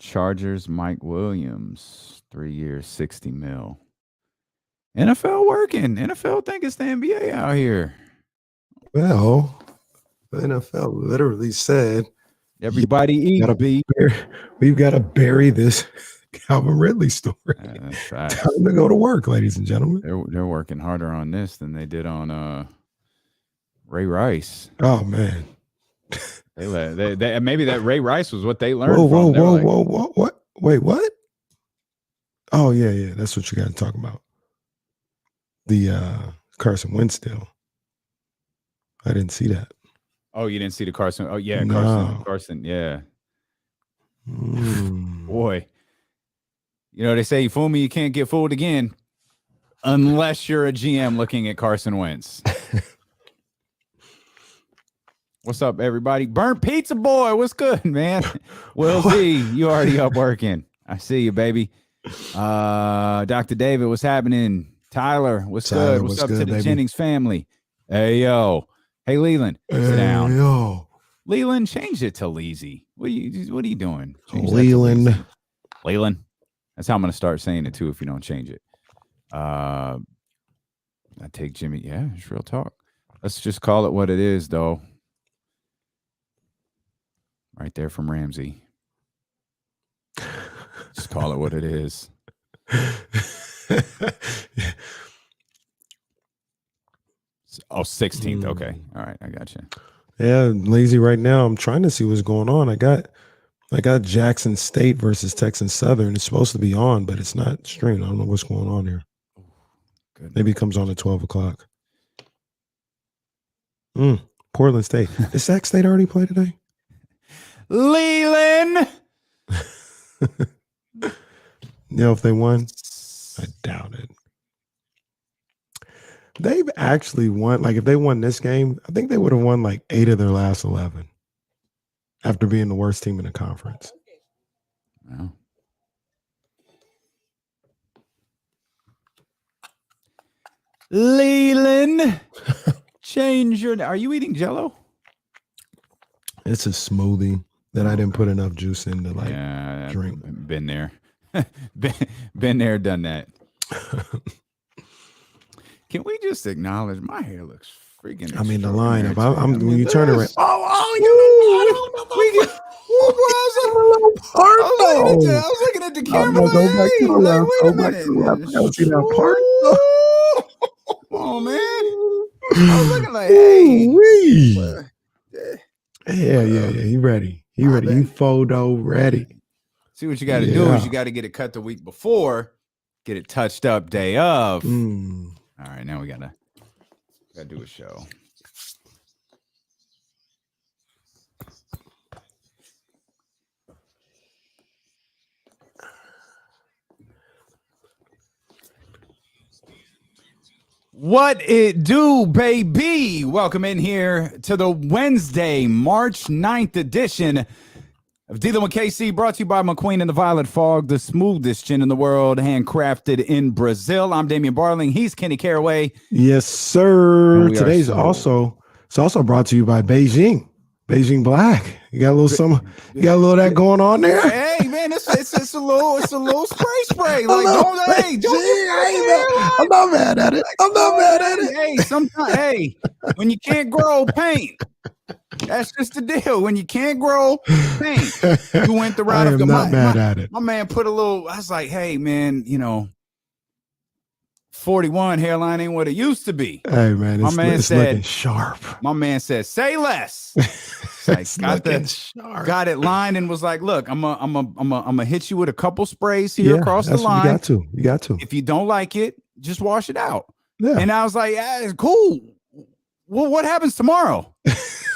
Chargers, Mike Williams, 3 years, $60 million. NFL working. NFL think it's the NBA out here. Well, the NFL literally said, everybody eat, we've got to bury this Calvin Ridley story. Time to go to work, ladies and gentlemen. They're working harder on this than they did on Ray Rice. Oh, man. They maybe that Ray Rice was what they learned. Whoa. What? Wait, what? Oh, yeah. That's what you got to talk about. The Carson Wentz deal. I didn't see that. Oh, you didn't see the Carson? Oh, yeah, no. Carson, yeah. Boy. You know, they say, you fool me, you can't get fooled again unless you're a GM looking at Carson Wentz. What's up, everybody? Burnt Pizza Boy, what's good, man? Will Z, you already up working. I see you, baby. Dr. David, what's happening? Tyler, what's good? What's up to the baby? Jennings family? Hey, yo. Hey, Leland, sit down. Yo. Leland, change it to Leezy. What are you doing? Leland. That's how I'm going to start saying it, too, if you don't change it. I take Jimmy. Yeah, it's real talk. Let's just call it what it is, though. Right there from Ramsey. Just call it what it is. Oh, 16th. Okay. All right. I got you. Yeah, lazy right now. I'm trying to see what's going on. I got Jackson State versus Texas Southern. It's supposed to be on, but it's not streamed. I don't know what's going on here. Maybe it comes on at 12 o'clock. Portland State. Is Sac State already play today? Leland. If they won, I doubt it. They've actually won. Like, if they won this game, I think they would have won like 8 of their last 11 after being the worst team in the conference. Wow. Leland, change your. Are you eating Jell-O? It's a smoothie that I didn't put enough juice in to drink. Been there, been there, done that. Can we just acknowledge my hair looks freaking? I mean, the lineup. When you turn around. I was looking at the camera. Go back to the left. Go back to the left. I don't see that part. Oh man, I was looking like, hey. Yeah. He ready. You photo ready. See what you got to do is you got to get it cut the week before, get it touched up day of. All right, now we gotta do a show. What it do, baby? Welcome in here to the Wednesday, March 9th edition of Dealing with KC, brought to you by McQueen and the Violet Fog, the smoothest gin in the world, handcrafted in Brazil. I'm Damien Barling. He's Kenny Caraway. Yes, sir. Today's also brought to you by Beijing Black. You got a little something. You got a little of that going on there. Hey man, it's a little spray. Like I'm not mad at it. Hey, sometimes when you can't grow paint. That's just the deal. When you can't grow paint, you went the route of the not mad at it. My man put a little. I was like, hey man, 41 hairline ain't what it used to be. Hey man, it's looking sharp. My man said, say less. Got it lined and was like, look, I'm gonna hit you with a couple sprays here across the line. You got to. If you don't like it, just wash it out. Yeah. And I was like, yeah, it's cool. Well, what happens tomorrow?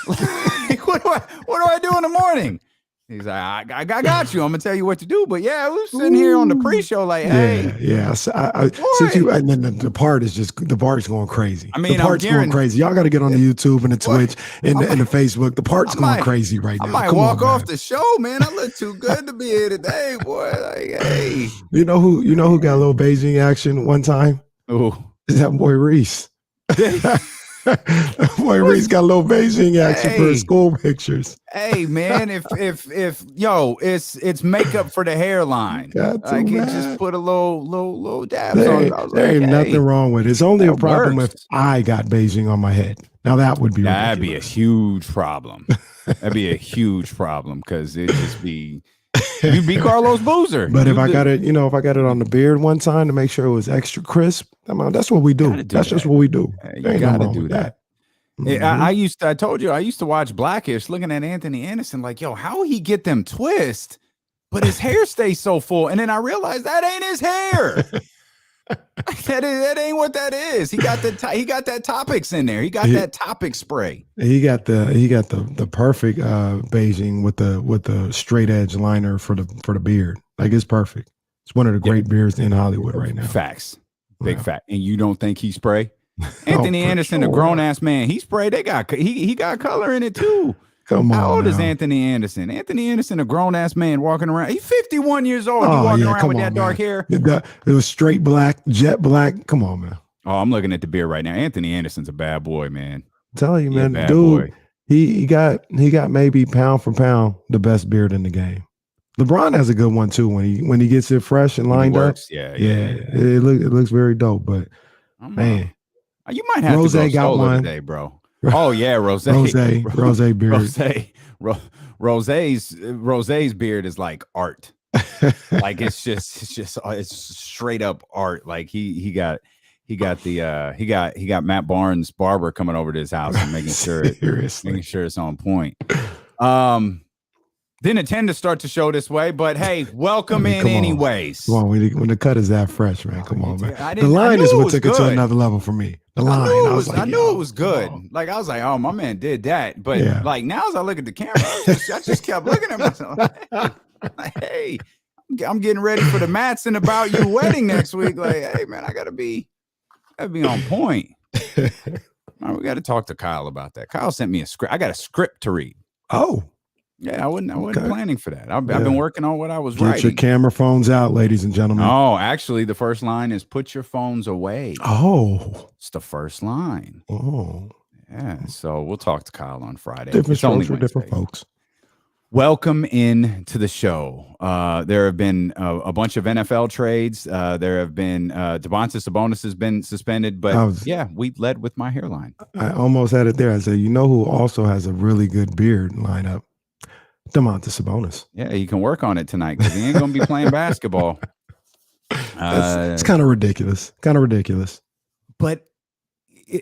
Like, what do I do in the morning? He's like, I got you. I'm gonna tell you what to do. But yeah, we were sitting here on the pre-show, like, hey, yeah. Since and then the part's going crazy. I mean, the part's going crazy. Y'all got to get on the YouTube and the Twitch and the Facebook. The part's going crazy right now. I might walk off the show, man. I look too good to be here today, boy. Like, hey, you know who got a little Beijing action one time? Ooh, is that boy Reese? Boy, Reese got a little Beijing action for his Hey. school pictures. Hey man, if it's makeup for the hairline. Got to, Like it man. just put a little dabs on it. I was There like, ain't hey, nothing wrong with it. It's only a that problem works. if I got Beijing on my head. Now that would be That'd be a ridiculous. huge problem. That'd be a huge problem because it just be you'd be Carlos Boozer. But if I got it, if I got it on the beard one time to make sure it was extra crisp, that's what we do. That's just what we do. You got to do that. Mm-hmm. I told you I used to watch Blackish, looking at Anthony Anderson, like, yo, how he get them twists, but his hair stays so full. And then I realized that ain't his hair. that ain't what that is. He got that Topics in there. He got that Topic spray. He got the perfect Beijing with the straight edge liner for the beard. Like, it's perfect. It's one of the great beards in Hollywood right now. Facts. Big fact. And you don't think he spray? Anthony Anderson, a grown ass man, he sprayed. He got color in it too. Come on. How old is now. Anthony Anderson? Anthony Anderson, a grown ass man walking around. He's 51 years old. He walking around with that dark hair. It was straight black, jet black. Come on, man. Oh, I'm looking at the beard right now. Anthony Anderson's a bad boy, man. I'm telling you, man, bad dude. boy. He got maybe pound for pound the best beard in the game. LeBron has a good one too when he gets it fresh and lined up. Yeah. It looks very dope. But man, you might have Rose to go got solo one today, bro. Oh yeah, Rose beard. Rose's beard is like art. Like it's straight up art. Like he got Matt Barnes barber coming over to his house and making sure it's on point. Didn't intend to start the show this way, but hey, welcome anyways. Come on, when the cut is that fresh, man. Come on, man. The line is what took it to another level for me. The line, I knew it was good. Like I was like, oh, my man did that. But like now, as I look at the camera, I just kept looking at myself. Like, hey, I'm getting ready for the Mats and About You wedding next week. Like, hey, man, I gotta be on point. We got to talk to Kyle about that. Kyle sent me a script. I got a script to read. Oh. Yeah, I wasn't planning for that. I've been working on what I was writing. Get your camera phones out, ladies and gentlemen. Oh, actually, the first line is put your phones away. Oh. It's the first line. Oh. Yeah, so we'll talk to Kyle on Friday. Different shows for different folks. Welcome in to the show. There have been a bunch of NFL trades. There have been Domantas Sabonis has been suspended, but we led with my hairline. I almost had it there. I said, you know who also has a really good beard lineup? Domantas Sabonis. Yeah, he can work on it tonight because he ain't going to be playing basketball. It's kind of ridiculous. But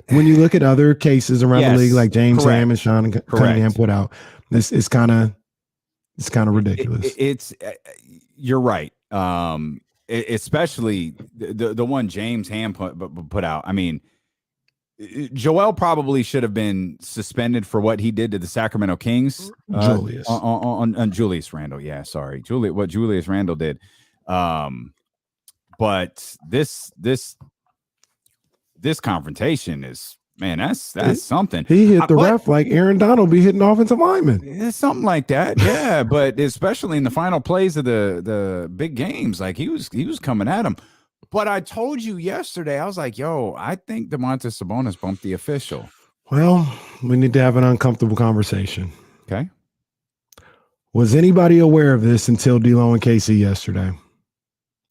when you look at other cases around the league, like James Ham and Sean Cunningham put out, it's kind of ridiculous. You're right. Especially the one James Ham put out. I mean, Joel probably should have been suspended for what he did to the Sacramento Kings. Julius on Julius Randle. Yeah, sorry, what Julius Randle did. But this confrontation is, man, that's something. He hit the ref like Aaron Donald be hitting offensive linemen. It's something like that, yeah. But especially in the final plays of the big games, like he was coming at him. But I told you yesterday, I was like, yo, I think Domantas Sabonis bumped the official. Well, we need to have an uncomfortable conversation. Okay. Was anybody aware of this until D'Lo and Casey yesterday?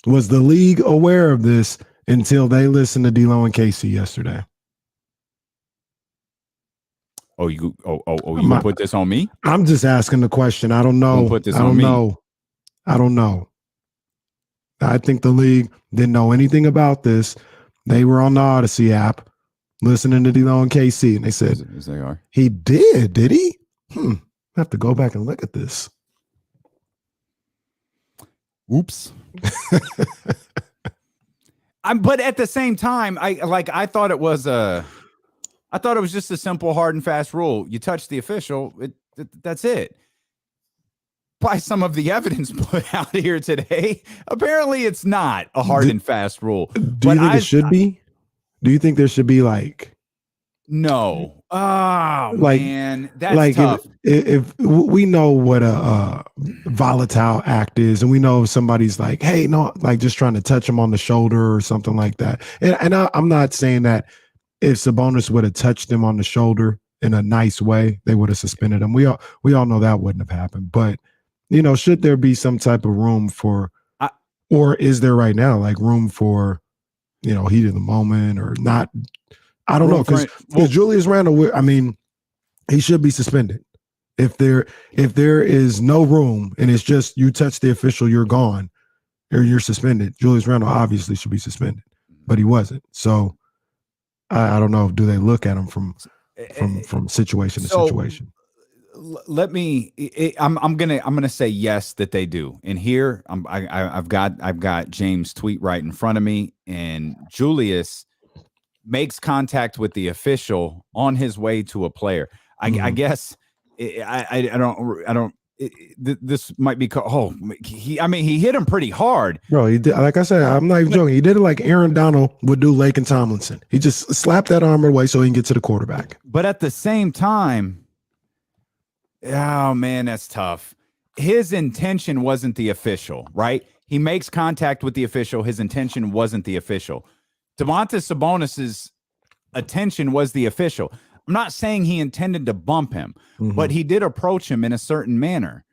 Was the league aware of this until they listened to D'Lo and Casey yesterday? You gonna put this on me? I'm just asking the question. I don't know. Put this on me. I don't know. I think the league didn't know anything about this. They were on the Odyssey app listening to D'Lo and KC, and they said, as they are. He did he? I have to go back and look at this. Oops. But at the same time, I thought it was just a simple hard and fast rule. You touch the official, that's it. By some of the evidence put out here today, apparently it's not a hard and fast rule. Do you think it should be? Do you think there should be no? Oh, man, that's tough. If we know what a volatile act is, and we know if somebody's like, hey, no, like just trying to touch them on the shoulder or something like that. And I'm not saying that if Sabonis would have touched him on the shoulder in a nice way, they would have suspended him. We all know that wouldn't have happened. But, should there be some type of room for, or is there right now, like room for, heat of the moment or not? I don't know. Because Julius Randle, he should be suspended. If there is no room and it's just you touch the official, you're gone or you're suspended. Julius Randle obviously should be suspended, but he wasn't. So I don't know. Do they look at him from situation to situation? Let me. I'm gonna say yes that they do. And here I've got James' tweet right in front of me, and Julius makes contact with the official on his way to a player. I guess I don't. This might be he hit him pretty hard, bro. He did, like I said, I'm not even joking. He did it like Aaron Donald would do Lake and Tomlinson. He just slapped that arm away so he can get to the quarterback. But at the same time, oh man, that's tough. His intention wasn't the official, right? He makes contact with the official. His intention wasn't the official. Domantas Sabonis's attention was the official. I'm not saying he intended to bump him, but he did approach him in a certain manner.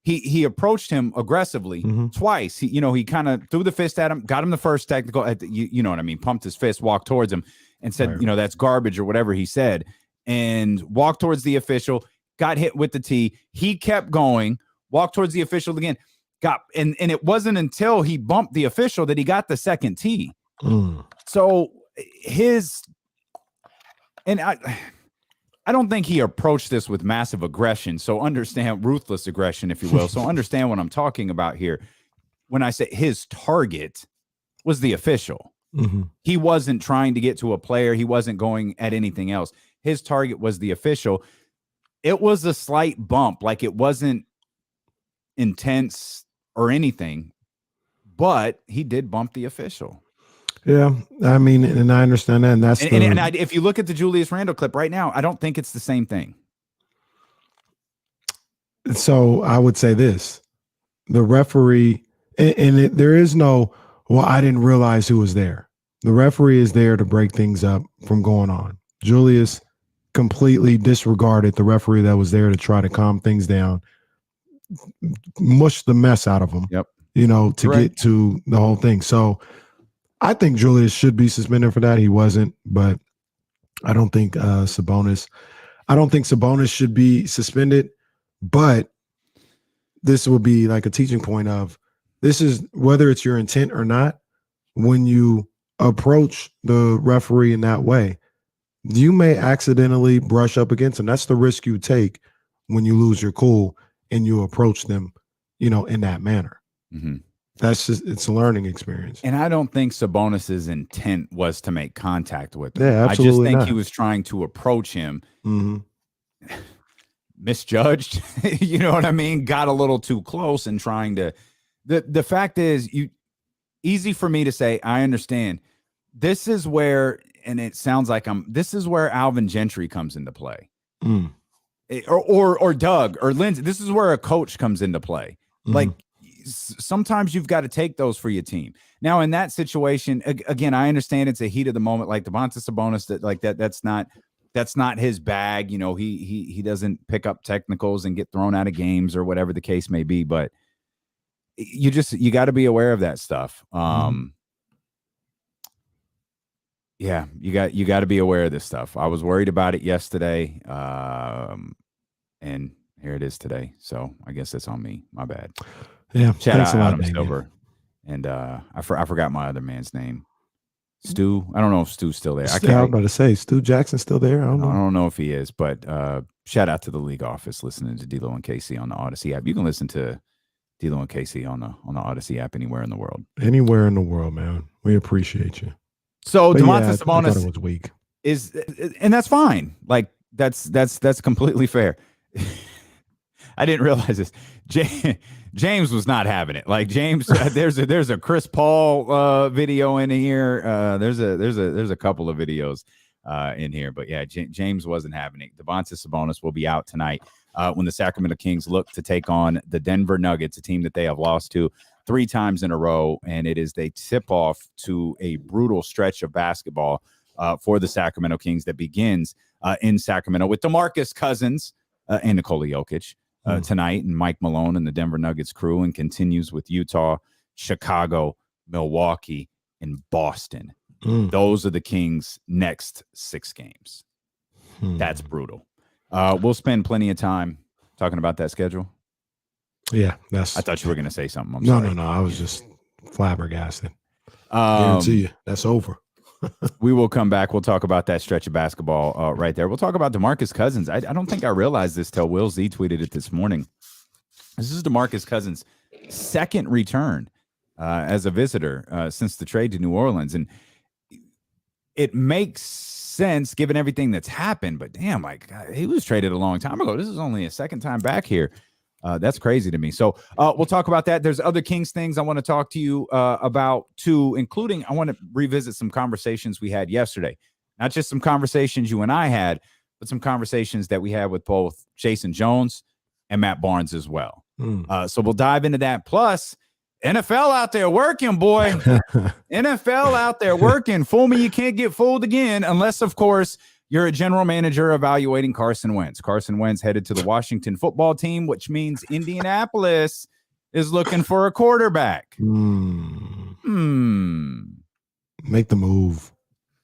He approached him aggressively twice. He kind of threw the fist at him, got him the first technical, you know what I mean, pumped his fist, walked towards him and said, that's garbage or whatever he said, and walked towards the official, got hit with the tee. He kept going, walked towards the official again, and it wasn't until he bumped the official that he got the second tee. So I don't think he approached this with massive aggression. So understand ruthless aggression, if you will. So understand what I'm talking about here. When I say his target was the official, he wasn't trying to get to a player. He wasn't going at anything else. His target was the official. It was a slight bump. Like it wasn't intense or anything, but he did bump the official. Yeah, and I understand that, and that's if you look at the Julius Randle clip right now, I don't think it's the same thing. So I would say this: the referee, there is no. Well, I didn't realize who was there. The referee is there to break things up from going on. Julius completely disregarded the referee that was there to try to calm things down, mush the mess out of him. Yep. To get to the whole thing. So I think Julius should be suspended for that. He wasn't, but I don't think Sabonis should be suspended. But this will be like a teaching point of this is whether it's your intent or not. When you approach the referee in that way, you may accidentally brush up against him. That's the risk you take when you lose your cool and you approach them, in that manner. That's just, it's a learning experience. And I don't think Sabonis's intent was to make contact with him. Yeah, absolutely. I just think not. He was trying to approach him. Misjudged, you know what I mean? Got a little too close and trying to. The fact is, easy for me to say, I understand. This is where, and it sounds like this is where Alvin Gentry comes into play. Or Doug or Lindsey. This is where a coach comes into play. Like, sometimes you've got to take those for your team. Now, in that situation, again, I understand it's a heat of the moment, like Domantas Sabonis, that's not his bag. He doesn't pick up technicals and get thrown out of games or whatever the case may be. But you got to be aware of that stuff. Yeah, you got to be aware of this stuff. I was worried about it yesterday, and here it is today. So I guess that's on me. My bad. Yeah, shout out Adam Silver, and I forgot my other man's name. Stu. I don't know if Stu's still there. I was about to say Stu Jackson's still there. I don't know if he is, but shout out to the league office listening to D-Lo and KC on the Odyssey app. You can listen to D-Lo and KC on the Odyssey app anywhere in the world. Anywhere in the world, man. We appreciate you. So Domantas Sabonis I thought it was weak. And that's fine. Like that's completely fair. I didn't realize this. James was not having it. Like James, there's a Chris Paul video in here. There's a couple of videos in here, but yeah, James wasn't having it. Domantas Sabonis will be out tonight when the Sacramento Kings look to take on the Denver Nuggets, a team that they have lost to 3 times in a row, and it is they tip off to a brutal stretch of basketball for the Sacramento Kings that begins in Sacramento with DeMarcus Cousins and Nikola Jokic tonight, and Mike Malone and the Denver Nuggets crew, and continues with Utah, Chicago, Milwaukee, and Boston. Those are the Kings' next 6 games. That's brutal. We'll spend plenty of time talking about that schedule. Yeah, I thought you were going to say something. No. I was just flabbergasted. Guarantee you, that's over. We will come back. We'll talk about that stretch of basketball right there. We'll talk about DeMarcus Cousins. I don't think I realized this till Will Z tweeted it this morning. This is DeMarcus Cousins' second return as a visitor since the trade to New Orleans. And it makes sense given everything that's happened. But damn, like he was traded a long time ago. This is only a second time back here. That's crazy to me. So we'll talk about that. There's other Kings things I want to talk to you about too, including I want to revisit some conversations we had yesterday. Not just some conversations you and I had, but some conversations that we had with both Jason Jones and Matt Barnes as well. So we'll dive into that. Plus, NFL out there working, boy. NFL out there working. Fool me, you can't get fooled again unless, of course, you're a general manager evaluating Carson Wentz. Carson Wentz headed to the Washington football team, which means Indianapolis is looking for a quarterback. Make the move.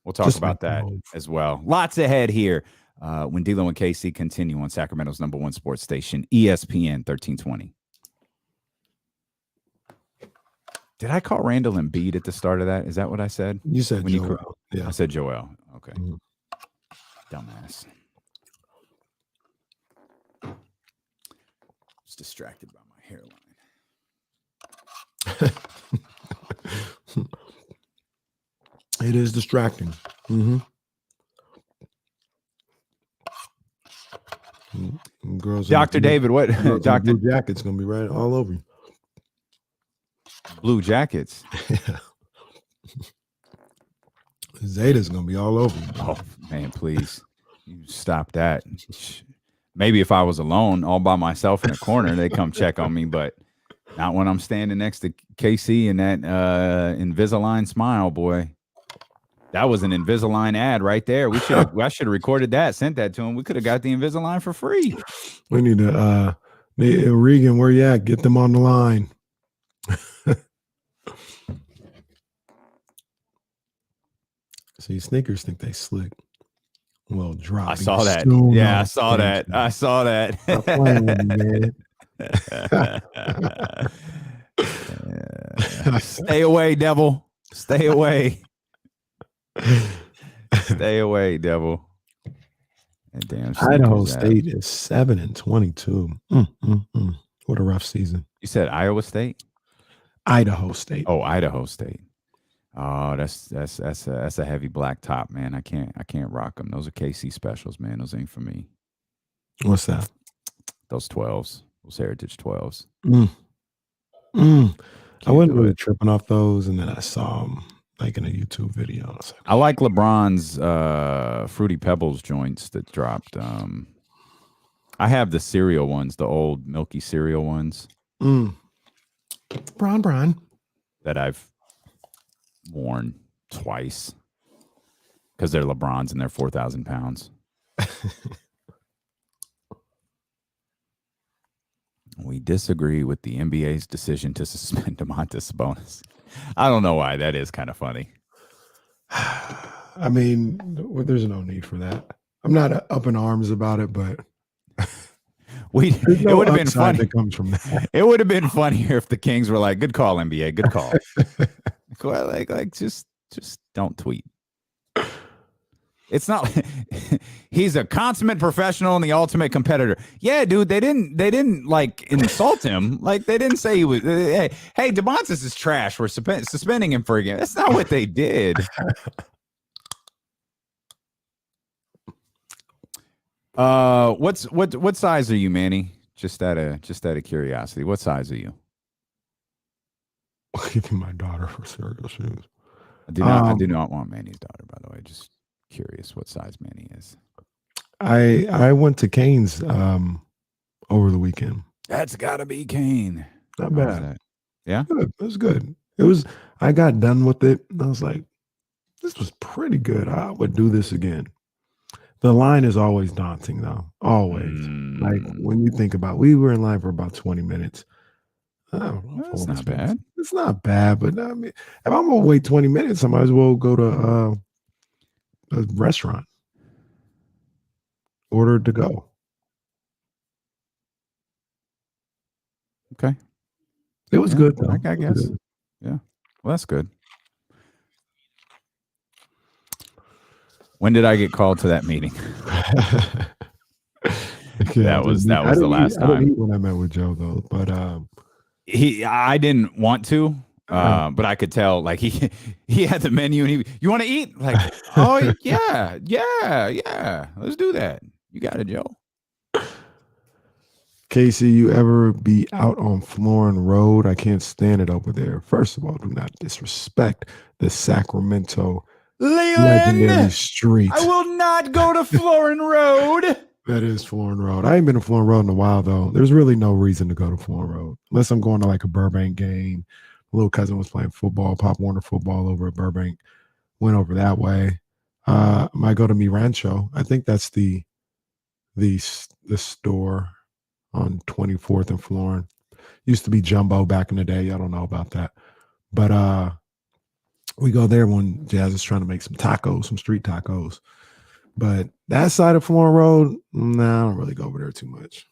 We'll talk about that as well. Lots ahead here when D'Lo and KC continue on Sacramento's #1 sports station, ESPN 1320. Did I call Randall Embiid at the start of that? Is that what I said? You said Joel. Yeah. I said Joel. Okay. Dumbass. I was distracted by my hairline. It is distracting. Girls, Dr. David, what? Dr. Blue Jacket's gonna be right all over you. Blue Jackets. Yeah. Zeta's gonna be all over you. Oh man, please, you stop that. Maybe if I was alone, all by myself in a corner, they come check on me, but not when I'm standing next to KC and that Invisalign smile, boy. That was an Invisalign ad right there. I should have recorded that, sent that to him. We could have got the Invisalign for free. We need to Regan, where you at? Get them on the line. See, sneakers think they slick. Well, drop. I saw that. Yeah, I saw that. I saw that. Stop playing with me, man. Stay away, devil. Stay away. Stay away, devil. And damn, Idaho State is 7-22. What a rough season. You said Iowa State? Idaho State. Oh, Idaho State. Oh, that's a heavy black top, man. I can't rock them. Those are KC specials, man. Those ain't for me. What's that? Those 12s. Those Heritage 12s. I wasn't really tripping off those, and then I saw them like in a YouTube video. I like LeBron's Fruity Pebbles joints that dropped. I have the cereal ones, the old milky cereal ones. Bron. That I've worn twice because they're LeBron's and they're 4,000 pounds. We disagree with the NBA's decision to suspend Domantas Sabonis. I don't know why. That is kind of funny. I mean, there's no need for that. I'm not up in arms about it, but it would have been funny. That comes from that. It would have been funnier if the Kings were like, "Good call, NBA. Good call." like just don't tweet. It's not. He's a consummate professional and the ultimate competitor. Yeah, dude. They didn't like insult him. Like they didn't say he was. Hey, Domantas is trash. We're suspending him for a game. That's not what they did. What size are you, Manny? Just out of curiosity, what size are you? I'll give you my daughter for cereal shoes. I do not want Manny's daughter, by the way. Just curious what size Manny is. I went to Cane's over the weekend. That's gotta be Kane. Not bad. Yeah, good. It was good. I got done with it. I was like, This was pretty good. I would do this again. The line is always daunting, though. Always. Like when you think about, we were in line for about 20 minutes. I don't know. That's not bad. It's not bad, but I mean, if I'm gonna wait 20 minutes, I might as well go to a restaurant. Order to go. Okay. It was good, though. I guess. Yeah. Well, that's good. When did I get called to that meeting? That was the last time. I didn't eat when I met with Joe, though, but I didn't want to, but I could tell, like, he had the menu and you want to eat? Like, oh yeah, let's do that. You got it, Joe. Casey, you ever be out on Florin Road? I can't stand it over there. First of all, do not disrespect the Sacramento legendary street. I will not go to Florin Road. That is Florin Road. I ain't been to Florin Road in a while, though. There's really no reason to go to Florin Road unless I'm going to like a Burbank game. My little cousin was playing football, Pop Warner football over at Burbank. Went over that way. Might go to Mi Rancho. I think that's the store on 24th and Florin. Used to be Jumbo back in the day. I don't know about that. But we go there when Jazz is trying to make some tacos, some street tacos. But that side of Florin Road, I don't really go over there too much.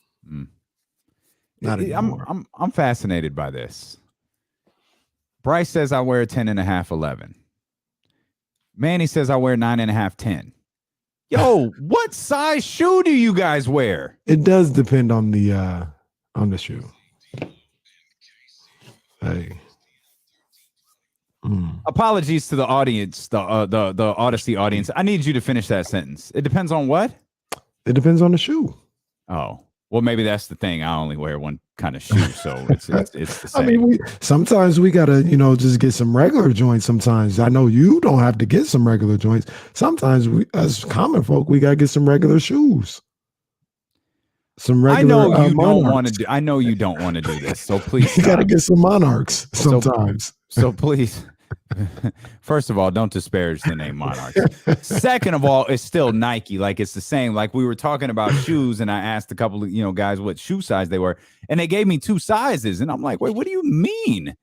Not anymore. I'm fascinated by this. Bryce says I wear 10.5, 11. Manny says I wear 9.5, 10. Yo, what size shoe do you guys wear? It does depend on the shoe. Hey. Apologies to the audience, the Odyssey audience. I need you to finish that sentence. It depends on what? It depends on the shoe. Oh, well, maybe that's the thing. I only wear one kind of shoe, so it's the same. I mean, sometimes we gotta, just get some regular joints. Sometimes I know you don't have to get some regular joints. Sometimes we, as common folk, we gotta get some regular shoes. Some regular. I know you don't want to do. I know you don't want to do this. So please, you gotta get some Monarchs sometimes. So please. First of all, don't disparage the name Monarchs. Second of all, it's still Nike. Like, it's the same. Like, we were talking about shoes, and I asked a couple of guys what shoe size they were, and they gave me 2 sizes, and I'm like, wait, what do you mean?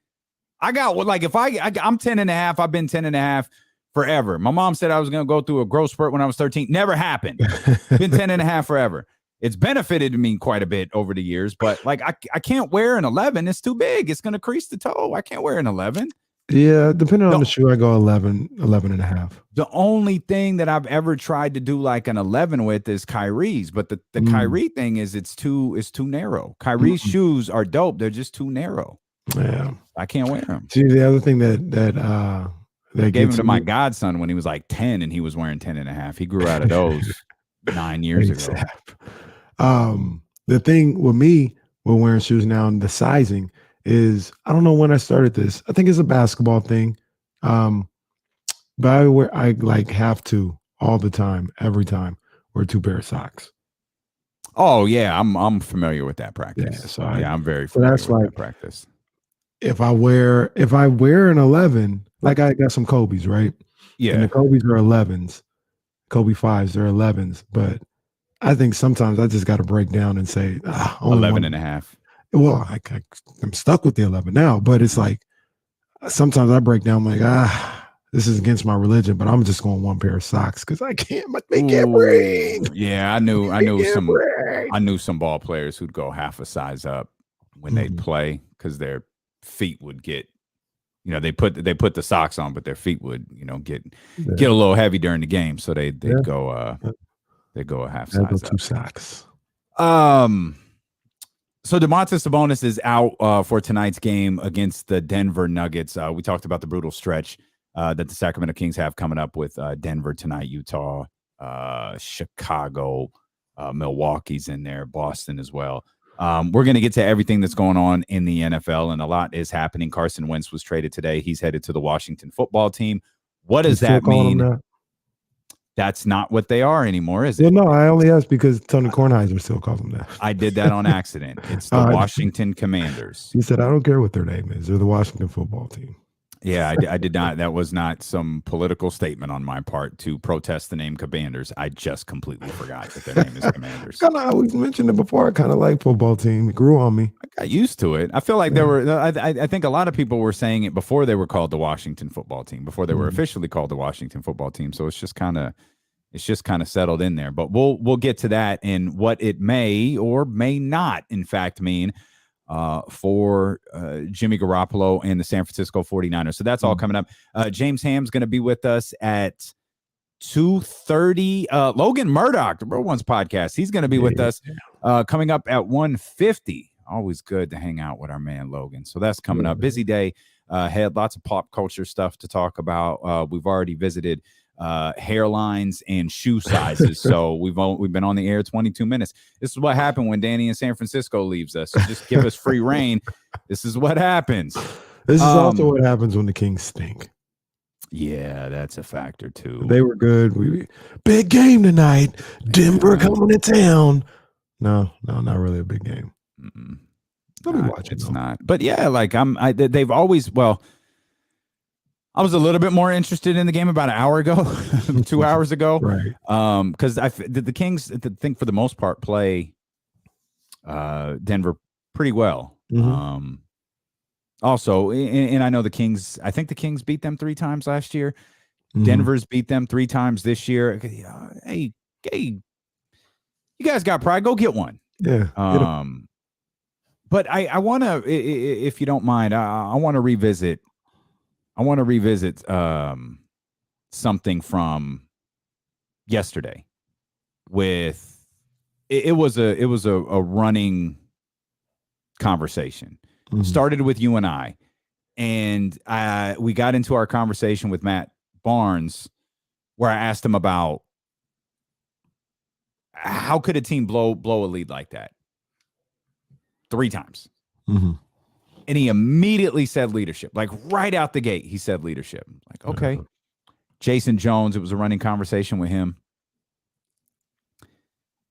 I got like if I'm 10.5. I've been 10.5 forever. My mom said I was gonna go through a growth spurt when I was 13. Never happened. Been 10.5 forever. It's benefited me quite a bit over the years, but like I can't wear an 11. It's too big. It's gonna crease the toe. I can't wear an 11. Yeah, depending on the shoe, I go 11 and a half. The only thing that I've ever tried to do like an 11 with is Kyrie's, but the Kyrie thing is it's too narrow. Kyrie's shoes are dope. They're just too narrow. Yeah, I can't wear them. See, the other thing that gave them to my godson when he was like 10 and he was wearing 10.5. He grew out of those 9 years ago. The thing with me with wearing shoes now and the sizing is, I don't know when I started this. I think it's a basketball thing. But I like have to all the time, every time, wear 2 pair of socks. Oh yeah, I'm familiar with that practice. Yeah, so I'm very familiar with that practice. If I wear an 11, like I got some Kobe's, right? Yeah. And the Kobe's are 11s. Kobe 5s, they're 11s. But I think sometimes I just got to break down and say 11.5. Well, I'm stuck with the 11 now, but it's like sometimes I break down, I'm like, this is against my religion, but I'm just going 1 pair of socks because I can't. They can't breathe. Yeah, I knew some ball players who'd go half a size up when they'd play because their feet would get, they put the socks on, but their feet would, get a little heavy during the game, so they'd go a half size up. 2 socks. So Domantas Sabonis is out for tonight's game against the Denver Nuggets. We talked about the brutal stretch that the Sacramento Kings have coming up with Denver tonight, Utah, Chicago, Milwaukee's in there, Boston as well. We're going to get to everything that's going on in the NFL, and a lot is happening. Carson Wentz was traded today. He's headed to the Washington football team. What does that mean? That's not what they are anymore, is it? No, I only asked because Tony Kornheiser still calls them that. I did that on accident. It's the Washington Commanders. He said, I don't care what their name is. They're the Washington football team. Yeah, I did not. That was not some political statement on my part to protest the name Commanders. I just completely forgot that their name is Commanders. I always mentioned it before. I kind of like football team. It grew on me. I got used to it. I feel like there were. I think a lot of people were saying it before they were called the Washington Football Team, before they were officially called the Washington Football Team. So it's just kind of settled in there. But we'll get to that and what it may or may not, in fact, mean for Jimmy Garoppolo and the San Francisco 49ers. So that's all coming up. James Ham's going to be with us at 2:30. Logan Murdoch, the Bro Ones podcast, he's going to be with us coming up at 1:50. Always good to hang out with our man Logan. So that's coming up. Busy day. Had lots of pop culture stuff to talk about. We've already visited hairlines and shoe sizes. So we've been on the air 22 minutes. This is what happened when Danny in San Francisco leaves us. So just give us free reign. This is what happens. This is also what happens when the Kings stink. Yeah, that's a factor too. They were good. Big game tonight. Denver coming to town. No, not really a big game. It's not. But yeah, like they've always, well, I was a little bit more interested in the game about an hour ago, 2 hours ago. Right. Because the Kings, I think for the most part, play Denver pretty well. Also, and I know the Kings, I think the Kings beat them 3 times last year. Denver's beat them 3 times this year. Hey, you guys got pride. Go get one. Yeah. But I want to, if you don't mind, I want to revisit. Something from yesterday. With it was a running conversation. Started with you and I, and we got into our conversation with Matt Barnes, where I asked him about how could a team blow a lead like that 3 times. And he immediately said leadership. Like right out the gate, he said leadership. Like, okay. Jason Jones, it was a running conversation with him.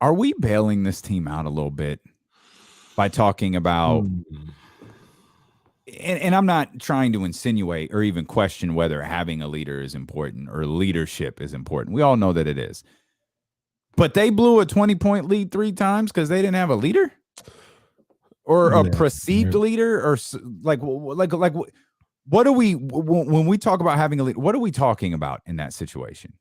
Are we bailing this team out a little bit by talking about, and I'm not trying to insinuate or even question whether having a leader is important or leadership is important. We all know that it is. But they blew a 20-point lead 3 times because they didn't have a leader? Or a perceived leader, or like what are we, when we talk about having a leader, what are we talking about in that situation?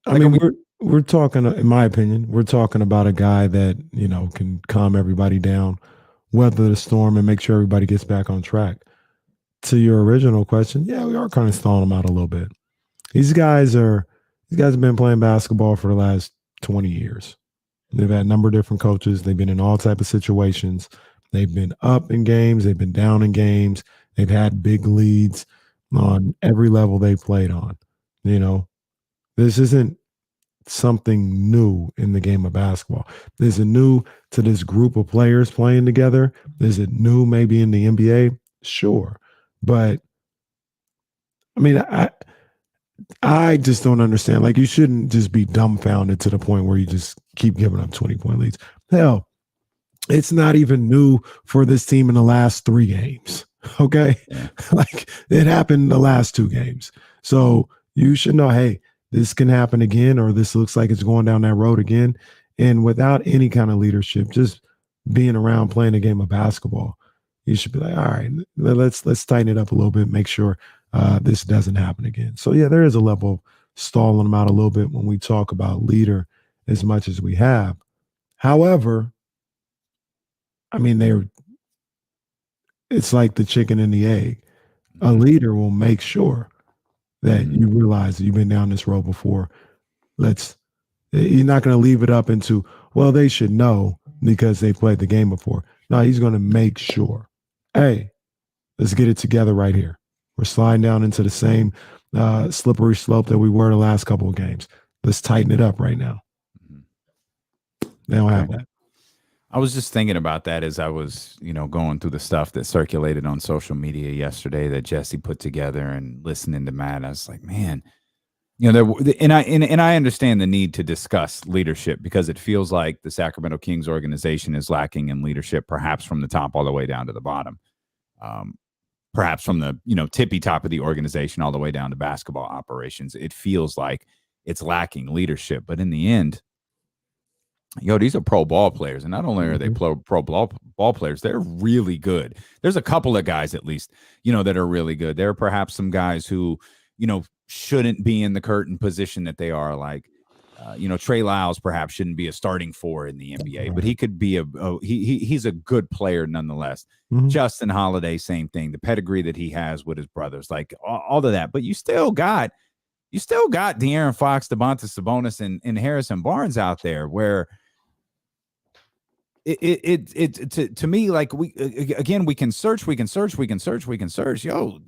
I mean, we're talking, in my opinion, we're talking about a guy that, can calm everybody down, weather the storm, and make sure everybody gets back on track. To your original question, yeah, we are kind of stalling them out a little bit. These guys have been playing basketball for the last 20 years. They've had a number of different coaches. They've been in all type of situations. They've been up in games. They've been down in games. They've had big leads on every level they played on. This isn't something new in the game of basketball. Is it new to this group of players playing together? Is it new maybe in the NBA? Sure. But, I mean, I just don't understand. Like, you shouldn't just be dumbfounded to the point where you just keep giving up 20-point leads. Hell, it's not even new for this team in the last 3 games. Okay. Like, it happened in the last 2 games. So you should know, hey, this can happen again, or this looks like it's going down that road again. And without any kind of leadership, just being around playing a game of basketball, you should be like, all right, let's tighten it up a little bit, make sure this doesn't happen again. So yeah, there is a level of stalling them out a little bit when we talk about leader as much as we have. However, I mean, it's like the chicken and the egg. A leader will make sure that you realize that you've been down this road before. You're not going to leave it up into, well, they should know because they played the game before. No, he's going to make sure, hey, let's get it together right here. We're sliding down into the same slippery slope that we were the last couple of games. Let's tighten it up right now. They don't have that. I was just thinking about that as I was, going through the stuff that circulated on social media yesterday that Jesse put together and listening to Matt. I was like, man, and I understand the need to discuss leadership because it feels like the Sacramento Kings organization is lacking in leadership, perhaps from the top all the way down to the bottom. perhaps from the, tippy top of the organization all the way down to basketball operations, it feels like it's lacking leadership. But in the end, these are pro ball players. And not only are they pro ball players, they're really good. There's a couple of guys, at least, that are really good. There are perhaps some guys who, shouldn't be in the curtain position that they are, like, Trey Lyles perhaps shouldn't be a starting four in the NBA, but he could be he's a good player nonetheless. Justin Holiday, same thing. The pedigree that he has with his brothers, like all of that. But you still got De'Aaron Fox, Domantas Sabonis, and Harrison Barnes out there, where to me, like, we can search. Yo,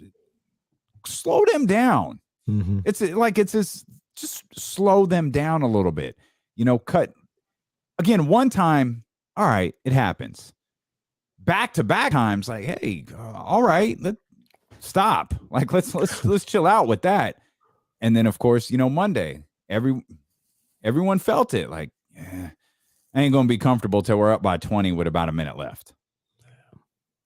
slow them down. It's like, it's this, just slow them down a little bit, cut again, one time. All right. It happens back-to-back times. Like, hey, all right, let's stop. Like, let's chill out with that. And then, of course, Monday, everyone felt it. Like, I ain't going to be comfortable till we're up by 20 with about a minute left.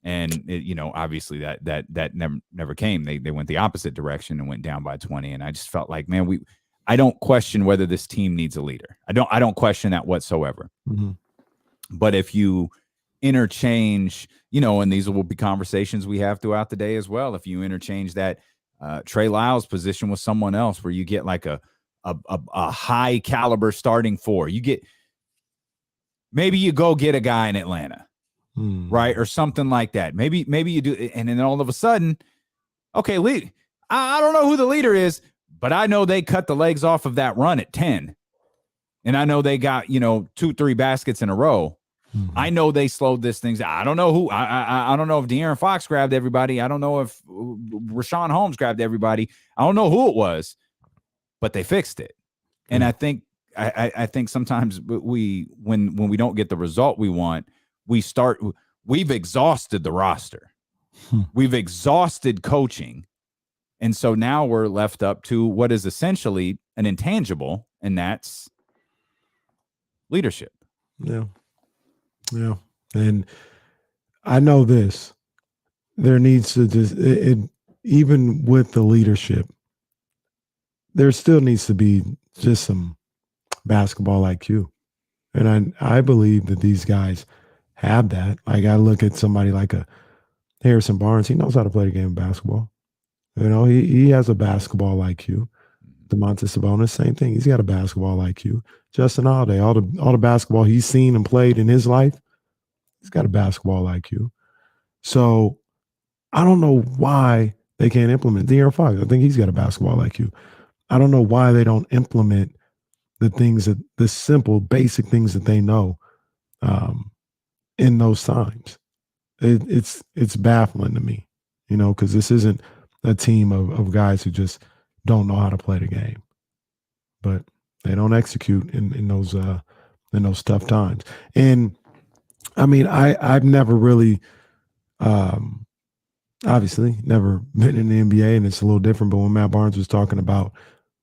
And it, obviously that never came. They went the opposite direction and went down by 20. And I just felt like, man, I don't question whether this team needs a leader. I don't question that whatsoever. But if you interchange, and these will be conversations we have throughout the day as well. If you interchange that Trey Lyles position with someone else, where you get like a high caliber starting four, maybe you go get a guy in Atlanta. Right, or something like that. Maybe you do, and then all of a sudden, okay, I don't know who the leader is, but I know they cut the legs off of that run at 10, and I know they got 2-3 baskets in a row. I know they slowed this thing down. I don't know who. I don't know if De'Aaron Fox grabbed everybody. I don't know if Rashawn Holmes grabbed everybody. I don't know who it was, but they fixed it. And I think sometimes when we don't get the result we want, we've exhausted the roster. We've exhausted coaching. And so now we're left up to what is essentially an intangible, and that's leadership. Yeah. And I know this, there needs to even with the leadership, there still needs to be just some basketball IQ. And I believe that these guys have that. Like, I look at somebody like a Harrison Barnes. He knows how to play the game of basketball. He has a basketball IQ. Domantas Sabonis, same thing. He's got a basketball IQ. Justin Holiday, all the basketball he's seen and played in his life, he's got a basketball IQ. So I don't know why they can't implement De'Aaron Fox. I think he's got a basketball IQ. I don't know why they don't implement the simple, basic things that they know in those times. It's baffling to me, because this isn't a team of guys who just don't know how to play the game, but they don't execute in those tough times. And I mean, I've never really, obviously never been in the NBA, and it's a little different, but when Matt Barnes was talking about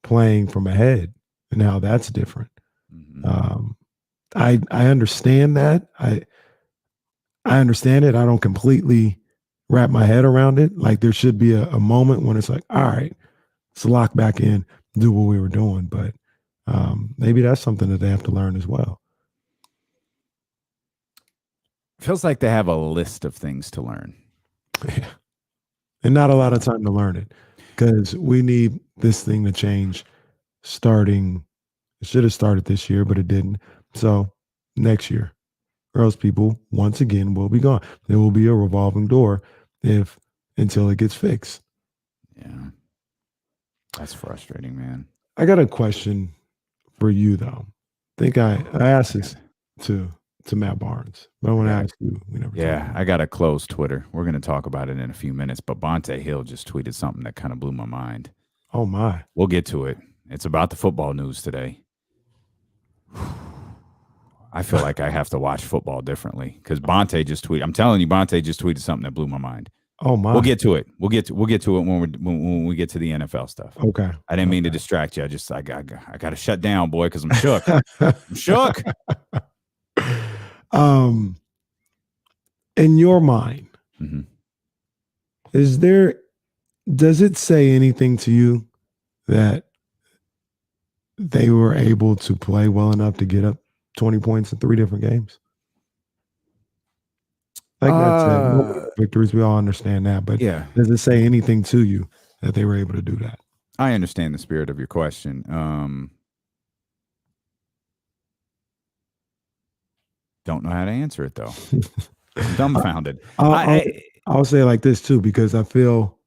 playing from ahead and how that's different, I understand that. I understand it. I don't completely wrap my head around it. Like, there should be a moment when it's like, all right, let's lock back in, do what we were doing. But maybe that's something that they have to learn as well. Feels like they have a list of things to learn. Yeah. And not a lot of time to learn it, because we need this thing to change starting. It should have started this year, but it didn't. So next year, or else people once again will be gone. There will be a revolving door until it gets fixed. Yeah. That's frustrating, man. I got a question for you, though. I think I asked this to Matt Barnes, but I want to ask you. I got to close Twitter. We're going to talk about it in a few minutes, but Bonte Hill just tweeted something that kind of blew my mind. Oh, my. We'll get to it. It's about the football news today. I feel like I have to watch football differently, because Bonte just tweeted. I'm telling you, Bonte just tweeted something that blew my mind. Oh, my. We'll get to it. We'll get to it when we get to the NFL stuff. Okay. I didn't mean to distract you. I got to shut down, boy, because I'm shook. I'm shook. In your mind, Does it say anything to you that they were able to play well enough to get up 20 points in 3 different games? Like I said, victories, we all understand that, but yeah, does it say anything to you that they were able to do that? I understand the spirit of your question. Don't know how to answer it though. I'm dumbfounded. I'll say it like this too, because I feel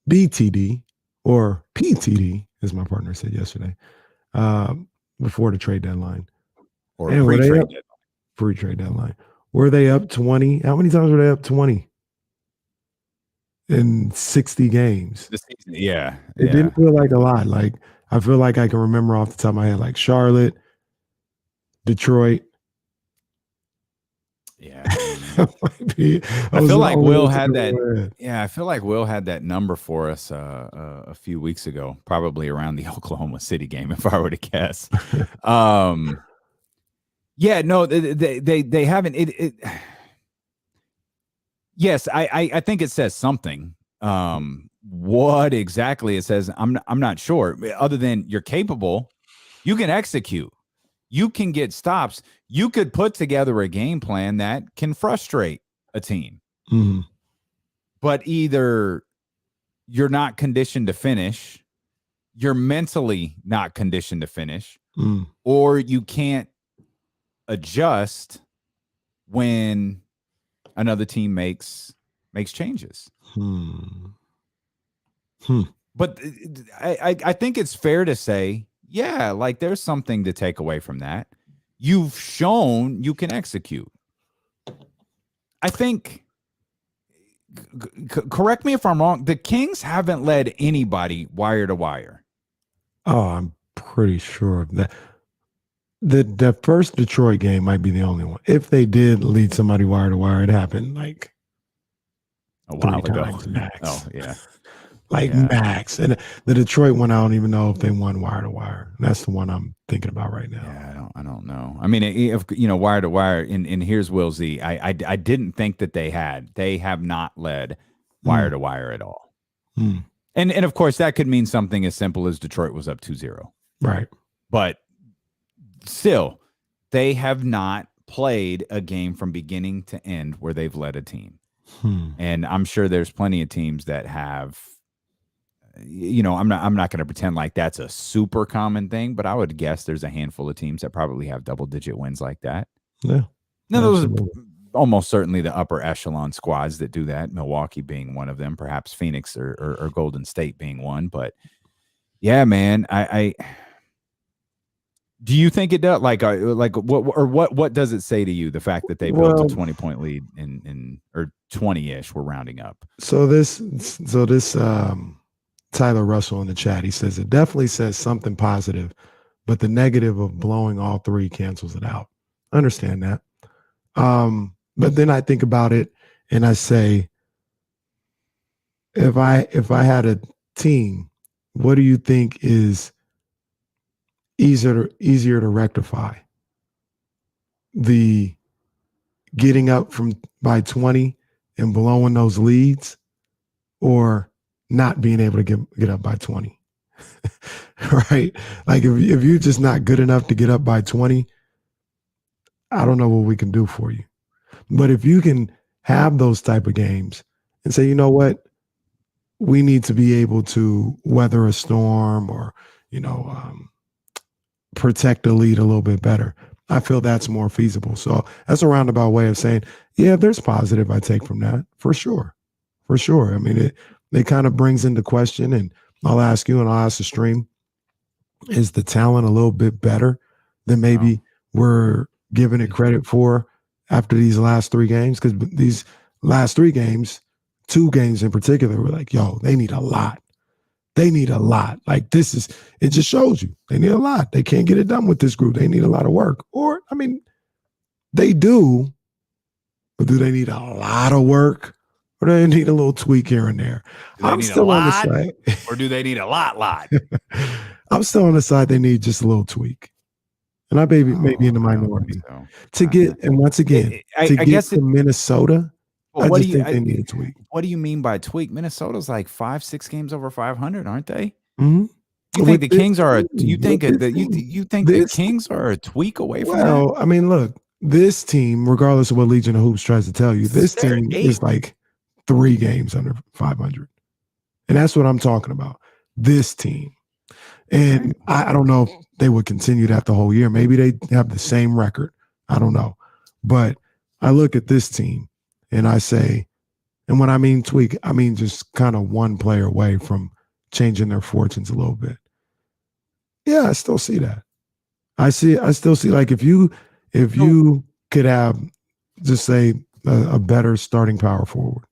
BTD or PTD, as my partner said yesterday, before the trade deadline. Or pre-trade deadline. Were they up 20? How many times were they up 20 in 60 games? This season, yeah. It didn't feel like a lot. Like, I feel like I can remember off the top of my head, like Charlotte, Detroit. Yeah. I feel like Will had that. Yeah, I feel like Will had that number for us a few weeks ago, probably around the Oklahoma City game, if I were to guess. Yeah, no, they haven't. Yes, I think it says something. What exactly it says, I'm not sure. Other than you're capable, you can execute, you can get stops, you could put together a game plan that can frustrate a team. Mm-hmm. But either you're not conditioned to finish, you're mentally not conditioned to finish, or you can't adjust when another team makes changes. But I think it's fair to say, yeah, like there's something to take away from that. You've shown you can execute. I think, correct me if I'm wrong, the Kings haven't led anybody wire to wire. Oh, I'm pretty sure of that. The first Detroit game might be the only one. If they did lead somebody wire to wire, it happened like a while ago. Max. Oh, yeah. Max. And the Detroit one, I don't even know if they won wire to wire. That's the one I'm thinking about right now. Yeah, I don't know. I mean, if wire to wire, and here's Will Z. I didn't think that they have not led wire to wire at all. And of course, that could mean something as simple as Detroit was up 2-0. Right. But still, they have not played a game from beginning to end where they've led a team. And I'm sure there's plenty of teams that have, I'm not going to pretend like that's a super common thing, but I would guess there's a handful of teams that probably have double-digit wins like that. Yeah. Now, those are almost certainly the upper echelon squads that do that, Milwaukee being one of them, perhaps Phoenix or Golden State being one. But, yeah, man, I do you think it does? Like what does it say to you, the fact that they built a 20-point lead in or 20-ish? We're rounding up. So this Tyler Russell in the chat, he says it definitely says something positive, but the negative of blowing all 3 cancels it out. I understand that. But then I think about it and I say, if I had a team, what do you think is easier to rectify? The getting up by 20 and blowing those leads, or not being able to get up by 20? Right? Like if you're just not good enough to get up by 20, I don't know what we can do for you. But if you can have those type of games and say, you know what, we need to be able to weather a storm or, protect the lead a little bit better, I feel that's more feasible. So that's a roundabout way of saying, yeah, there's positive I take from that, for sure. For sure. I mean, it kind of brings into question, and I'll ask you and I'll ask the stream, is the talent a little bit better than maybe we're giving it credit for after these last 3 games? Because these last 3 games, 2 games in particular, we're like, yo, they need a lot. They need a lot. Like it just shows you they need a lot. They can't get it done with this group. They need a lot of work. Or, I mean, they do, but do they need a lot of work? Or do they need a little tweak here and there? I'm still on the side. Or do they need a lot? I'm still on the side they need just a little tweak. And I maybe in the minority. To get, and once again, to get to Minnesota Well, I just think they need a tweak. What do you mean by tweak? Minnesota's like 5-6 games over 500, aren't they? Mm-hmm. You think the Kings are a? You think the Kings are a tweak away from that? Well, I mean, look, this team, regardless of what Legion of Hoops tries to tell you, this team is like 3 games under 500, and that's what I'm talking about. This team, and I don't know if they would continue that the whole year. Maybe they have the same record. I don't know, but I look at this team and I say, and when I mean tweak, I mean just kind of one player away from changing their fortunes a little bit. Yeah, I still see that. I still see, like, if you could have, just say, a better starting power forward,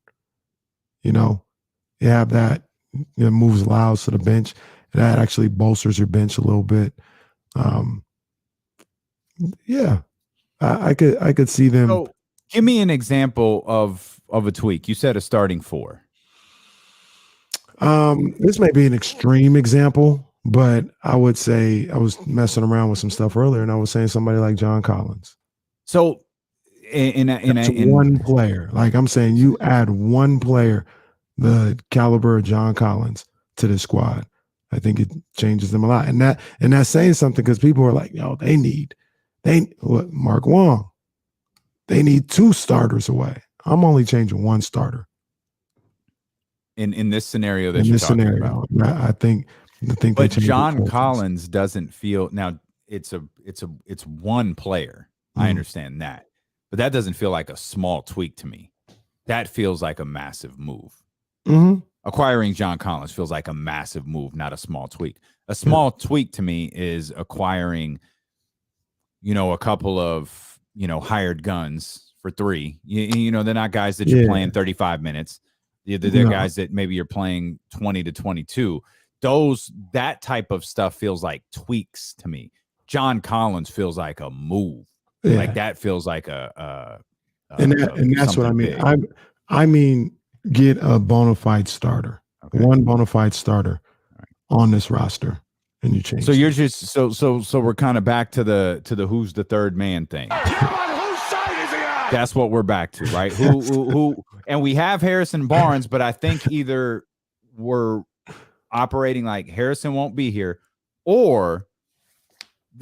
you have that, moves Lyles to the bench. That actually bolsters your bench a little bit. Yeah, I could see them. So give me an example of a tweak. You said a starting 4. This may be an extreme example, but I would say, I was messing around with some stuff earlier, and I was saying somebody like John Collins. So in one player, like I'm saying, you add one player, the caliber of John Collins, to the squad, I think it changes them a lot. And that's saying something, because people are like, yo, Mark Wong, they need 2 starters away. I'm only changing 1 starter. In this scenario that you're talking about. I think but John Collins doesn't feel, now it's one player. Mm-hmm. I understand that, but that doesn't feel like a small tweak to me. That feels like a massive move. Mm-hmm. Acquiring John Collins feels like a massive move, not a small tweak. A small tweak to me is acquiring, a couple of, hired guns for 3. They're not guys that you're playing 35 minutes. They're guys that maybe you're playing 20 to 22. That type of stuff feels like tweaks to me. John Collins feels like a move. Yeah. Like that feels like and that's what I mean. Big. I mean, get a bona fide starter, one bona fide starter on this roster, and you change. So you're just so we're kind of back to the who's the third man thing. Whose side is he on? That's what we're back to, right? Who? And we have Harrison Barnes, but I think either we're operating like Harrison won't be here, or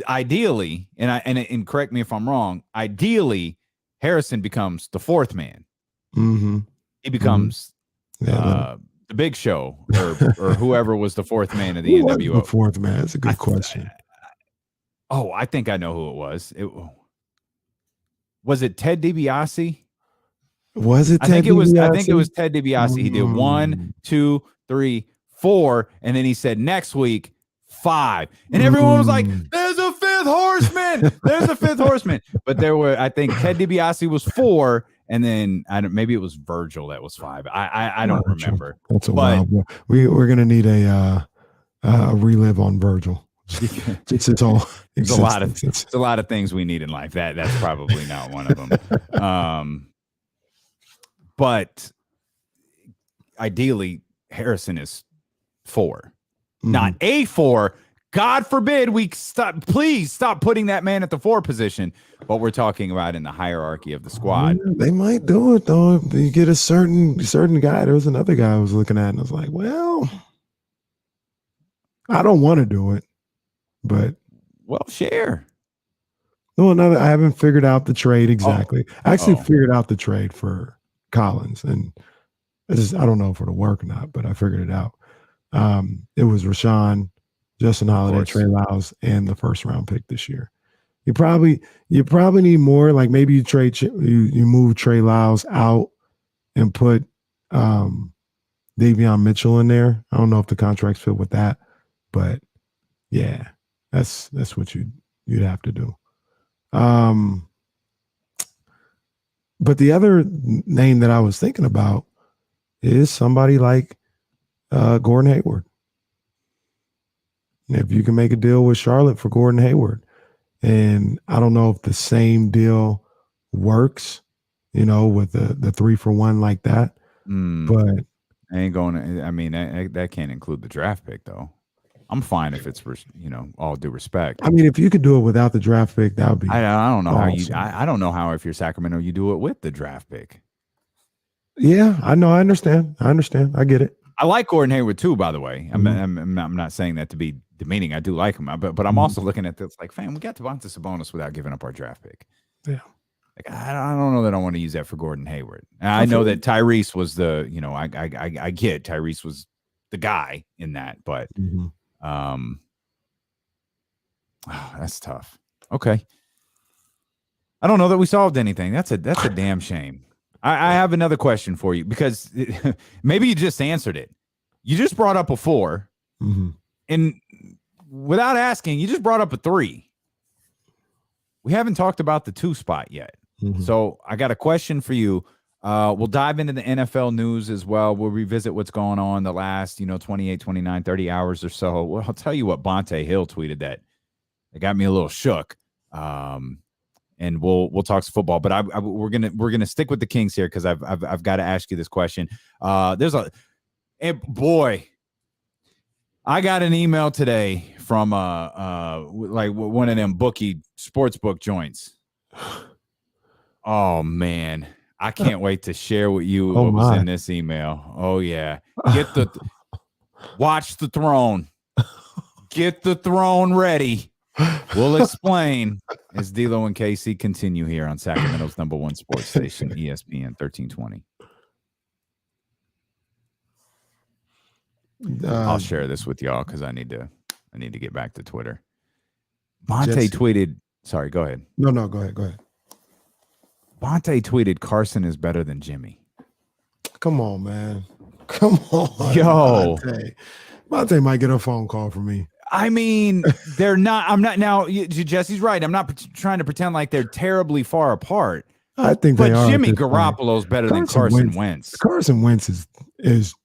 ideally, and correct me if I'm wrong, ideally Harrison becomes the 4th man. Mm-hmm. He becomes the Big Show, or whoever was the 4th man of the NWO. The 4th man. That's a good question. I think I know who it was. Was it Ted DiBiase? Was it? I think it was Ted DiBiase. He did 1, 2, 3, 4, and then he said next week 5, and everyone was like, "There's a 5th horseman! There's a 5th horseman!" But I think Ted DiBiase was 4, and then maybe it was Virgil that was 5. I don't remember. That's a wild one. We're gonna need a relive on Virgil. It's all. There's a lot of things we need in life. That's probably not one of them. But ideally, Harrison is 4, not a 4. God forbid we stop. Please stop putting that man at the 4 position. But we're talking about in the hierarchy of the squad. They might do it though. If you get a certain guy. There was another guy I was looking at, and I was like, well, I don't want to do it, but share. No, I haven't figured out the trade exactly. I actually figured out the trade for Collins, and I don't know if it'll work or not, but I figured it out. It was Rashawn, Justin Holiday, Trey Lyles, and the 1st round pick this year. You probably need more. Like maybe you move Trey Lyles out and put Davion Mitchell in there. I don't know if the contracts fit with that, but yeah, that's what you'd have to do. But the other name that I was thinking about is somebody like Gordon Hayward. If you can make a deal with Charlotte for Gordon Hayward, and I don't know if the same deal works, with the 3-for-1 like that, but I ain't going to. I mean, that can't include the draft pick though. I'm fine if it's, all due respect. I mean, if you could do it without the draft pick, that would be. I don't know awesome. how I don't know how if you're Sacramento, you do it with the draft pick. Yeah, I know. I understand. I get it. I like Gordon Hayward too, by the way. Mm-hmm. I'm not saying that to be demeaning. I do like him, but I'm also looking at this like, fam, we got Devonta Sabonis without giving up our draft pick. Yeah. Like, I don't know that I want to use that for Gordon Hayward. I know that Tyrese was the, I get Tyrese was the guy in that, but that's tough. Okay. I don't know that we solved anything. That's a damn shame. I have another question for you because maybe you just answered it. You just brought up a 4, and without asking, you just brought up a 3. We haven't talked about the 2 spot yet. So I got a question for you. We'll dive into the NFL news as well. We'll revisit what's going on the last, 28, 29, 30 hours or so. Well, I'll tell you what Bonte Hill tweeted that it got me a little shook. And we'll talk some football, but we're gonna stick with the Kings here because I've got to ask you this question. Boy, I got an email today from like one of them bookie sportsbook joints. Oh man, I can't wait to share with you what was in this email. Oh yeah, watch the throne, get the throne ready. We'll explain as D'Lo and KC continue here on Sacramento's #1 sports station, ESPN 1320. I'll share this with y'all because I need to get back to Twitter. Bonte tweeted. Sorry, go ahead. No, go ahead. Bonte tweeted, "Carson is better than Jimmy." Come on, man. Come on, yo. Bonte might get a phone call from me. I mean, they're not. I'm not now. Jesse's right. I'm not trying to pretend like they're terribly far apart. I think they are. But Jimmy Garoppolo's better than Carson Wentz. Carson Wentz is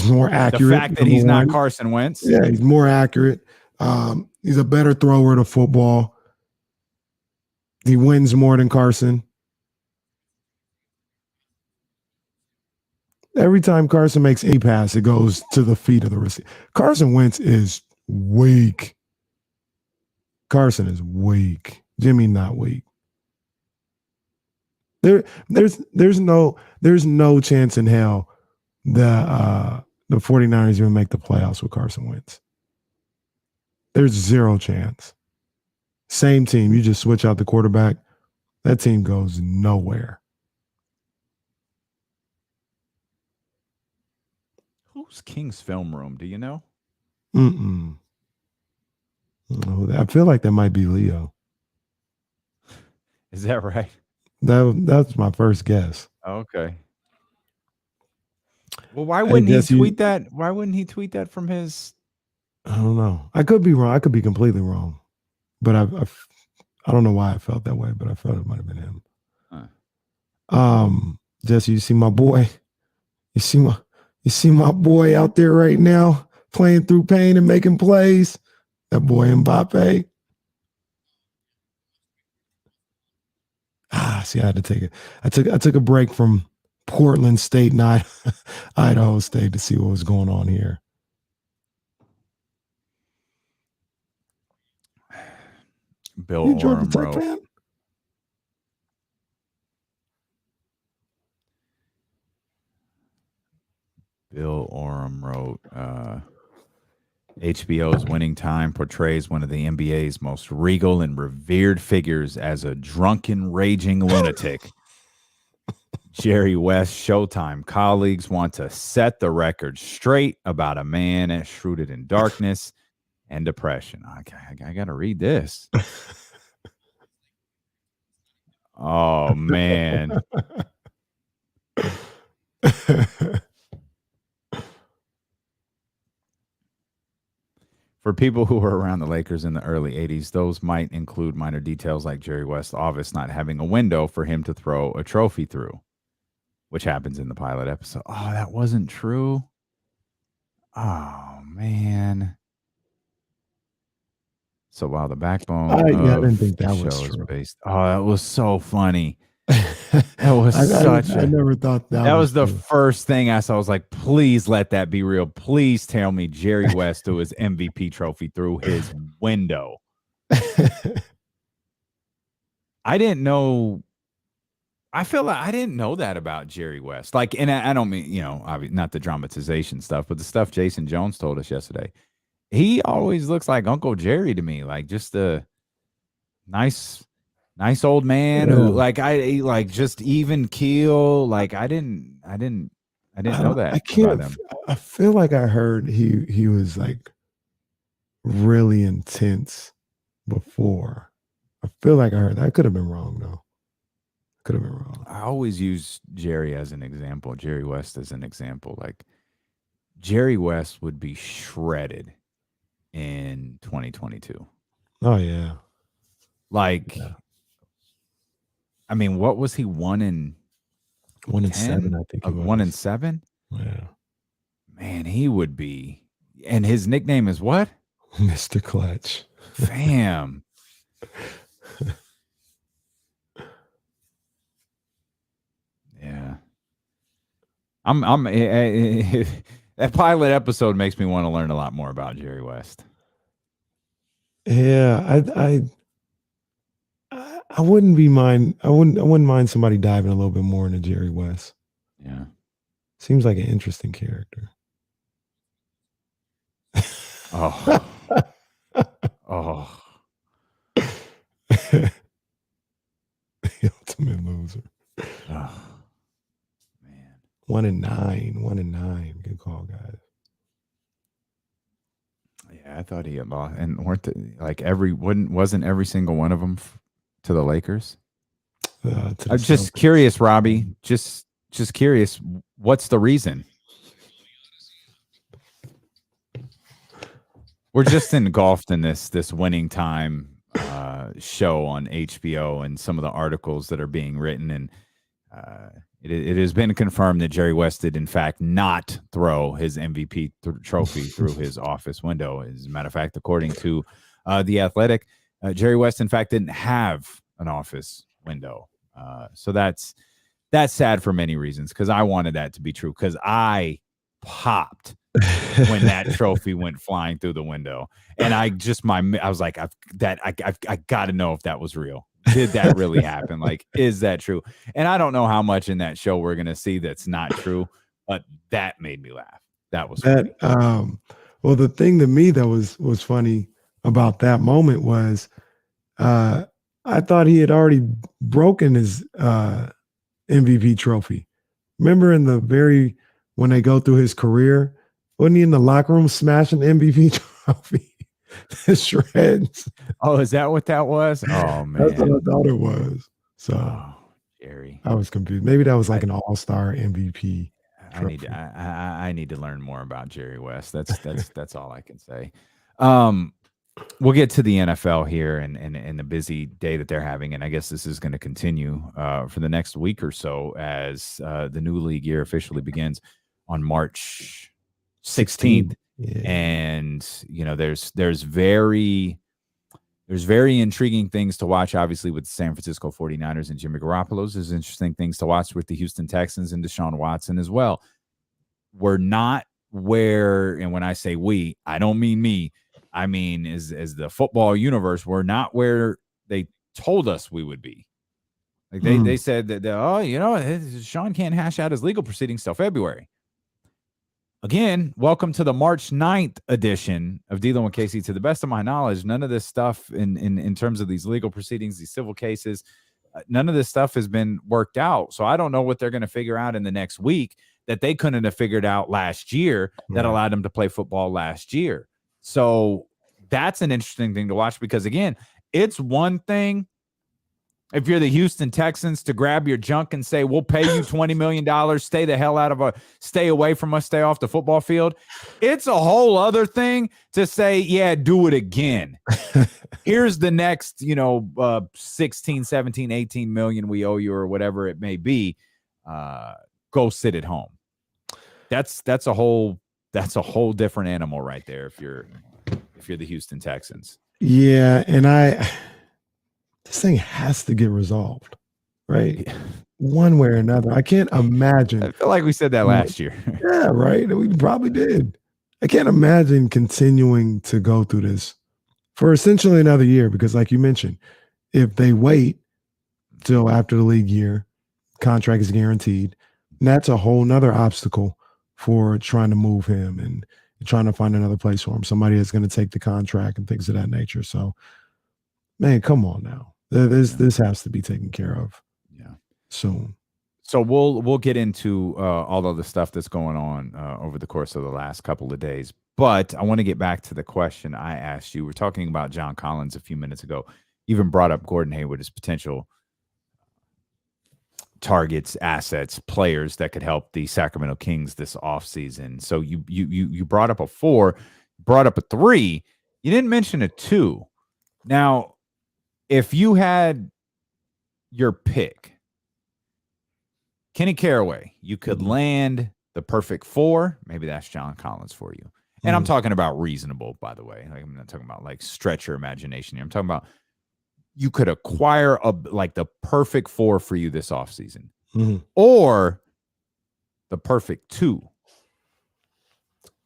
more accurate. The fact that he's not Carson Wentz. Yeah, he's more accurate. He's a better thrower of the football. He wins more than Carson. Every time Carson makes a pass, it goes to the feet of the receiver. Carson Wentz is weak. Carson is weak. Jimmy not weak. There's no chance in hell that the 49ers even make the playoffs with Carson Wentz. There's zero chance. Same team. You just switch out the quarterback. That team goes nowhere. Who's King's film room? Do you know? I feel like that might be Leo. Is that right? That's my first guess. Okay. Well, why wouldn't he tweet that? Why wouldn't he tweet that from his? I don't know. I could be wrong. I could be completely wrong. But I don't know why I felt that way, but I felt it might have been him. Jesse, you see my boy? You see my boy out there right now playing through pain and making plays? That boy Mbappe. See, I had to take it. I took a break from Portland State and Idaho State to see what was going on here. Bill Oram wrote. Bill Oram wrote, HBO's Winning Time portrays one of the NBA's most regal and revered figures as a drunken, raging lunatic. Jerry West Showtime colleagues want to set the record straight about a man as shrouded in darkness and depression. I got to read this. Oh, man. For people who were around the Lakers in the early 80s, those might include minor details like Jerry West's office not having a window for him to throw a trophy through, which happens in the pilot episode. Oh, that wasn't true? Oh, man. So while the backbone I didn't of think that the was show is true. based. Oh, that was so funny. That was I never thought that was the first thing I saw. I was like, please let that be real. Please tell me Jerry West threw his MVP trophy through his window. I didn't know I feel like I didn't know that about Jerry West. Like, and I don't mean, not the dramatization stuff, but the stuff Jason Jones told us yesterday. He always looks like Uncle Jerry to me, like just a nice old man who, like, just even keel. Like, I didn't know that. I can't. I feel like I heard he was like really intense before. I feel like I heard that. I could have been wrong though. Could have been wrong. I always use Jerry as an example, Jerry West as an example. Like, Jerry West would be shredded in 2022. Oh yeah. Like, yeah. I mean, what was he, 1-7? I think he was 1-7. Yeah, man, he would be. And his nickname is what? Mr. Clutch. Fam. Yeah. That pilot episode makes me want to learn a lot more about Jerry West. Yeah, I wouldn't mind somebody diving a little bit more into Jerry West. Yeah. Seems like an interesting character. Oh. Oh. The ultimate loser. Oh, man. 1-9. Good call, guys. Yeah, I thought he had lost, and wasn't every single one of them to the Lakers? I'm just curious, Robbie. Just curious. What's the reason? We're just engulfed in this winning time show on HBO and some of the articles that are being written, and it has been confirmed that Jerry West did in fact not throw his MVP trophy through his office window. As a matter of fact, according to The Athletic, Jerry West in fact didn't have an office window. So that's sad for many reasons, because I wanted that to be true, because I popped when that trophy went flying through the window, and I was like, I've got to know if that was real. Did that really happen? Like, is that true? And I don't know how much in that show we're gonna see that's not true, but that made me laugh. That was funny. Well, the thing to me that was funny about that moment was I thought he had already broken his MVP trophy. Remember when they go through his career, wasn't he in the locker room smashing the MVP trophy? Shreds. Oh, is that what that was? Oh man, that's what I thought it was. So, Jerry, I was confused. Maybe that was like an all-star MVP. Trophy. I need to learn more about Jerry West. That's all I can say. We'll get to the NFL here and the busy day that they're having, and I guess this is going to continue for the next week or so as the new league year officially begins on March 16th. Yeah. And there's very intriguing things to watch, obviously, with the San Francisco 49ers and Jimmy Garoppolo. There's interesting things to watch with the Houston Texans and Deshaun Watson as well. We're not where, and when I say we, I don't mean me, I mean as the football universe, we're not where they told us we would be. Like they said that Sean can't hash out his legal proceedings till February. Again, welcome to the March 9th edition of Dealing with Casey. To the best of my knowledge, none of this stuff in terms of these legal proceedings, these civil cases, none of this stuff has been worked out. So I don't know what they're going to figure out in the next week that they couldn't have figured out last year that allowed them to play football last year. So that's an interesting thing to watch, because, again, it's one thing if you're the Houston Texans to grab your junk and say, we'll pay you $20 million, stay away from us, stay off the football field. It's a whole other thing to say, yeah, do it again. Here's the next, 16, 17, 18 million we owe you, or whatever it may be. Go sit at home. That's a whole different animal right there if you're the Houston Texans. Yeah, and this thing has to get resolved, right? One way or another. I can't imagine. I feel like we said that last year. Yeah, right. We probably did. I can't imagine continuing to go through this for essentially another year, because, like you mentioned, if they wait till after the league year, contract is guaranteed. And that's a whole nother obstacle for trying to move him and trying to find another place for him. Somebody that's going to take the contract and things of that nature. So, man, come on now. This has to be taken care of soon. So we'll get into all of the stuff that's going on over the course of the last couple of days. But I want to get back to the question I asked you. We're talking about John Collins a few minutes ago. Even brought up Gordon Hayward as potential targets, assets, players that could help the Sacramento Kings this offseason. So you brought up a 4, brought up a 3. You didn't mention a 2. Now, if you had your pick, Kenny Caraway, you could land the perfect 4. Maybe that's John Collins for you. And I'm talking about reasonable, by the way. Like, I'm not talking about like stretch your imagination here. I'm talking about you could acquire the perfect 4 for you this offseason. Or the perfect 2.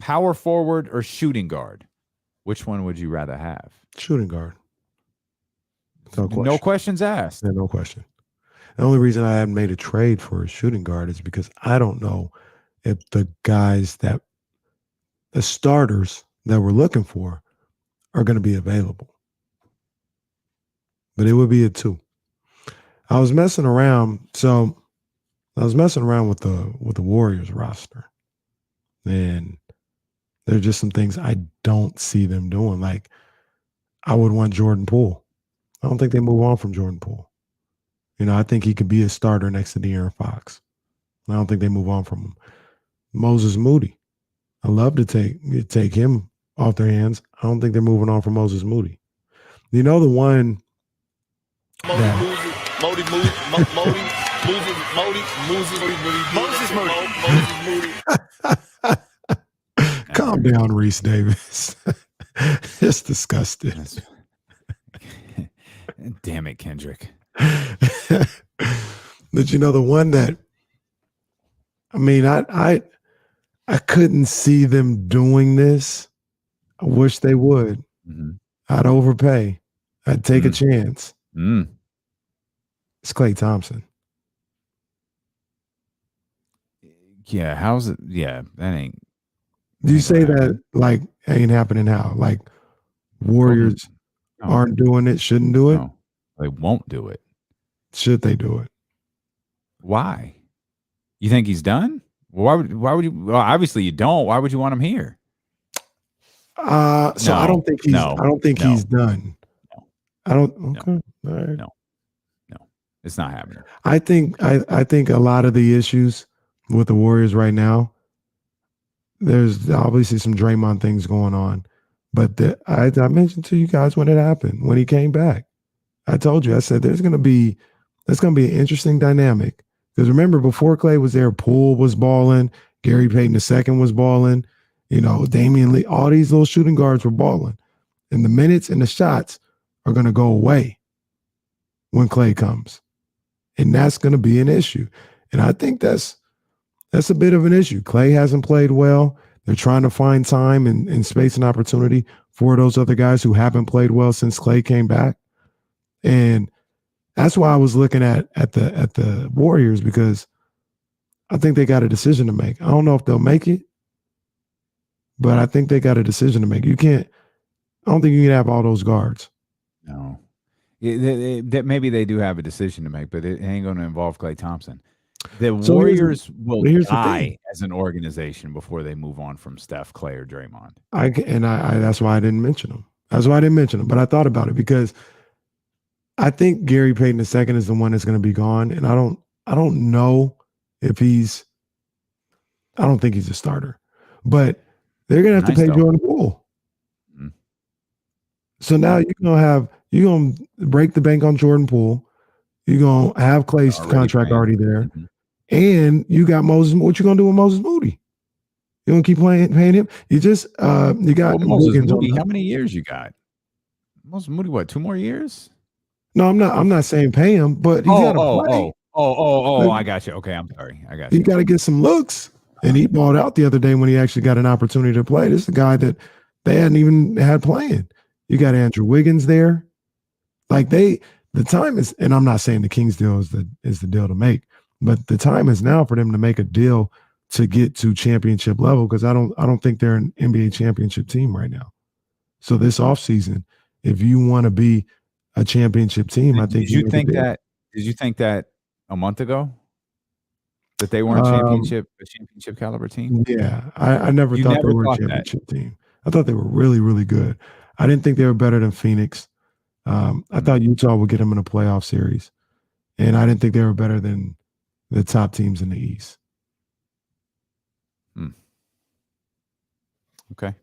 Power forward or shooting guard? Which one would you rather have? Shooting guard. No questions asked. Yeah, no question. The only reason I haven't made a trade for a shooting guard is because I don't know if the starters that we're looking for are going to be available. But it would be a 2. I was messing around. So I was messing around with the Warriors roster. And there are just some things I don't see them doing. Like, I would want Jordan Poole. I don't think they move on from Jordan Poole. I think he could be a starter next to De'Aaron Fox. I don't think they move on from him. Moses Moody. I love to take him off their hands. I don't think they're moving on from Moses Moody. The one Calm down, Reese Davis. It's disgusting. Damn it, Kendrick. But the one that, I couldn't see them doing this. I wish they would. I'd overpay. I'd take a chance. It's Klay Thompson. Yeah, how's it? Yeah, that ain't. Do you say that like ain't happening how? Like Warriors aren't doing it, shouldn't do it? No, they won't do it. Should they do it? Why? You think he's done? Why would you? Well, obviously you don't. Why would you want him here? I don't think he's. I don't think he's done. No. I don't. Okay. No. All right. No, it's not happening. I think a lot of the issues with the Warriors right now, there's obviously some Draymond things going on, but I mentioned to you guys when it happened, when he came back. I told you, I said that's going to be an interesting dynamic. Because remember, before Klay was there, Poole was balling, Gary Payton II was balling, Damien Lee, all these little shooting guards were balling. And the minutes and the shots are going to go away when Klay comes. And that's going to be an issue. And I think that's a bit of an issue. Klay hasn't played well. They're trying to find time and space and opportunity for those other guys who haven't played well since Klay came back. And that's why I was looking at the Warriors, because I think they got a decision to make. I don't know if they'll make it, but I think they got a decision to make. I don't think you can have all those guards. No. That maybe they do have a decision to make, but it ain't going to involve Klay Thompson. The Warriors will die as an organization before they move on from Steph, Klay, or Draymond. That's why I didn't mention them. But I thought about it because I think Gary Payton II is the one that's going to be gone, and I don't know if I don't think he's a starter, but they're going to have to pay Jordan Poole. Mm-hmm. So now you're going to break the bank on Jordan Poole. You're going to have Klay's contract already there. Mm-hmm. And you got Moses. What you going to do with Moses Moody? You going to keep paying him? You got Moses Moody. How many years you got? Moses Moody, what, 2 more years? No, I'm not saying pay him, but he's got to play. I got you. Okay, I'm sorry. I got you. He got to get some looks. And he balled out the other day when he actually got an opportunity to play. This is a guy that they hadn't even had playing. You got Andrew Wiggins there. Like the time is, and I'm not saying the Kings deal is the deal to make, But the time is now for them to make a deal to get to championship level, because I don't think they're an NBA championship team right now. So this offseason, if you want to be a championship team, I think Did you think that? Did you think that a month ago that they weren't a championship caliber team? Yeah, I never thought they were a championship team. I thought they were really, really good. I didn't think they were better than Phoenix. I thought Utah would get them in a playoff series, and I didn't think they were better than the top teams in the East. Okay.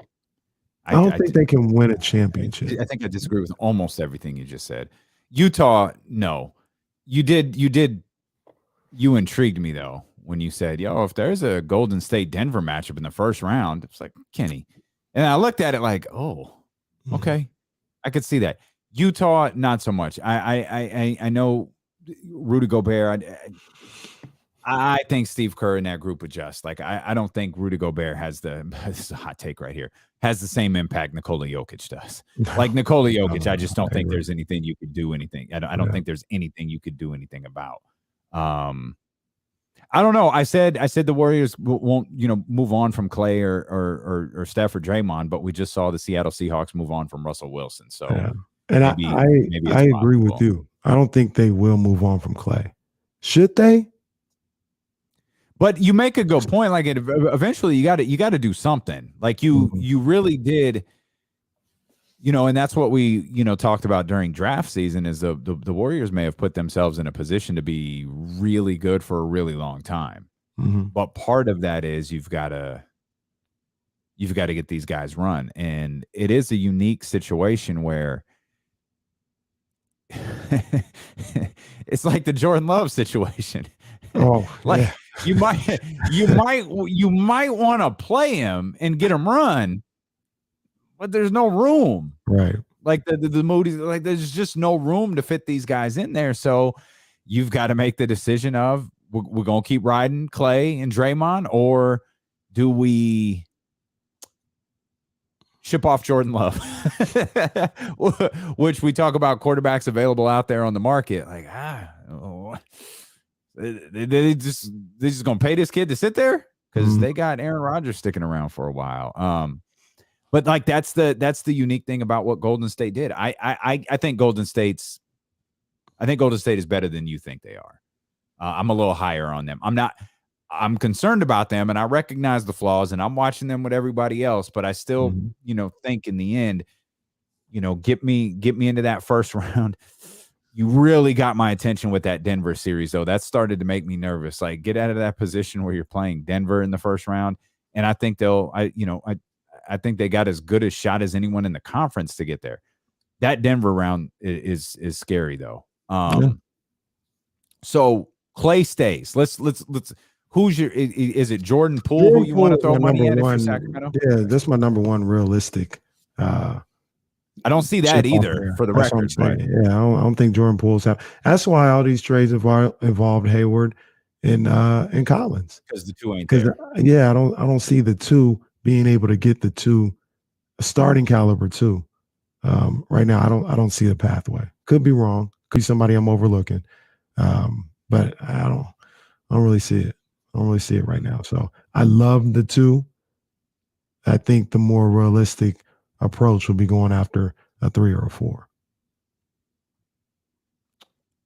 I don't think they can win a championship. I think I disagree with almost everything you just said. Utah, no. You intrigued me, though, when you said, if there's a Golden State-Denver matchup in the first round, it's like, Kenny. And I looked at it like, okay. I could see that. Utah, not so much. I know Rudy Gobert. I think Steve Kerr in that group adjusts. Like, I don't think Rudy Gobert has this is a hot take right here, has the same impact Nikola Jokic does. Like Nikola Jokic, I just don't think there's anything you could do anything. I don't think there's anything you could do anything about. I don't know. I said the Warriors won't, move on from Clay or Steph or Draymond, but we just saw the Seattle Seahawks move on from Russell Wilson. So, and maybe I agree with you. I don't think they will move on from Clay. Should they? But you make a good point. Like, eventually, you got to do something. Like you really did. And that's what we talked about during draft season. Is the Warriors may have put themselves in a position to be really good for a really long time. But part of that is you've got to get these guys run, and it is a unique situation where it's like the Jordan Love situation. Yeah. You might want to play him and get him run, but there's no room. Right. Like the Moody's, like there's just no room to fit these guys in there. So you've got to make the decision of we're going to keep riding Clay and Draymond, or do we ship off Jordan Love, which we talk about quarterbacks available out there on the market. Like, they just gonna pay this kid to sit there because they got Aaron Rodgers sticking around for a while. But like that's the unique thing about what Golden State did. I think Golden State is better than you think they are. I'm a little higher on them. I'm concerned about them, and I recognize the flaws, and I'm watching them with everybody else. But I still, think in the end, get me into that first round. You really got my attention with that Denver series, though. That started to make me nervous. Like, get out of that position where you're playing Denver in the first round, and I think I think they got as good a shot as anyone in the conference to get there. That Denver round is scary, though. So Clay stays. Let's. Who's your? Is it Jordan Poole who you want to throw money at for Sacramento? Yeah, that's my number one realistic. I don't see that either for the record. Right? Yeah, I don't think Jordan Poole's happening. That's why all these trades involved Hayward and Collins. Because the two ain't there. Yeah, I don't see the two being able to get the two starting caliber two. Right now, I don't see the pathway. Could be wrong. Could be somebody I'm overlooking. But I don't really see it. I don't really see it right now. So I love the two. I think the more realistic approach will be going after a 3 or a 4.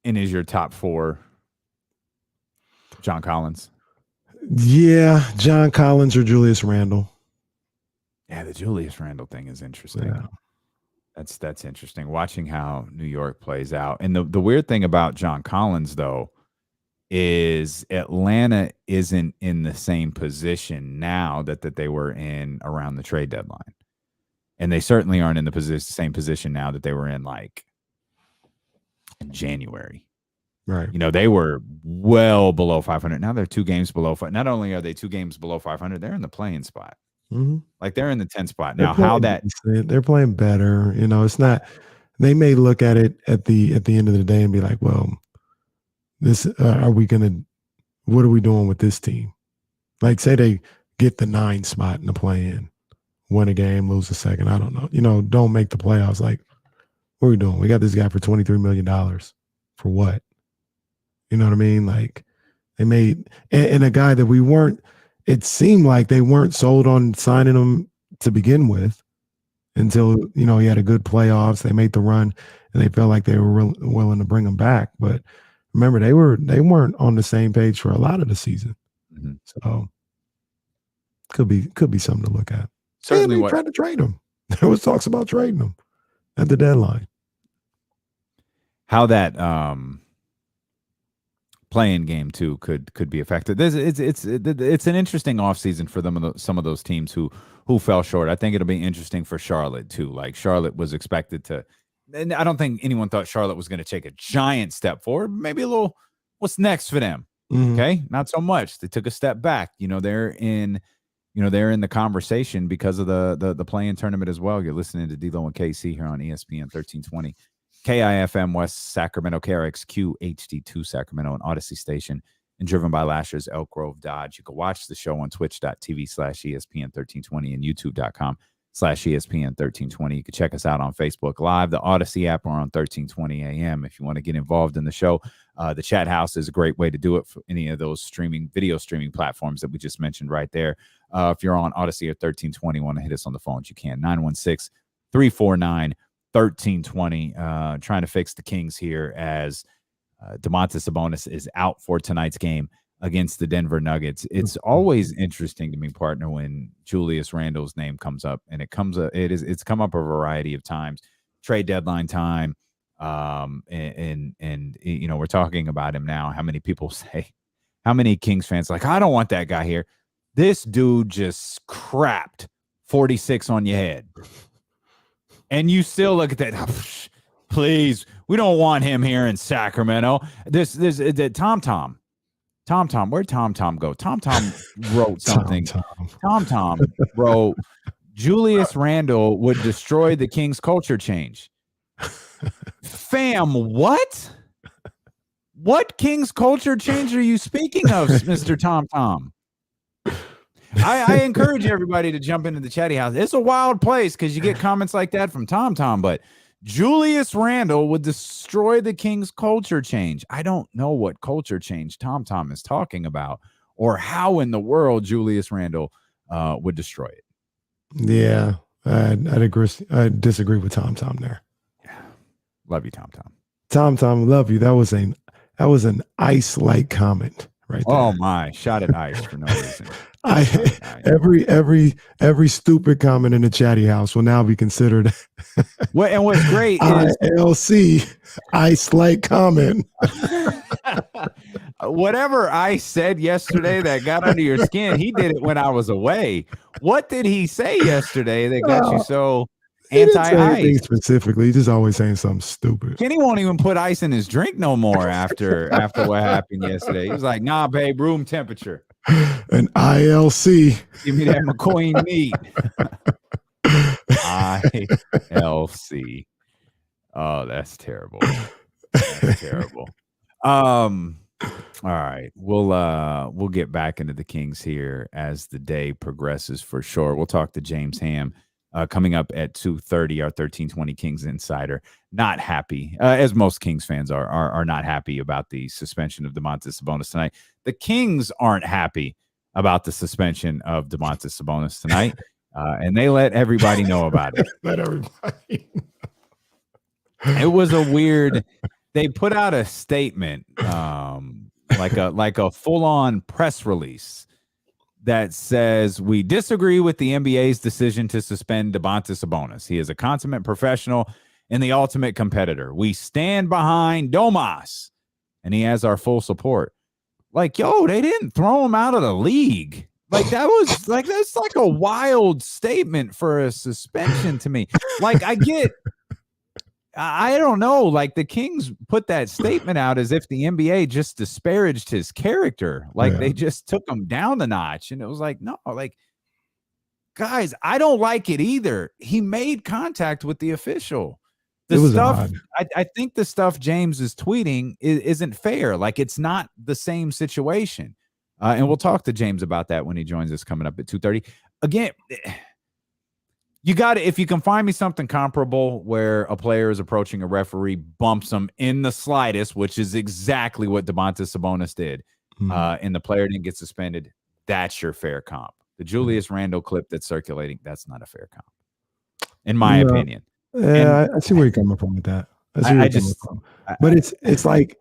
And is your top 4 John Collins? Yeah, John Collins or Julius Randle. Yeah, the Julius Randle thing is interesting. Yeah. That's interesting. Watching how New York plays out. And the weird thing about John Collins, though, is Atlanta isn't in the same position now that they were in around the trade deadline. And they certainly aren't in the same position now that they were in like in January. Right. They were well below 500. Now they're 2 games below 500. Not only are they 2 games below 500, they're in the playing spot. Like they're in the 10th spot. Now they're playing better. It's not, they may look at it at the end of the day and be like, well, what are we doing with this team? Like, say they get the 9 spot in the play-in, win a game, lose the second. I don't know. Don't make the playoffs. Like, what are we doing? We got this guy for $23 million. For what? You know what I mean? Like, They made and a guy that we weren't. It seemed like they weren't sold on signing him to begin with until he had a good playoffs. They made the run, and they felt like they were willing to bring him back. But remember, they weren't on the same page for a lot of the season. Mm-hmm. So could be something to look at. Certainly, tried to trade him. There was talks about trading him at the deadline. How that playing game too could be affected. It's an interesting offseason for them. Some of those teams who fell short. I think it'll be interesting for Charlotte too. Like Charlotte was expected to, and I don't think anyone thought Charlotte was going to take a giant step forward. Maybe a little. What's next for them? Mm-hmm. Okay, not so much. They took a step back. They're in the conversation because of the play-in tournament as well. You're listening to D-Lo and KC here on ESPN 1320. KIFM West Sacramento, KRXQ HD2 Sacramento, an Odyssey station, and driven by Lasher's Elk Grove Dodge. You can watch the show on twitch.tv/ESPN1320 and youtube.com/ESPN1320. You can check us out on Facebook Live, the Odyssey app, or on 1320 AM. If you want to get involved in the show, the chat house is a great way to do it for any of those video streaming platforms that we just mentioned right there. If you're on Odyssey or 1320, want to hit us on the phones, you can. 916-349-1320. Trying to fix the Kings here as Domantas Sabonis is out for tonight's game against the Denver Nuggets. It's always interesting to me, partner, when Julius Randle's name comes up, and it's come up a variety of times. Trade deadline time, and we're talking about him now. How many people say, how many Kings fans like, I don't want that guy here. This dude just crapped 46 on your head. And you still look at that. Please, we don't want him here in Sacramento. This Tom. Where'd Tom go? Tom wrote something. Tom wrote, Julius Randle would destroy the Kings culture change. Fam, what? What Kings culture change are you speaking of, Mr. Tom? I encourage everybody to jump into the chatty house. It's a wild place because you get comments like that from Tom, but Julius Randle would destroy the Kings culture change. I don't know what culture change Tom is talking about, or how in the world Julius Randle would destroy it. Yeah, I'd agree. I disagree with Tom there. Yeah. Love you, Tom. Tom, love you. That was an ice-like comment right there. Oh my, shot at ice for no reason. Every stupid comment in the chatty house will now be considered. And what's great is ILC, ice-like comment. Whatever I said yesterday that got under your skin, he did it when I was away. What did he say yesterday that got you so anti-ice? Specifically, he's just always saying something stupid. Kenny won't even put ice in his drink no more after what happened yesterday. He was like, "Nah, babe, room temperature." An ILC. Give me that McCoy meat. ILC. Oh, that's terrible. That's terrible. All right. We'll get back into the Kings here as the day progresses for sure. We'll talk to James Ham coming up at 2:30, our 1320 Kings Insider. Not happy, as most Kings fans are not happy about the suspension of Domantas Sabonis tonight. The Kings aren't happy about the suspension of Domantas Sabonis tonight, and they let everybody know about it. Let everybody. It was a weird. They put out a statement, like a full-on press release that says, we disagree with the NBA's decision to suspend Domantas Sabonis. He is a consummate professional and the ultimate competitor. We stand behind Domas, and he has our full support. Like, yo, they didn't throw him out of the league. Like, that's like a wild statement for a suspension to me. Like, I don't know. Like, the Kings put that statement out as if the NBA just disparaged his character. Like, they just took him down a notch. And it was like, no, like, guys, I don't like it either. He made contact with the official. I think the stuff James is tweeting isn't fair. Like, it's not the same situation. And we'll talk to James about that when he joins us coming up at 2:30. Again, you got to, if you can find me something comparable where a player is approaching a referee, bumps him in the slightest, which is exactly what Domantas Sabonis did. and the player didn't get suspended, that's your fair comp. The Julius Randle clip that's circulating, that's not a fair comp, in my opinion. Yeah, I see where you're coming from with that. I see where you're coming from. But it's like,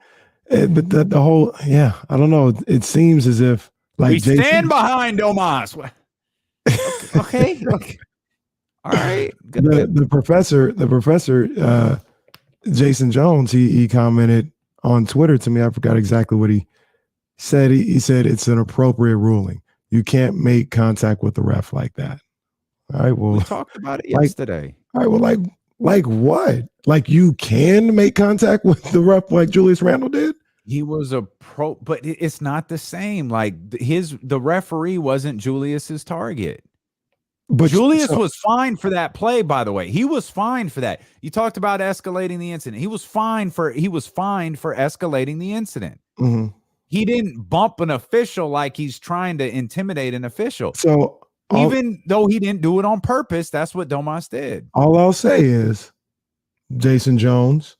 but the whole, I don't know. It seems as if like we stand behind Domas. Okay. All right. Good. The professor, Jason Jones, he commented on Twitter to me. I forgot exactly what he said. He said it's an appropriate ruling. You can't make contact with the ref like that. All right. Well, we talked about it yesterday. All right. Well, like what? Like you can make contact with the ref like Julius Randle did? He was a pro, but it's not the same. Like the referee wasn't Julius's target. But Julius was fine for that play, by the way. He was fine for that. You talked about escalating the incident. He was fined for escalating the incident. Mm-hmm. He didn't bump an official like he's trying to intimidate an official. So even though he didn't do it on purpose, that's what Domas did. All I'll say is Jason Jones,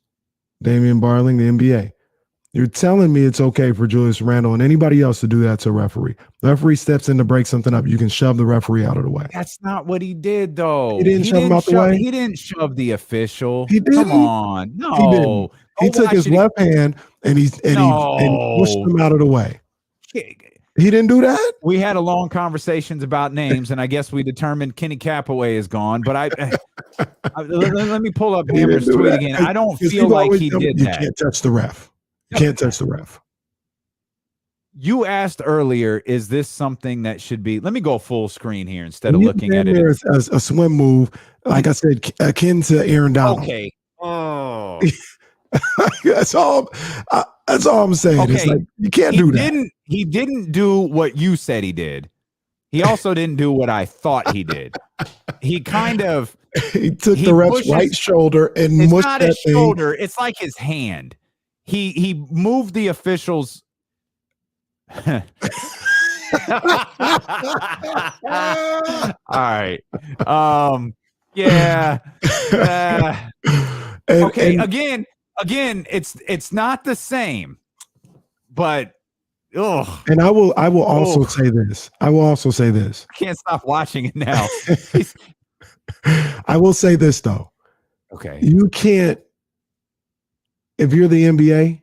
Damien Barling, the NBA. You're telling me it's okay for Julius Randle and anybody else to do that to a referee. The referee steps in to break something up. You can shove the referee out of the way. That's not what he did, though. He didn't shove him out the way? He didn't shove the official. He didn't. Come on. No. He didn't. He took his left hand and he pushed him out of the way. He didn't do that? We had a long conversations about names, and I guess we determined Kenny Capaway is gone. But let me pull up Hammer's tweet again. I don't feel like he did that. You can't touch the ref. You can't touch the ref. You asked earlier, is this something that should be? Let me go full screen here instead of looking at it. There's a swim move, like I said, akin to Aaron Donald. Okay. Oh. That's all I'm saying. Okay. It's like, you can't do that. He didn't do what you said he did. He also didn't do what I thought he did. He kind of he took the ref's right shoulder and it's mushed not that his shoulder. It's like his hand. He moved the officials. All right. Yeah. Okay. Again, it's not the same, but and I will also say this. I can't stop watching it now. I will say this though. Okay. You can't, if you're the NBA,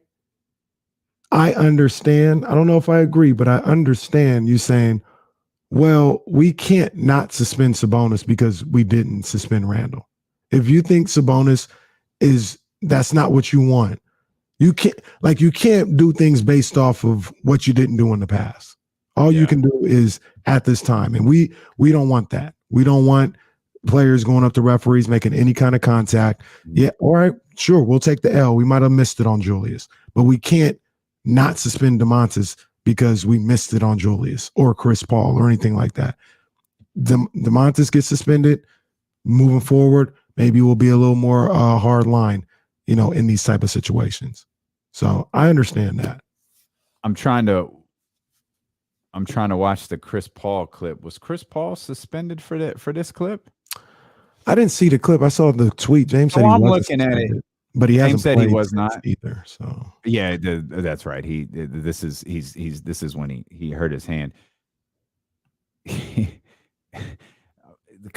I understand. I don't know if I agree, but I understand you saying, well, we can't not suspend Sabonis because we didn't suspend Randle. If you think Sabonis that's not what you want. You can't do things based off of what you didn't do in the past. All you can do is at this time. And we don't want that. We don't want players going up to referees, making any kind of contact. Yeah. All right. Sure. We'll take the L. We might have missed it on Julius, but we can't not suspend DeMontis because we missed it on Julius or Chris Paul or anything like that. DeMontis gets suspended. Moving forward, maybe we'll be a little more hard line, in these type of situations. So I understand that. I'm trying to watch the Chris Paul clip. Was Chris Paul suspended for this clip? I didn't see the clip. I saw the tweet. James said he was looking at it, but he hasn't said played he was not either. So yeah, that's right. This is when he hurt his hand.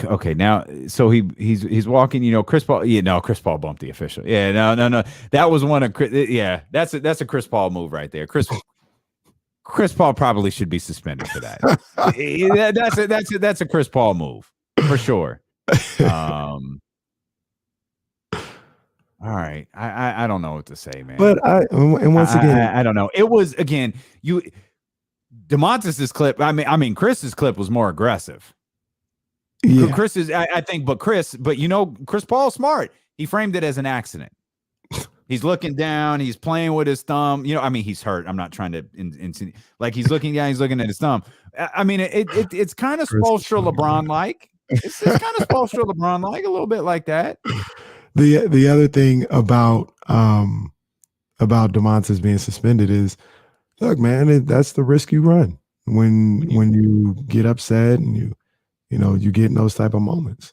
Okay, now so he's walking. Chris Paul. Yeah, no, Chris Paul bumped the official. Yeah, no. That was one of that's a Chris Paul move right there. Chris Paul probably should be suspended for that. That's a Chris Paul move for sure. All right, I don't know what to say, man. But once again, I don't know. It was again DeMontis' clip. I mean, Chris's clip was more aggressive. Yeah. Chris is, I think, but Chris Paul's smart. He framed it as an accident. He's looking down. He's playing with his thumb. He's hurt. I'm not trying to like he's looking down. He's looking at his thumb. I mean, it's kind of Spoelstra LeBron-like. It's kind of Spoelstra LeBron-like, a little bit like that. The other thing about DeMontis being suspended is, look, man, that's the risk you run when you get upset and you get in those type of moments.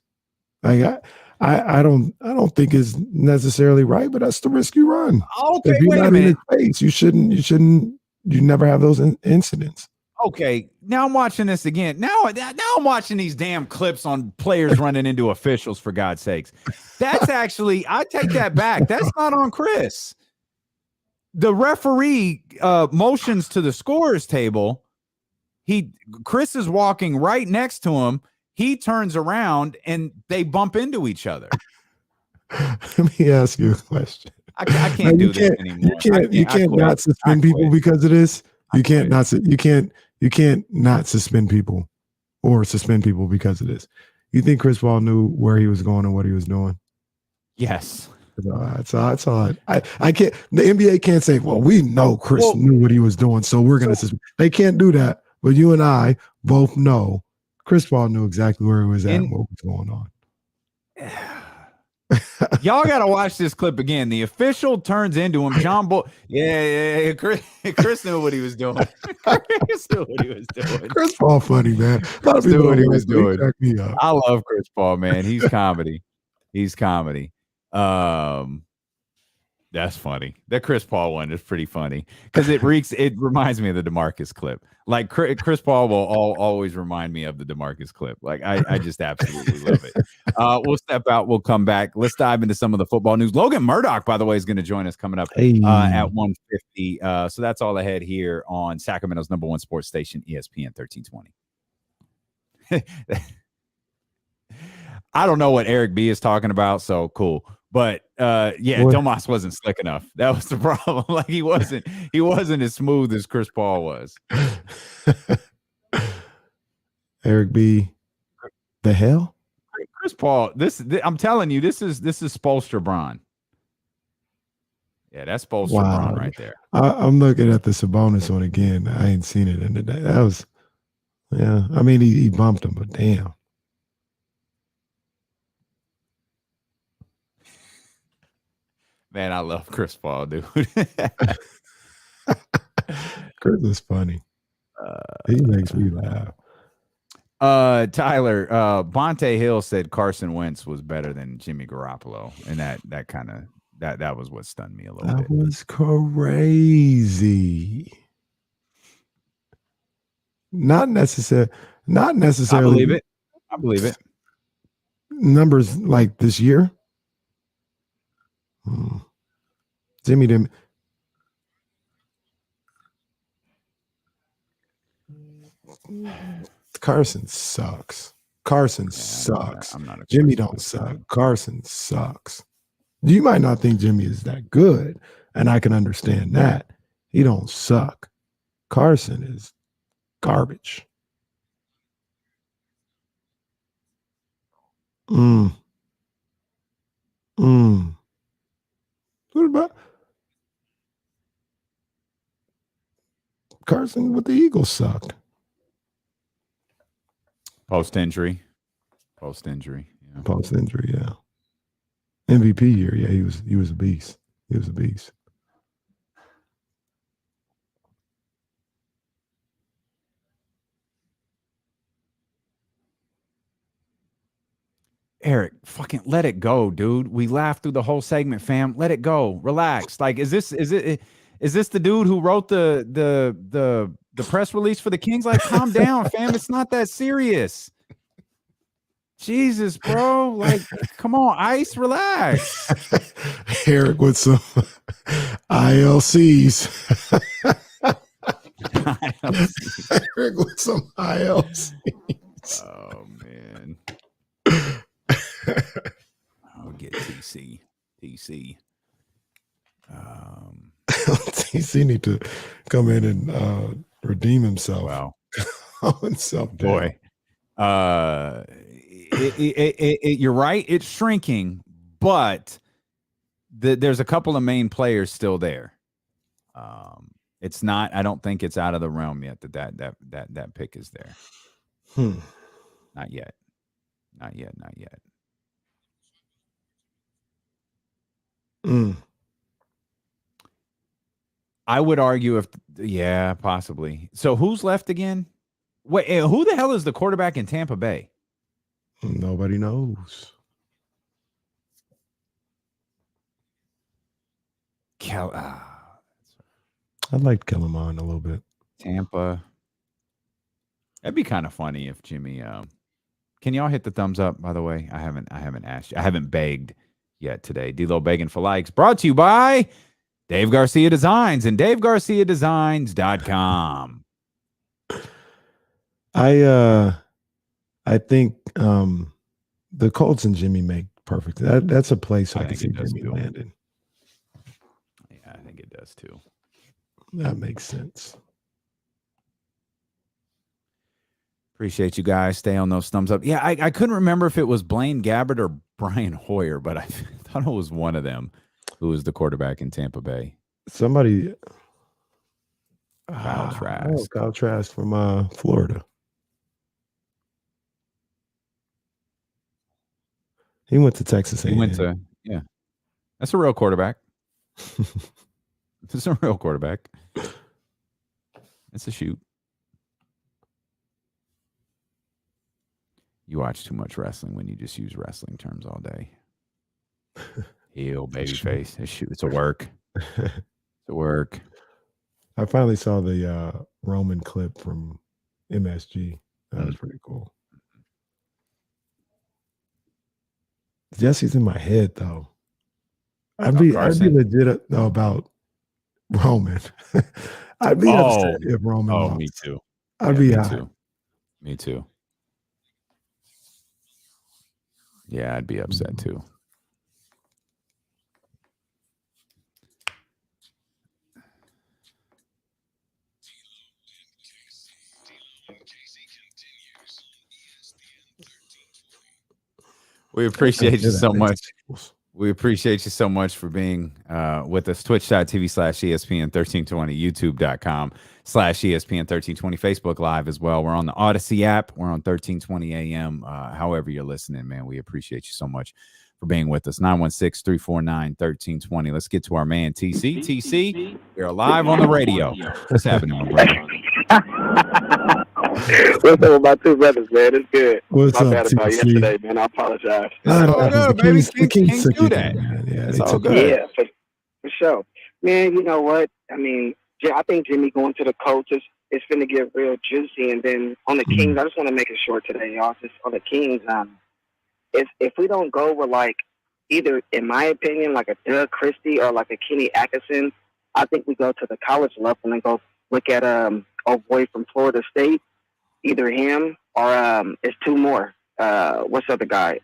Like I don't think it's necessarily right, but that's the risk you run. Okay, if you're wait not a minute. in his face, you shouldn't you never have those incidents. Okay, now I'm watching this again. Now I'm watching these damn clips on players running into officials, for God's sakes. That's actually, I take that back. That's not on Chris. The referee motions to the scorer's table. Chris is walking right next to him. He turns around and they bump into each other. Let me ask you a question. I can't do this anymore. You can't not suspend people because of this. You can't not suspend people or suspend people because of this. You think Chris Paul knew where he was going and what he was doing? Yes. It's all. I can't. The NBA can't say, "Well, we know Chris knew what he was doing, so we're going to suspend." They can't do that. But you and I both know Chris Paul knew exactly where he was at and what was going on. Y'all got to watch this clip again. The official turns into him. John Bull. Yeah. Chris knew what he was doing. Chris knew what he was doing. Chris Paul funny, man. Chris knew what he was doing. I love Chris Paul, man. He's comedy. That's funny. That Chris Paul one is pretty funny because it reminds me of the DeMarcus clip. Like Chris Paul will always remind me of the DeMarcus clip. Like I just absolutely love it. We'll step out. We'll come back. Let's dive into some of the football news. Logan Murdock, by the way, is going to join us coming up at 1:50. So that's all ahead here on Sacramento's #1 sports station, ESPN 1320. I don't know what Eric B is talking about, so cool. But Domas wasn't slick enough. That was the problem. Like he wasn't as smooth as Chris Paul was. Eric B, the hell? Chris Paul, I'm telling you, this is Spolstra Braun. Yeah, that's Spolstra Braun right there. I'm looking at the Sabonis one again. I ain't seen it in the day. That was, I mean, he bumped him, but damn. Man, I love Chris Paul, dude. Chris is funny. He makes me laugh. Tyler, Bonte Hill said Carson Wentz was better than Jimmy Garoppolo, and that kind of that was what stunned me a little bit. That was crazy. Not necessarily. I believe it. Numbers like this year. Jimmy didn't. Carson sucks. I'm not Jimmy don't suck. Carson sucks. You might not think Jimmy is that good, and I can understand that. He don't suck. Carson is garbage. What about Carson with the Eagles sucked? Post injury, yeah. MVP year, yeah, he was a beast. He was a beast. Eric, fucking let it go, dude. We laughed through the whole segment, fam. Let it go. Relax. Like, is this the dude who wrote the press release for the Kings? Like, calm down, fam. It's not that serious. Jesus, bro. Like, come on, Ice, relax. Eric with some ILCs. Eric with some ILCs. Oh, man. I'll get TC. TC need to come in and redeem himself. Wow. Boy. You're right. It's shrinking, but there's a couple of main players still there. It's not. I don't think it's out of the realm yet that pick is there. Not yet. I would argue possibly. So who's left again? Wait, who the hell is the quarterback in Tampa Bay? Nobody knows. I'd like to kill him on a little bit. Tampa. That'd be kind of funny if Jimmy. Can y'all hit the thumbs up? By the way, I haven't asked you. I haven't begged yet today. D-Lo begging for likes. Brought to you by Dave Garcia Designs and DaveGarciaDesigns.com. I think the Colts and Jimmy make perfect. That's a place I can see Jimmy landing. Yeah, I think it does too. That makes sense. Appreciate you guys. Stay on those thumbs up. Yeah, I couldn't remember if it was Blaine Gabbert or Brian Hoyer, but I thought it was one of them who was the quarterback in Tampa Bay. Somebody. Kyle Trask. Kyle Trask from Florida. He went to Texas A&M. He went to, yeah. That's a real quarterback. That's a real quarterback. It's a shoot. You watch too much wrestling when you just use wrestling terms all day. Heel, babyface. It's a work. It's a work. I finally saw the Roman clip from MSG. That was pretty cool. Jesse's in my head though. I'd be legit about Roman. I'd be upset if Roman lost. Me too. I'd be hot. Me too. Yeah, I'd be upset too. We appreciate you so much. We appreciate you so much for being with us. Twitch.tv/ESPN1320, YouTube.com/ESPN1320, Facebook Live as well. We're on the Odyssey app. We're on 1320 AM. However you're listening, man, we appreciate you so much for being with us. 916-349-1320. Let's get to our man, TC. TC, you're live on the radio. What's happening, my brother? What's up with my two brothers, man? It's good. What's my up, bad about TC? yesterday, man. I apologize. It's all good, baby. The Kings do that. Yeah, it's all good. Yeah, for sure. Man, you know what? I mean, I think Jimmy going to the Colts is going to get real juicy. And then on the Kings, I just want to make it short today, y'all. Just on the Kings, if we don't go with, like, either, in my opinion, like a Doug Christie or like a Kenny Atkinson, I think we go to the college level and go look at old boy from Florida State. Either him or it's two more. What's the other guy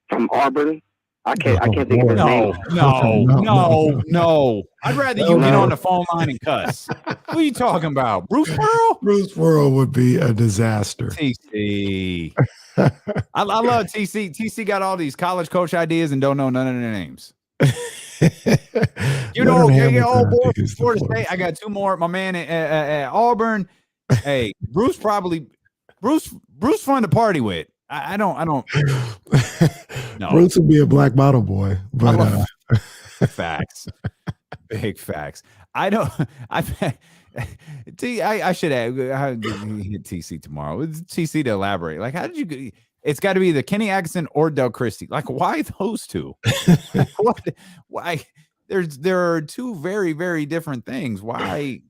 from Auburn? I can't think of his name. No. I'd rather you get on the phone line and cuss. What are you talking about? Bruce Pearl? Bruce Pearl would be a disaster. TC. I love TC. TC got all these college coach ideas and don't know none of their names. You know, old boy from Florida State. I got two more. My man at Auburn. Hey, Bruce fun to party with. I don't. No. Bruce would be a black bottle boy, but facts, big facts. I don't. I should hit TC tomorrow. It's TC to elaborate. Like, how did you? It's got to be either Kenny Atkinson or Doug Christie. Like, why those two? What? Why? There are two very, very different things. Why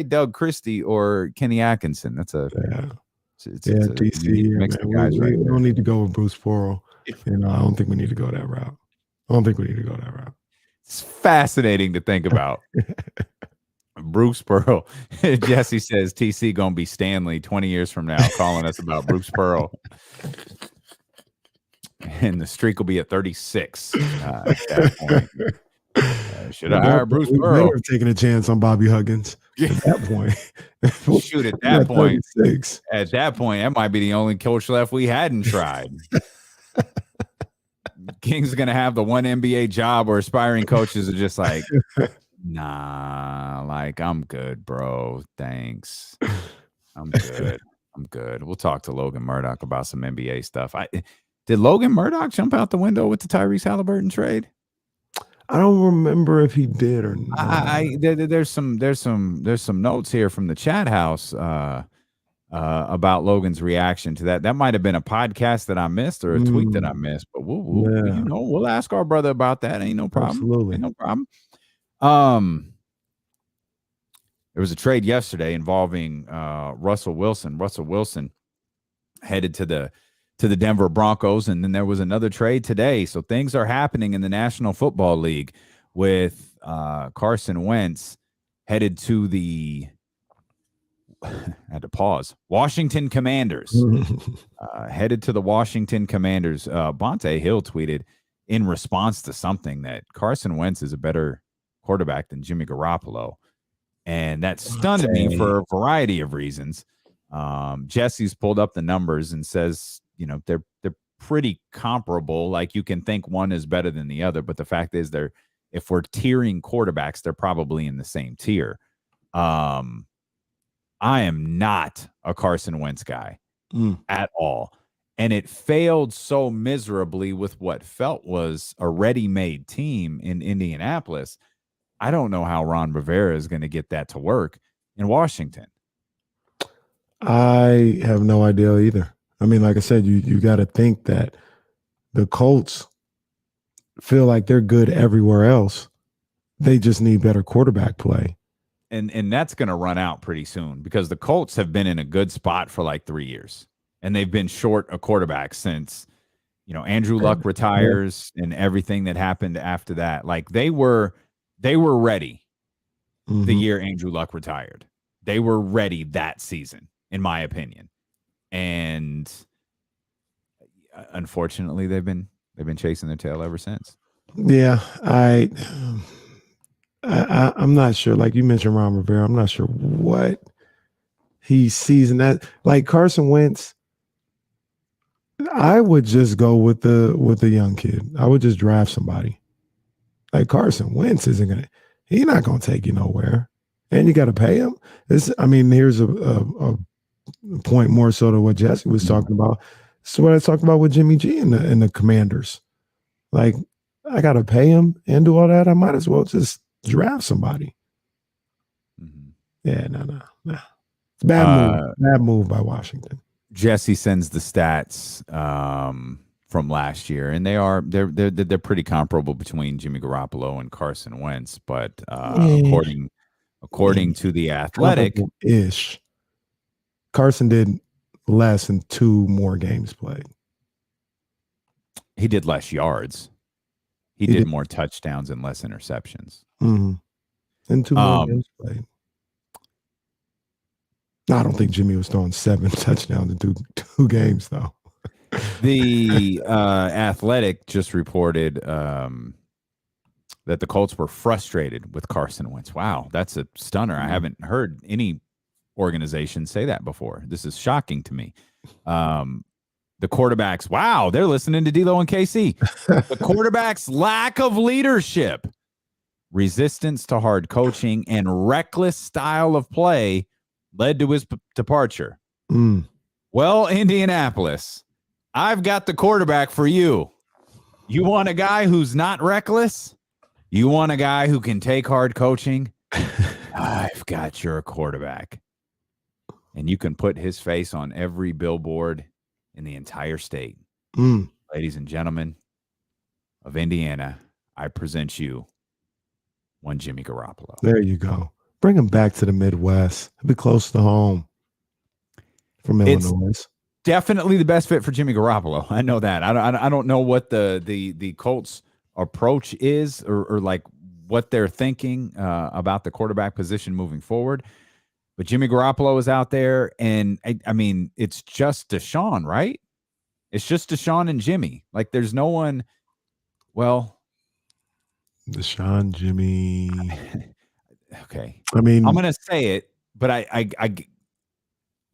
Doug Christie or Kenny Atkinson? That's a TC. We don't need to go with Bruce Pearl. And I don't think we need to go that route. It's fascinating to think about. Bruce Pearl. Jesse says TC gonna be Stanley 20 years from now, calling us about Bruce Pearl. And the streak will be at 36 at that point. Should I hire Bruce Pearl? We're taking a chance on Bobby Huggins at that point. Shoot, at that point, that might be the only coach left we hadn't tried. King's going to have the one NBA job where aspiring coaches are just like, nah, like, I'm good, bro. Thanks. I'm good. We'll talk to Logan Murdock about some NBA stuff. Did Logan Murdock jump out the window with the Tyrese Halliburton trade? I don't remember if he did or not. There's some notes here from the chat house about Logan's reaction to that. That might have been a podcast that I missed or a tweet that I missed, but we'll ask our brother about that. Ain't no problem. Absolutely. Ain't no problem. There was a trade yesterday involving Russell Wilson. Russell Wilson headed to the Denver Broncos, and then there was another trade today. So things are happening in the National Football League with Carson Wentz headed to the I had to pause. Washington Commanders. Headed to the Washington Commanders. Bonte Hill tweeted in response to something that Carson Wentz is a better quarterback than Jimmy Garoppolo. And that stunned me for a variety of reasons. Jesse's pulled up the numbers and says, they're pretty comparable. Like, you can think one is better than the other, but the fact is if we're tiering quarterbacks, they're probably in the same tier. I am not a Carson Wentz guy at all. And it failed so miserably with what felt was a ready-made team in Indianapolis. I don't know how Ron Rivera is going to get that to work in Washington. I have no idea either. I mean, like I said, you got to think that the Colts feel like they're good everywhere else. They just need better quarterback play. And that's going to run out pretty soon because the Colts have been in a good spot for like 3 years. And they've been short a quarterback since, Andrew Luck retires and everything that happened after that. Like, they were ready the year Andrew Luck retired. They were ready that season, in my opinion. And unfortunately, they've been chasing their tail ever since. Yeah, I'm not sure. Like you mentioned, Ron Rivera, I'm not sure what he sees in that. Like Carson Wentz, I would just go with the young kid. I would just draft somebody. Like Carson Wentz he's not gonna take you nowhere, and you got to pay him. Here's a point more so to what Jesse was talking about. So what I talked about with Jimmy G and the Commanders. Like, I got to pay him and do all that. I might as well just draft somebody. Yeah, no. It's a bad move by Washington. Jesse sends the stats from last year, and they're pretty comparable between Jimmy Garoppolo and Carson Wentz. But according to the Athletic, Carson did less in 2 more games played. He did less yards. He did more touchdowns and less interceptions. And 2 more games played. No, I don't think Jimmy was throwing 7 touchdowns in two games, though. The Athletic just reported that the Colts were frustrated with Carson Wentz. Wow, that's a stunner. I haven't heard any organization say that before. This is shocking to me. The quarterbacks, wow, they're listening to D'Lo and KC. The quarterback's lack of leadership, resistance to hard coaching, and reckless style of play led to his departure. Well, Indianapolis, I've got the quarterback for you. You want a guy who's not reckless? You want a guy who can take hard coaching? I've got your quarterback. And you can put his face on every billboard in the entire state. Ladies and gentlemen of Indiana, I present you one Jimmy Garoppolo. There you go. Bring him back to the Midwest. He'll be close to home from Illinois. It's definitely the best fit for Jimmy Garoppolo. I know that. I don't know what the Colts approach is or like what they're thinking about the quarterback position moving forward. But Jimmy Garoppolo is out there, and I mean, it's just Deshaun, right? It's just Deshaun and Jimmy. Like, there's no one. Well, Deshaun, Jimmy. Okay. I mean, I'm gonna say it, but I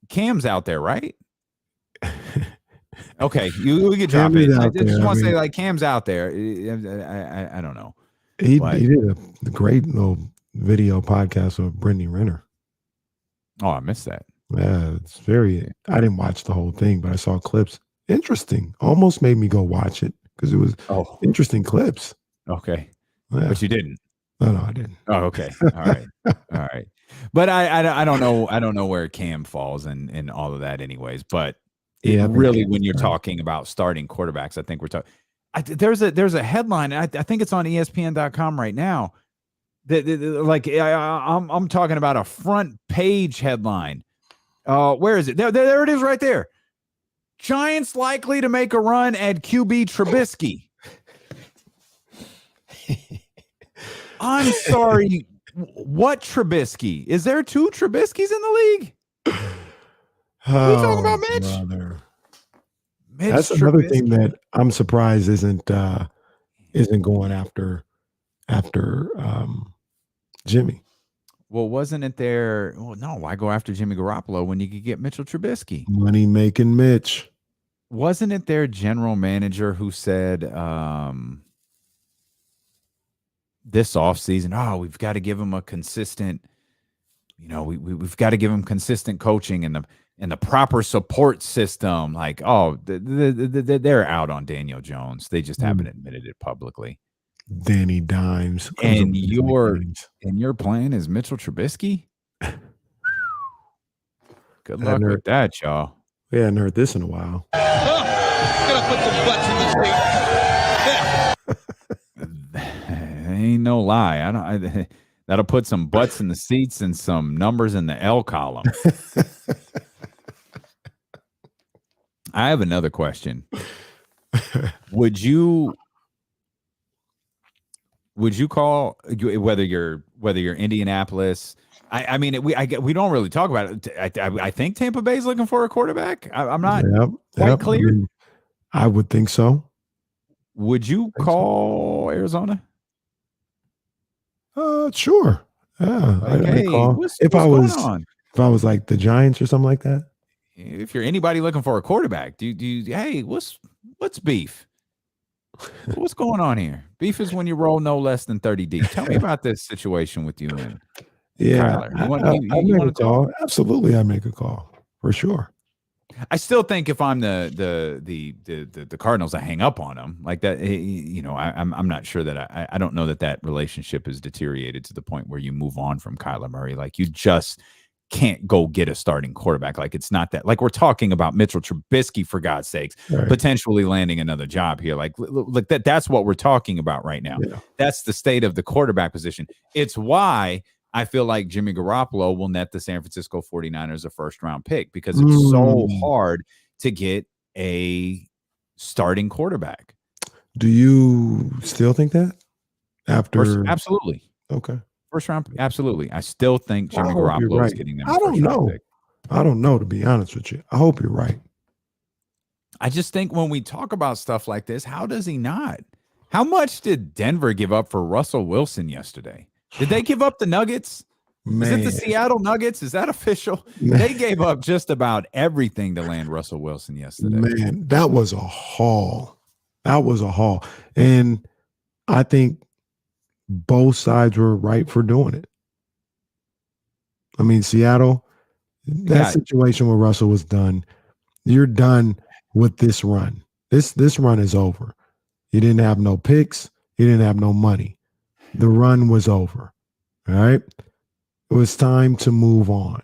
Cam's out there, right? Okay, we could drop it. I just want to say, like, Cam's out there. I don't know. He did a great little video podcast with Brittany Renner. Oh, I missed that. Yeah, it's very. I didn't watch the whole thing, but I saw clips. Interesting. Almost made me go watch it because it was interesting clips. Okay, yeah. But you didn't. No, I didn't. Oh, okay. All right. All right. But I don't know. I don't know where Cam falls and all of that, anyways. But really, when you're talking about starting quarterbacks, I think we're talking. There's a headline. I think it's on ESPN.com right now. I'm talking about a front page headline. Where is it? There it is right there. Giants likely to make a run at QB Trubisky. I'm sorry. What Trubisky? Is there two Trubiskys in the league? Are we talking about Mitch? Brother. Mitch That's Trubisky. another thing that I'm surprised isn't going after Jimmy. Well, wasn't it there? Well, no, why go after Jimmy Garoppolo when you could get Mitchell Trubisky? Money making Mitch. Wasn't it their general manager who said this offseason, we've got to give him a consistent, we've got to give him consistent coaching and the proper support system. Like, they're out on Daniel Jones. They just haven't admitted it publicly. Danny Dimes. And your plan is Mitchell Trubisky? Good luck with that, y'all. We hadn't heard this in a while. Gonna put some butts in the seat. Ain't no lie. That'll put some butts in the seats and some numbers in the L column. I have another question. Would you call, whether you're Indianapolis? I mean, we don't really talk about it. I think Tampa Bay's looking for a quarterback. I'm not quite clear. I would think so. Would you call Arizona? Sure. Yeah. Hey, if I was like the Giants or something like that. If you're anybody looking for a quarterback, hey, what's beef? What's going on here? Beef is when you roll no less than 30 deep. Tell me about this situation with you and Kyler. You want to call? Absolutely, I make a call for sure. I still think if I'm the Cardinals, I hang up on them like that. I'm not sure that I don't know that relationship is deteriorated to the point where you move on from Kyler Murray. Like, you just can't go get a starting quarterback. Like, it's not that. Like, we're talking about Mitchell Trubisky, for God's sakes, right, potentially landing another job here. Like that's what we're talking about right now. Yeah. That's the state of the quarterback position. It's why I feel like Jimmy Garoppolo will net the San Francisco 49ers a first-round pick, because it's so hard to get a starting quarterback. Do you still think that? Absolutely. Okay. First round, absolutely. I still think Jimmy Garoppolo is getting them. I don't know, to be honest with you. I hope you're right. I just think when we talk about stuff like this, how does he not? How much did Denver give up for Russell Wilson yesterday? Did they give up the Nuggets? Man. Is it the Seattle Nuggets? Is that official? Man. They gave up just about everything to land Russell Wilson yesterday. Man, that was a haul. And I think both sides were right for doing it. I mean, Seattle, that situation where Russell was done, you're done with this run. This run is over. You didn't have no picks. You didn't have no money. The run was over. All right. It was time to move on.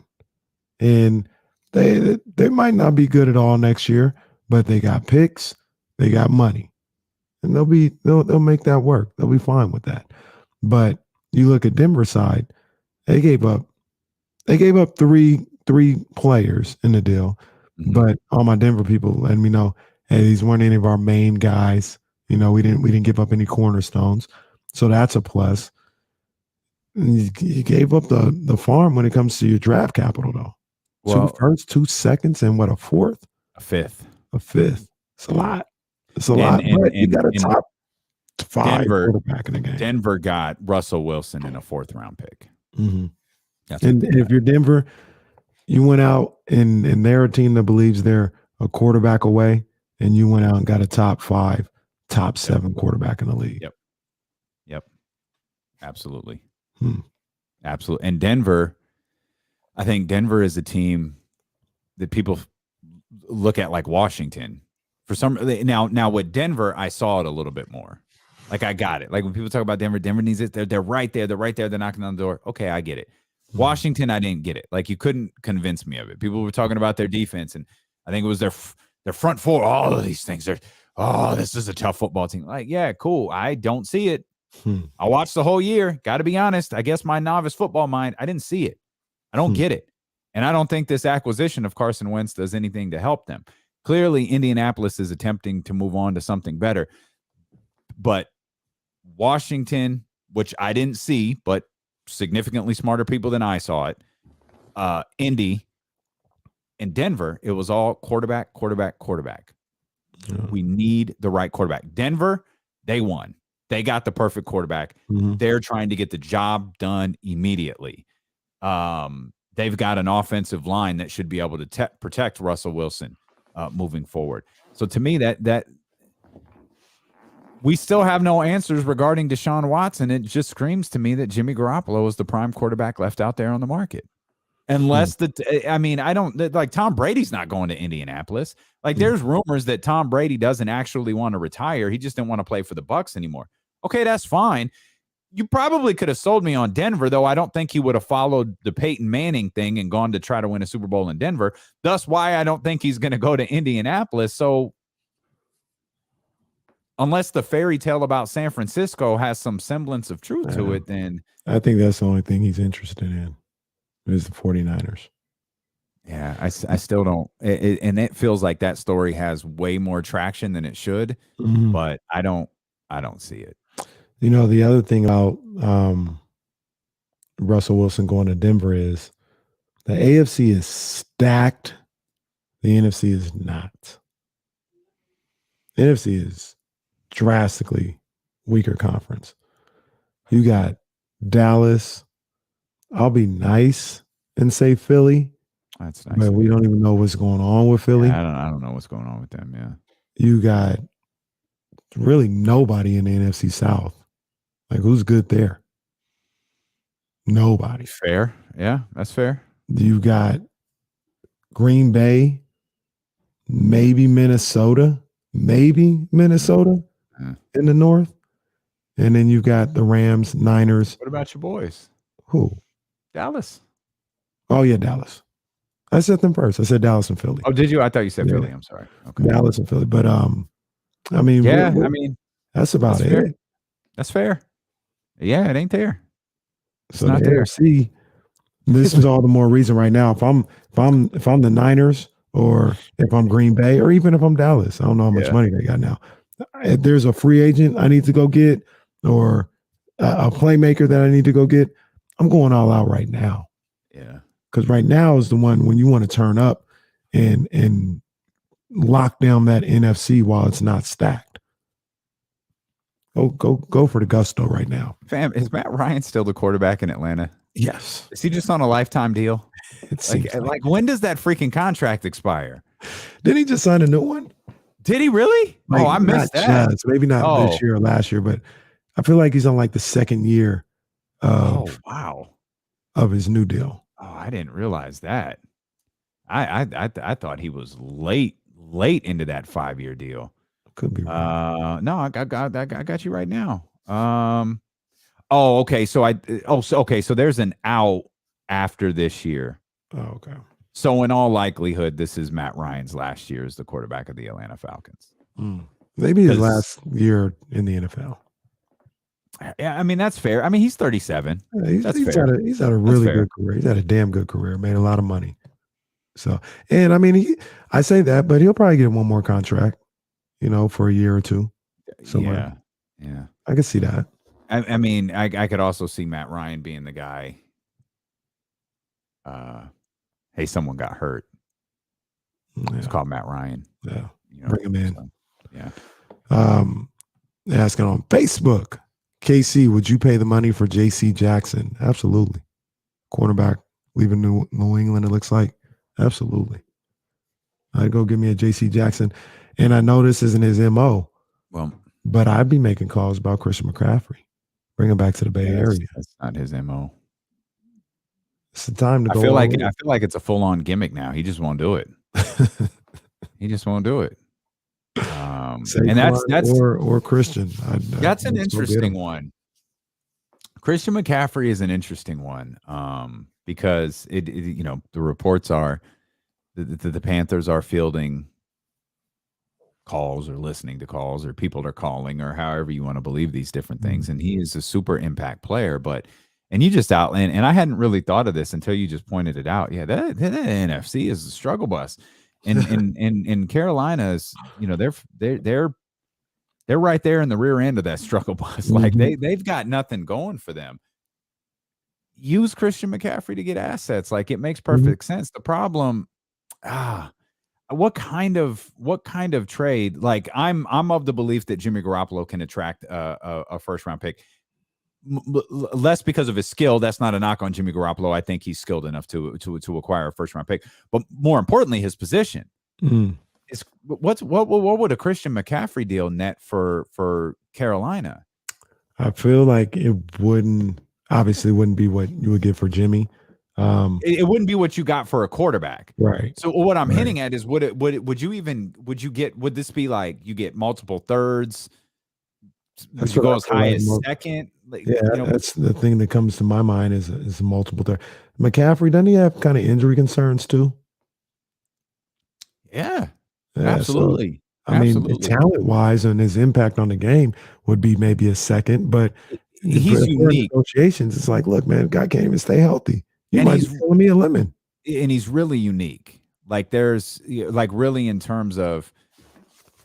And they might not be good at all next year, but they got picks, they got money. And they'll make that work. They'll be fine with that. But you look at Denver's side, they gave up three players in the deal. Mm-hmm. But all my Denver people let me know, hey, these weren't any of our main guys. We didn't give up any cornerstones. So that's a plus. And you gave up the farm when it comes to your draft capital, though. Well, 2 firsts, 2 seconds, and what, a fourth? A fifth. It's a lot. But you got a top 5 quarterback in the game. Denver got Russell Wilson in a 4th round pick. Mm-hmm. And if you're Denver, you went out and they're a team that believes they're a quarterback away, and you went out and got a top 5, top 7 quarterback in the league. Yep. Absolutely. Absolutely. And Denver, I think Denver is a team that people look at like Washington. For some now with Denver, I saw it a little bit more. Like, I got it. Like, when people talk about Denver needs it. They're right there. They're right there. They're knocking on the door. Okay, I get it. Washington, I didn't get it. Like, you couldn't convince me of it. People were talking about their defense, and I think it was their front four. All of these things. This is a tough football team. Like, yeah, cool. I don't see it. I watched the whole year. Got to be honest. I guess my novice football mind, I didn't see it. I don't get it. And I don't think this acquisition of Carson Wentz does anything to help them. Clearly, Indianapolis is attempting to move on to something better. But Washington, which I didn't see, but significantly smarter people than I saw it, Indy, and Denver, it was all quarterback. Yeah. We need the right quarterback. Denver, they won. They got the perfect quarterback. They're trying to get the job done immediately. They've got an offensive line that should be able to protect Russell Wilson moving forward. So to me, that we still have no answers regarding Deshaun Watson. It just screams to me that Jimmy Garoppolo is the prime quarterback left out there on the market. Unless I don't like Tom Brady's not going to Indianapolis. Like there's rumors that Tom Brady doesn't actually want to retire. He just didn't want to play for the Bucs anymore. Okay, that's fine. You probably could have sold me on Denver, though I don't think he would have followed the Peyton Manning thing and gone to try to win a Super Bowl in Denver. Thus why I don't think he's going to go to Indianapolis. So unless the fairy tale about San Francisco has some semblance of truth to it, then I think that's the only thing he's interested in is the 49ers. Yeah, I still don't. And it feels like that story has way more traction than it should, but I don't see it. You know, the other thing about Russell Wilson going to Denver is the AFC is stacked. The NFC is not. The NFC is drastically weaker conference. You got Dallas. I'll be nice and say Philly. That's nice. But we don't even know what's going on with Philly. Yeah, I don't know what's going on with them. Yeah. You got really nobody in the NFC South. Like, who's good there? Nobody. Fair. Yeah, that's fair. You got Green Bay, maybe Minnesota in the north. And then you got the Rams, Niners. What about your boys? Who? Dallas. Oh, yeah, Dallas. I said them first. I said Dallas and Philly. Oh, did you? I thought you said Philly. I'm sorry. Okay. Dallas and Philly. But, I mean, that's about it. Fair. That's fair. Yeah, it ain't there. It's so not the there. AFC, this is all the more reason right now. If I'm the Niners or if I'm Green Bay or even if I'm Dallas, I don't know how much money they got now. If there's a free agent I need to go get or a playmaker that I need to go get, I'm going all out right now. Yeah. Because right now is the one when you want to turn up and lock down that NFC while it's not stacked. Go for the gusto right now. Fam, is Matt Ryan still the quarterback in Atlanta? Yes. Is he just on a lifetime deal? It seems like when does that freaking contract expire? Didn't he just sign a new one? Did he really? Like, I missed that. Maybe not this year or last year, but I feel like he's on like the second year of his new deal. Oh, I didn't realize that. I thought he was late into that 5-year deal. Could be right. No, I got you right now. Okay. So there's an out after this year. Oh, okay. So in all likelihood, this is Matt Ryan's last year as the quarterback of the Atlanta Falcons. Maybe his last year in the NFL. Yeah, I mean, that's fair. I mean, he's 37. Yeah, he's had a really good career. He's had a damn good career. Made a lot of money. So, and I mean, I say that, but he'll probably get one more contract, for a year or two. Somewhere. Yeah. I can see that. I mean, I could also see Matt Ryan being the guy. Hey, someone got hurt. Yeah. It's called Matt Ryan. Yeah. Bring him in. So, yeah. Asking on Facebook, KC, would you pay the money for J.C. Jackson? Absolutely. Cornerback leaving New England, it looks like. Absolutely. I'd go give me a J.C. Jackson. And I know this isn't his MO. Well, but I'd be making calls about Christian McCaffrey. Bring him back to the Bay Area. That's not his MO. It's the time to go. I feel like it's a full-on gimmick now. He just won't do it. He just won't do it. And that's or Christian. That's an interesting one. Christian McCaffrey is an interesting one because it the reports are the Panthers are fielding calls or listening to calls or people are calling or however you want to believe these different things. And he is a super impact player. And you just outlined, and I hadn't really thought of this until you just pointed it out. Yeah, that NFC is a struggle bus. And Carolina's, they're right there in the rear end of that struggle bus. Like they've got nothing going for them. Use Christian McCaffrey to get assets. Like it makes perfect sense. The problem, what kind of trade? Like I'm of the belief that Jimmy Garoppolo can attract a first round pick. Less because of his skill. That's not a knock on Jimmy Garoppolo. I think he's skilled enough to acquire a first round pick. But more importantly, his position. Is what would a Christian McCaffrey deal net for Carolina? I feel like it wouldn't be what you would get for Jimmy. It wouldn't be what you got for a quarterback, right? So what I'm hinting at is would this be like you get multiple thirds? Would you go as high as second? That's the thing that comes to my mind is multiple third. McCaffrey, doesn't he have kind of injury concerns too? Yeah, absolutely. So, I mean, talent-wise and his impact on the game would be maybe a second, but he's unique. Negotiations, it's like, look, man, guy can't even stay healthy. You might be selling me a lemon. And he's really unique. Like there's like really in terms of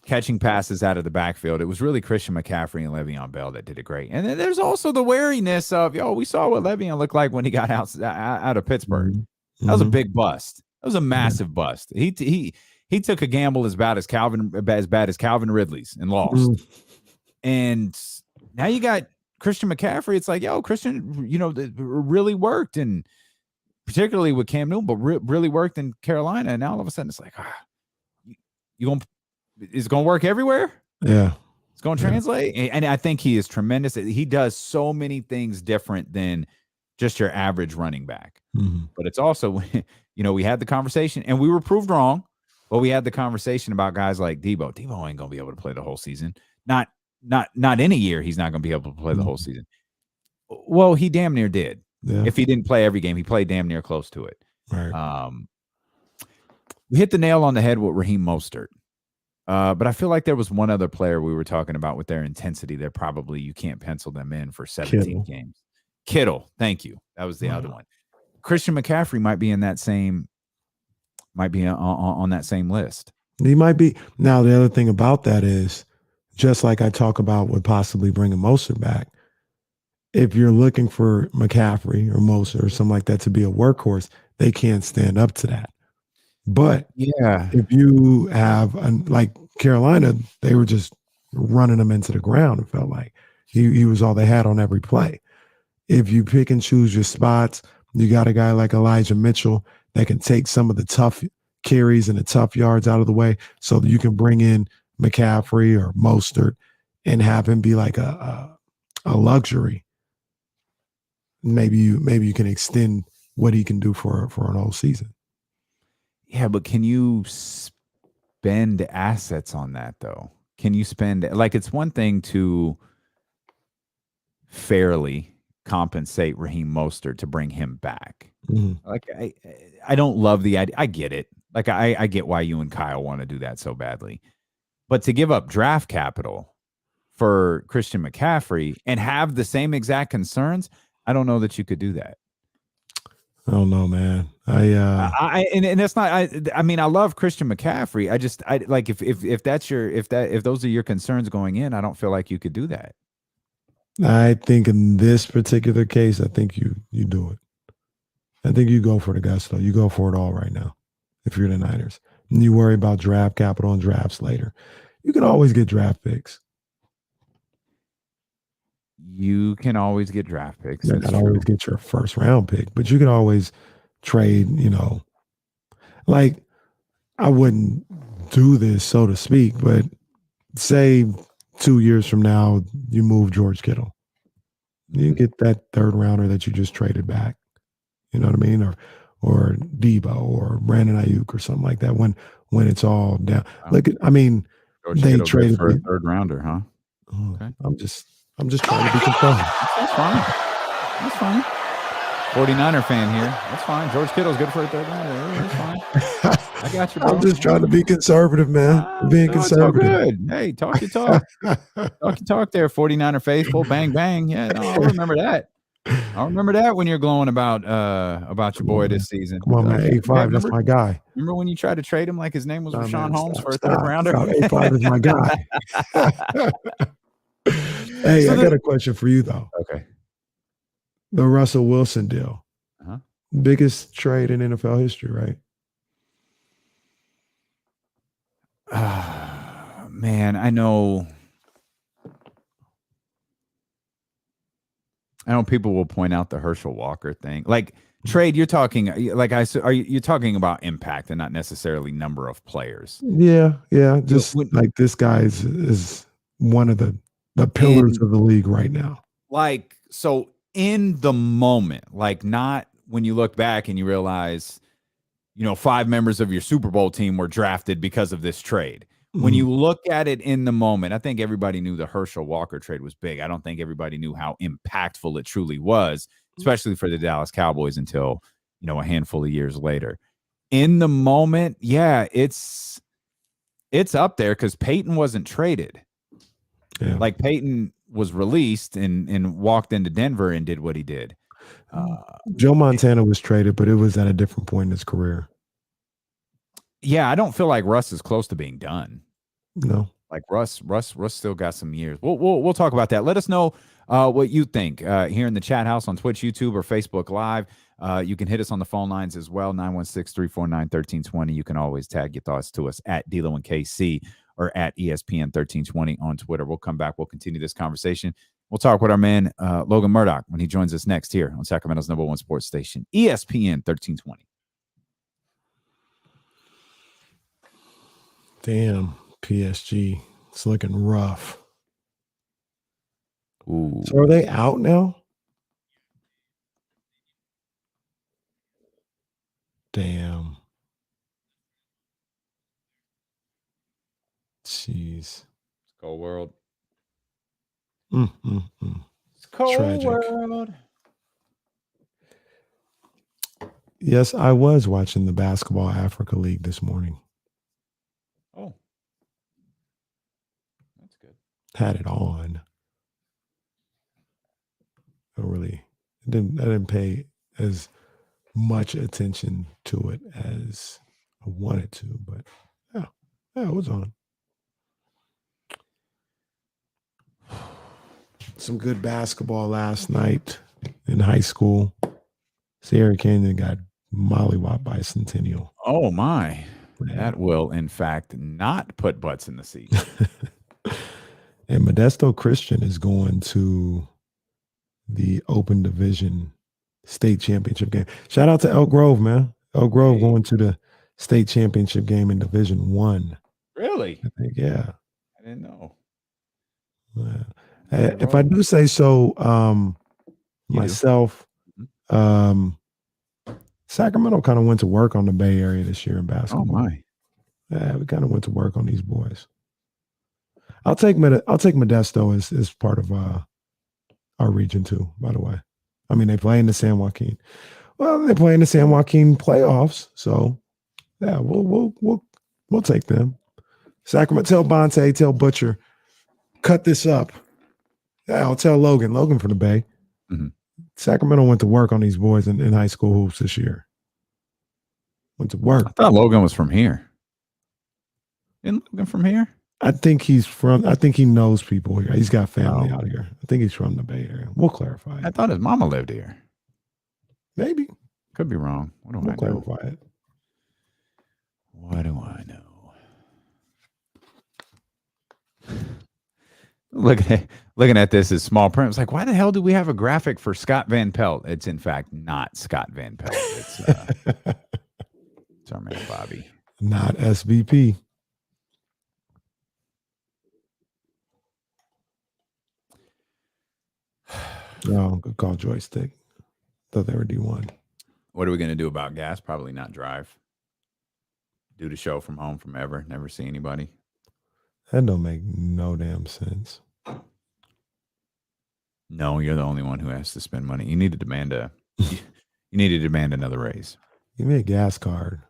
catching passes out of the backfield, it was really Christian McCaffrey and Le'Veon Bell that did it great. And then there's also the wariness of, we saw what Le'Veon looked like when he got out of Pittsburgh. That was a big bust. That was a massive bust. He took a gamble as bad as Calvin Ridley's and lost. And now you got Christian McCaffrey. It's like, Christian, really worked, and particularly with Cam Newton, but really worked in Carolina. And now all of a sudden it's like, is it going to work everywhere? Yeah. It's going to translate. And I think he is tremendous. He does so many things different than just your average running back. But it's also, we had the conversation and we were proved wrong, but we had the conversation about guys like Debo. Debo ain't going to be able to play the whole season. Not in a year. He's not going to be able to play the whole season. Well, he damn near did. Yeah. If he didn't play every game, he played damn near close to it. Right. We hit the nail on the head with Raheem Mostert. But I feel like there was one other player we were talking about with their intensity that probably you can't pencil them in for 17 games. Kittle. Thank you. That was the other one. Christian McCaffrey might be on that same list. He might be. Now, the other thing about that is, just like I talk about with possibly bringing Mostert back, if you're looking for McCaffrey or Mostert or something like that to be a workhorse, they can't stand up to that. But if you have like Carolina, they were just running him into the ground. It felt like he was all they had on every play. If you pick and choose your spots, you got a guy like Elijah Mitchell that can take some of the tough carries and the tough yards out of the way, so that you can bring in McCaffrey or Mostert and have him be like a luxury. Maybe you can extend what he can do for an whole season. Yeah, but can you spend assets on that though? Can you spend, like, it's one thing to fairly compensate Raheem Mostert to bring him back. Like I don't love the idea. I get it. Like I get why you and Kyle want to do that so badly. But to give up draft capital for Christian McCaffrey and have the same exact concerns, I don't know that you could do that. I don't know, man. And that's not. I mean, I love Christian McCaffrey. I like if those are your concerns going in, I don't feel like you could do that. I think in this particular case, I think you do it. I think you go for the gusto. You go for it all right now. If you're the Niners, and you worry about draft capital and drafts later, you can always get draft picks. You can always get draft picks. You can always get your first round pick, but you can always trade, like I wouldn't do this, so to speak, but say 2 years from now, you move George Kittle. You get that third rounder that you just traded back. You know what I mean? Or Debo or Brandon Ayuk or something like that when it's all down. Look, I mean, George they Kittle traded for a third rounder, huh? Okay. I'm just trying to be controlled. That's fine. That's fine. 49er fan here. That's fine. George Kittle's good for a third rounder. That's fine. I got you, bro. I'm just trying to be conservative, man. I'm being No, it's all conservative. good. Hey, talk your talk. Talk your talk there, 49er faithful. Bang, bang. Yeah, no, I remember that. I remember that when you're glowing about your boy this season. Come on, man. 8-5, that's my guy. Remember when you tried to trade him like his name was Rashawn man, Holmes stop, for a third rounder? Stop. 8-5 is my guy. Hey, I got a question for you, though. Okay. The Russell Wilson deal. Uh-huh. Biggest trade in NFL history, right? Man, I know people will point out the Herschel Walker thing. Like trade, you're talking you're talking about impact and not necessarily number of players. Yeah. Just like this guy is one of the pillars of the league right now. Like, so in the moment, like not when you look back and you realize, 5 members of your Super Bowl team were drafted because of this trade. When you look at it in the moment, I think everybody knew the Herschel Walker trade was big. I don't think everybody knew how impactful it truly was, especially for the Dallas Cowboys until, a handful of years later. In the moment, yeah, it's up there because Peyton wasn't traded. Yeah. Like Peyton was released and walked into Denver and did what he did. Joe Montana was traded, but it was at a different point in his career. Yeah, I don't feel like Russ is close to being done. No, like Russ still got some years. We'll talk about that. Let us know what you think here in the chat house on Twitch, YouTube, or Facebook Live. You can hit us on the phone lines as well, 916-349-1320. You can always tag your thoughts to us at D'Lo and KC or at ESPN 1320 on Twitter. We'll come back. We'll continue this conversation. We'll talk with our man Logan Murdock when he joins us next here on Sacramento's #1 sports station, ESPN 1320. Damn, PSG. It's looking rough. Ooh. So are they out now? Damn. Jeez. It's cold world. It's cold tragic. World. Yes, I was watching the Basketball Africa League this morning. Oh, that's good. Had it on. I didn't pay as much attention to it as I wanted to, but yeah, it was on. Some good basketball last night in high school. Sierra Canyon got mollywopped by Centennial. Oh my. That will, in fact, not put butts in the seat. And Modesto Christian is going to the Open Division State Championship game. Shout out to Elk Grove, man. Elk Grove going to the State Championship game in Division 1. Really? I think, yeah. I didn't know. Yeah. If I do say so, myself, Sacramento kind of went to work on the Bay Area this year in basketball. Oh my! Yeah, we kind of went to work on these boys. I'll take Modesto as part of our region too. By the way, I mean they play in the San Joaquin. Well, they play in the San Joaquin playoffs, so yeah, we'll take them. Sacramento, tell Bonte, tell Butcher, cut this up. Yeah, I'll tell Logan from the Bay. Mm-hmm. Sacramento went to work on these boys in high school hoops this year. Went to work. I thought Logan was from here. Isn't Logan from here? I think he knows people here. He's got family out here. I think he's from the Bay Area. We'll clarify it. I thought his mama lived here. Maybe. Could be wrong. What do I know? Clarify it. What do I know? Looking at this as small print, it's like, why the hell do we have a graphic for Scott Van Pelt? It's in fact not Scott Van Pelt. It's our man Bobby. Not SVP. Oh, good call, joystick. Thought they were D1. What are we going to do about gas? Probably not drive. Do the show from home from ever. Never see anybody. That don't make no damn sense. No, you're the only one who has to spend money. You need to demand a You need to demand another raise. Give me a gas card.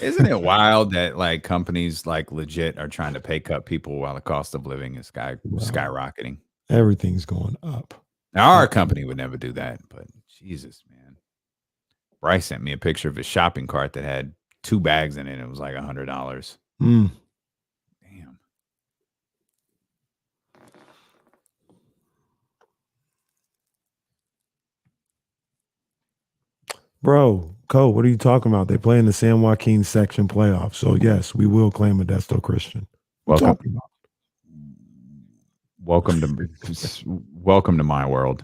Isn't it wild that like companies like legit are trying to pay cut people while the cost of living is skyrocketing? Everything's going up. Now, our company would never do that, but Jesus, man. Bryce sent me a picture of his shopping cart that had 2 bags in it. It was like $100. Mm. Damn. Bro, Cole, what are you talking about? They play in the San Joaquin section playoffs. So, yes, we will claim Modesto Christian. Welcome to my world.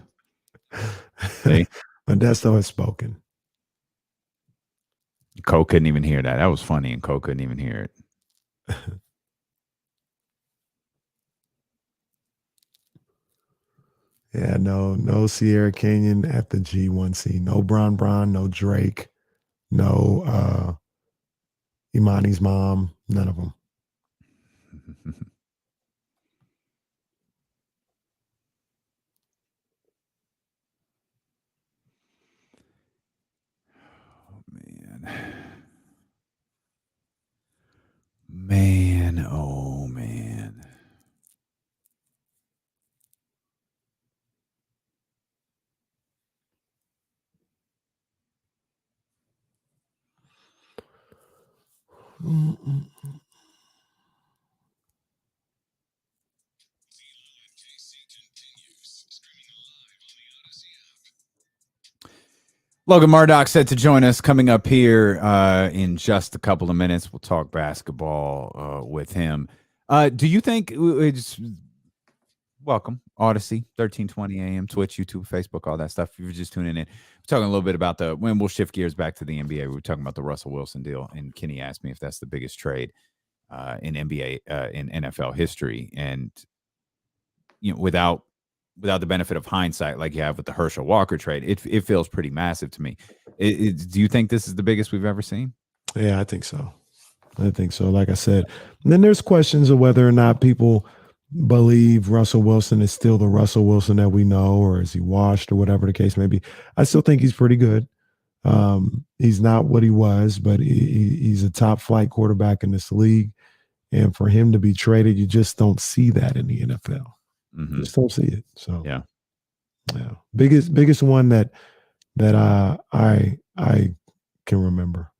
See? Modesto has spoken. Cole couldn't even hear that. That was funny, and Cole couldn't even hear it. Yeah, no Sierra Canyon at the G1C. No Bron, no Drake, no Imani's mom, none of them. Man, oh man. Mm-mm. Logan Murdock set to join us coming up here in just a couple of minutes. We'll talk basketball with him. Do you think it's welcome Odyssey 1320 AM, Twitch, YouTube, Facebook, all that stuff? If you're just tuning in, we're talking a little bit about when we'll shift gears back to the NBA. We were talking about the Russell Wilson deal, and Kenny asked me if that's the biggest trade in NBA in NFL history, and without the benefit of hindsight, like you have with the Herschel Walker trade, it feels pretty massive to me. Do you think this is the biggest we've ever seen? Yeah, I think so. Like I said, and then there's questions of whether or not people believe Russell Wilson is still the Russell Wilson that we know, or is he washed, or whatever the case may be. I still think he's pretty good. He's not what he was, but he's a top flight quarterback in this league. And for him to be traded, you just don't see that in the NFL. Mm-hmm. Just don't see it. So yeah. Biggest one that I can remember.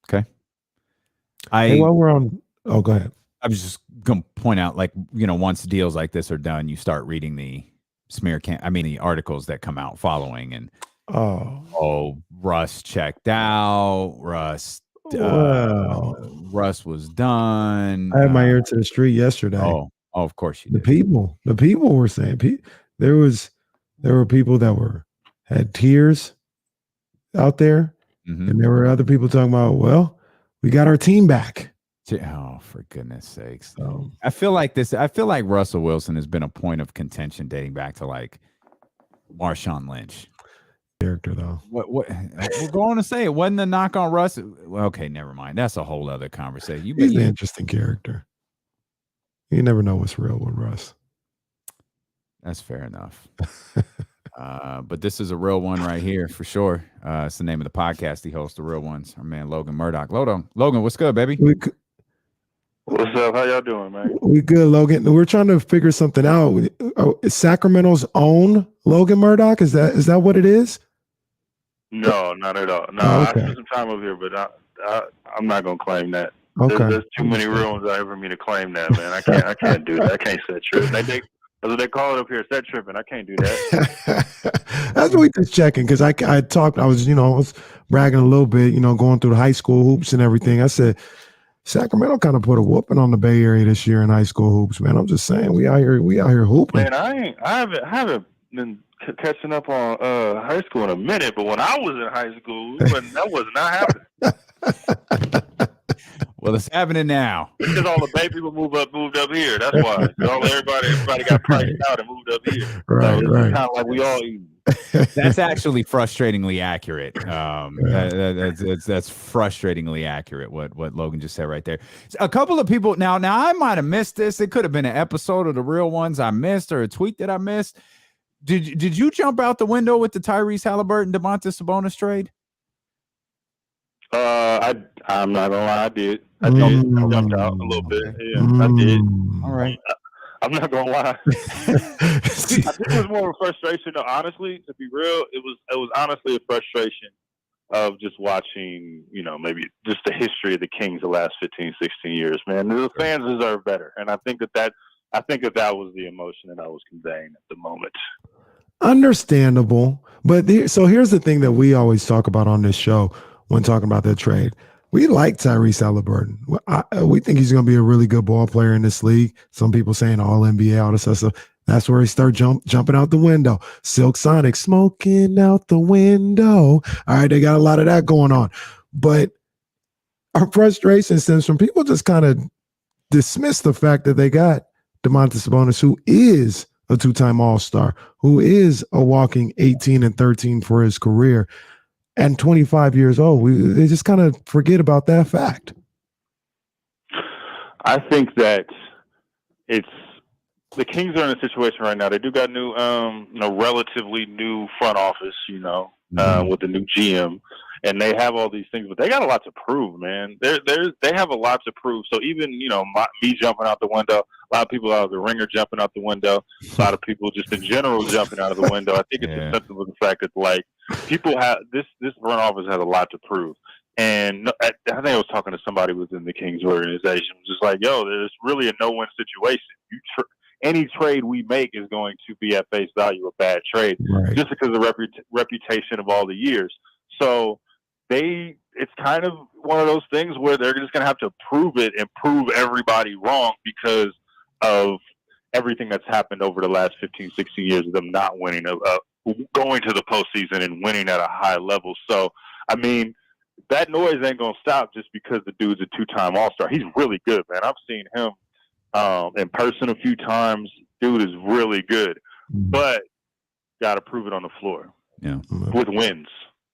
Okay. While we're on, go ahead. I was just gonna point out, like, once deals like this are done, you start reading the the articles that come out following, and Russ checked out. Russ was done. I had my ear to the street yesterday. Oh, of course you did. The people were saying there were people that had tears out there, and there were other people talking about, well, we got our team back. Oh, for goodness sakes! I feel like Russell Wilson has been a point of contention dating back to like Marshawn Lynch. Character though. What we're going to say it wasn't a knock on Russ. Well, okay, never mind. That's a whole other conversation. He's an interesting character. You never know what's real with Russ. That's fair enough. But this is a real one right here for sure. It's the name of the podcast he hosts, The Real Ones. Our man Logan Murdock. Logan, what's good, baby? What's up? How y'all doing, man? We good, Logan. We're trying to figure something out. Is Sacramento's own Logan Murdock? Is that what it is? No, not at all. No, okay. I spent some time over here, but I'm not gonna claim that. Okay. There's too many real ones out here for me to claim that, man. I can't do that. I can't set trip. That's what they call it up here, set tripping. I can't do that. That's what we just checking, because I was bragging a little bit, going through the high school hoops and everything. I said Sacramento kind of put a whooping on the Bay Area this year in high school hoops, man. I'm just saying we out here hooping. Man, I haven't been catching up on high school in a minute, but when I was in high school, that was not happening. Well, it's happening now. Because all the baby people moved up here. That's why. Everybody got priced out and moved up here. Right. It's kind of like we all eating. That's actually frustratingly accurate. That's frustratingly accurate. What Logan just said right there. A couple of people now I might have missed this. It could have been an episode of The Real Ones I missed or a tweet that I missed. Did you jump out the window with the Tyrese Halliburton Domantas Sabonis trade? I'm not gonna lie, I did. I jumped out a little bit. Yeah, I did. All right. I'm not gonna lie. I think it was more of a frustration. No, honestly, to be real, it was honestly a frustration of just watching, maybe just the history of the Kings the last 15, 16 years. Man, the fans deserve better, and I think that was the emotion that I was conveying at the moment. Understandable, but so here's the thing that we always talk about on this show when talking about that trade. We like Tyrese Halliburton. We think he's going to be a really good ball player in this league. Some people saying all NBA, all this stuff. That's where he started jumping out the window. Silk Sonic smoking out the window. All right, they got a lot of that going on. But our frustration stems from people just kind of dismiss the fact that they got Domantas Sabonis, who is a two-time All-Star, who is a walking 18 and 13 for his career, and 25 years old. They just kind of forget about that fact. I think that the Kings are in a situation right now. They do got new, relatively new front office, with the new GM, and they have all these things, but they got a lot to prove, man. They have a lot to prove. So even, me jumping out the window, a lot of people out of the ringer jumping out the window, a lot of people just in general jumping out of the window. I think it's a symptom of the fact that people have this front office has a lot to prove. And I think I was talking to somebody within the Kings organization, just like, there's really a no-win situation. Any trade we make is going to be at face value a bad trade, right, just because of the reputation of all the years. So it's kind of one of those things where they're just going to have to prove it and prove everybody wrong because of everything that's happened over the last 15, 16 years of them not winning, going to the postseason and winning at a high level. So, I mean, that noise ain't going to stop just because the dude's a two-time All-Star. He's really good, man. I've seen him in person a few times. Dude is really good, but got to prove it on the floor with wins.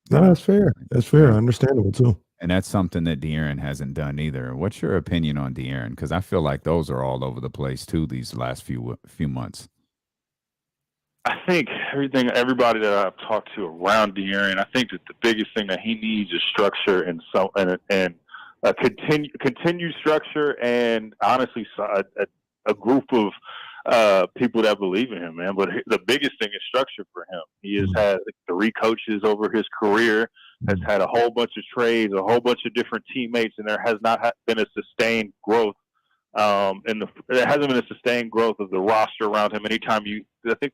No, that's fair. That's fair. Understandable too. And that's something that De'Aaron hasn't done either. What's your opinion on De'Aaron? Because I feel like those are all over the place too these last few months. I think everybody that I've talked to around De'Aaron, I think that the biggest thing that he needs is structure and continued structure, and honestly, a group of people that believe in him, man. But the biggest thing is structure for him. He has had 3 coaches over his career, has had a whole bunch of trades, a whole bunch of different teammates, and there has not been a sustained growth. There hasn't been a sustained growth of the roster around him. I think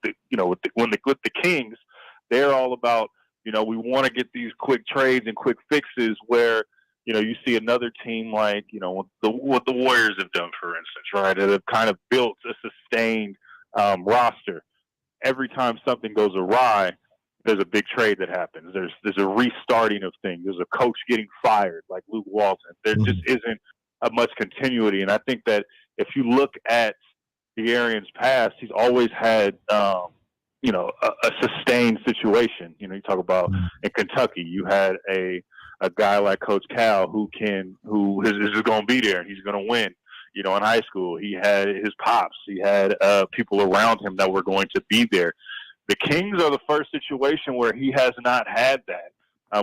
that with the Kings, they're all about we want to get these quick trades and quick fixes where you see another team like what the Warriors have done, for instance, right? That have kind of built a sustained roster. Every time something goes awry, there's a big trade that happens. There's a restarting of things. There's a coach getting fired like Luke Walton. There just isn't much continuity. And I think that if you look at De'Aaron's past, he's always had, a sustained situation. You talk about in Kentucky, you had a guy like Coach Cal who is going to be there and he's going to win. In high school, he had his pops. He had people around him that were going to be there. The Kings are the first situation where he has not had that,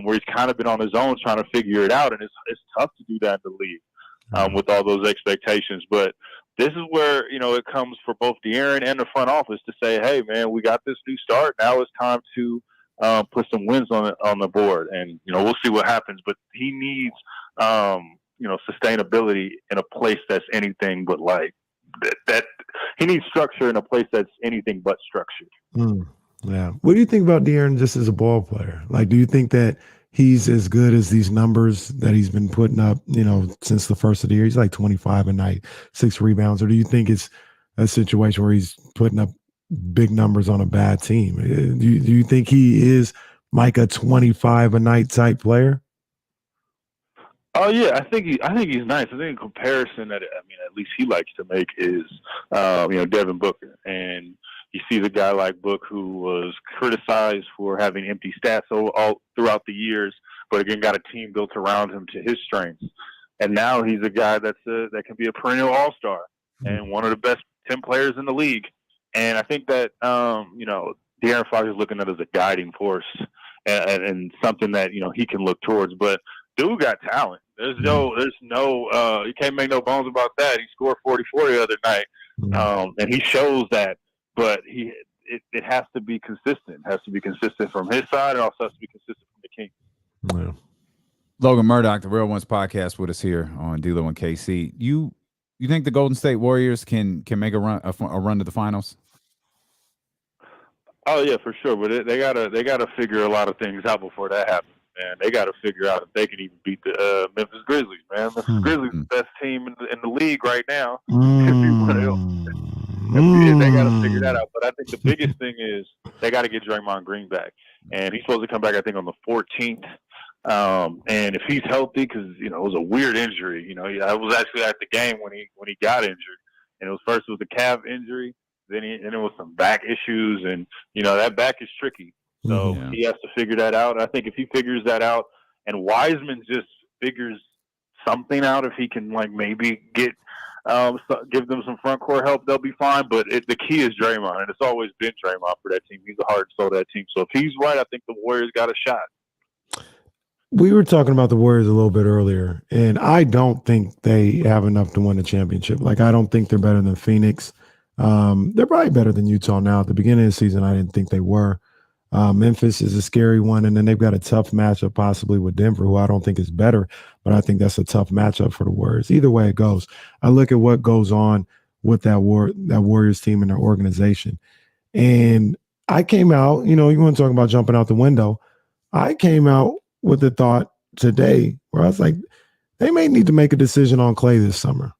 where he's kind of been on his own trying to figure it out, and it's tough to do that in the league with all those expectations. But this is where it comes for both De'Aaron and the front office to say, "Hey, man, we got this new start. Now it's time to put some wins on the board, and we'll see what happens." But he needs sustainability in a place that's anything but like that. He needs structure in a place that's anything but structured. Yeah. What do you think about De'Aaron just as a ball player? Like, do you think that he's as good as these numbers that he's been putting up, since the first of the year? He's like 25 a night, 6 rebounds. Or do you think it's a situation where he's putting up big numbers on a bad team? Do you think he is like a 25 a night type player? Oh yeah, I think he's nice. I think in comparison that at least he likes to make is Devin Booker, and You see the guy like Book, who was criticized for having empty stats all throughout the years, but again got a team built around him to his strengths. And now he's a guy that can be a perennial all-star and one of the best 10 players in the league. And I think that De'Aaron Fox is looking at it as a guiding force and something that he can look towards. But dude got talent. There's no you can't make no bones about that. He scored 44 the other night, and he shows that. But it has to be consistent. It has to be consistent from his side, and also has to be consistent from the Kings. Yeah. Logan Murdock, the Real Ones podcast, with us here on D-Lo and KC. You think the Golden State Warriors can make a run to the finals? Oh yeah, for sure. But they gotta figure a lot of things out before that happens. Man, they got to figure out if they can even beat the Memphis Grizzlies. Man, Memphis Grizzlies is the best team in the league right now. They got to figure that out. But I think the biggest thing is they got to get Draymond Green back, and he's supposed to come back, I think, on the 14th. And if he's healthy, because it was a weird injury. I was actually at the game when he got injured, and it was first with the calf injury, then it was some back issues, and that back is tricky. So he has to figure that out. I think if he figures that out, and Wiseman just figures something out, if he can maybe give them some front court help, they'll be fine. But the key is Draymond, and it's always been Draymond for that team. He's the heart and soul of that team. So if he's right, I think the Warriors got a shot. We were talking about the Warriors a little bit earlier, and I don't think they have enough to win the championship. I don't think they're better than Phoenix. They're probably better than Utah now. At the beginning of the season, I didn't think they were. Memphis is a scary one, and then they've got a tough matchup possibly with Denver, who I don't think is better, but I think that's a tough matchup for the Warriors. Either way it goes, I look at what goes on with that Warriors team and their organization. And I came out, you want to talk about jumping out the window. I came out with the thought today where I was like, they may need to make a decision on Klay this summer.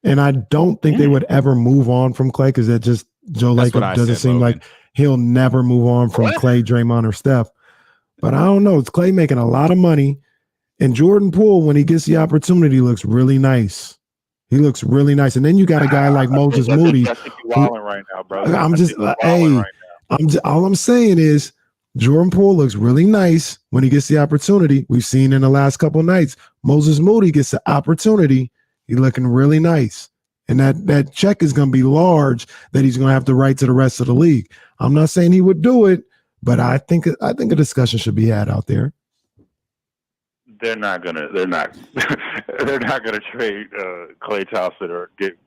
And I don't think they would ever move on from Klay, because that just Joe Lacob doesn't seem like he'll never move on from Klay, Draymond, or Steph. But I don't know. It's Klay making a lot of money. And Jordan Poole, when he gets the opportunity, looks really nice. He looks really nice. And then you got a guy like Moses Moody. I think you're wilding right now, bro. All I'm saying is Jordan Poole looks really nice when he gets the opportunity. We've seen in the last couple of nights, Moses Moody gets the opportunity. He's looking really nice. And that check is going to be large that he's going to have to write to the rest of the league. I'm not saying he would do it, but I think a discussion should be had out there. They're not gonna trade Klay Thompson or get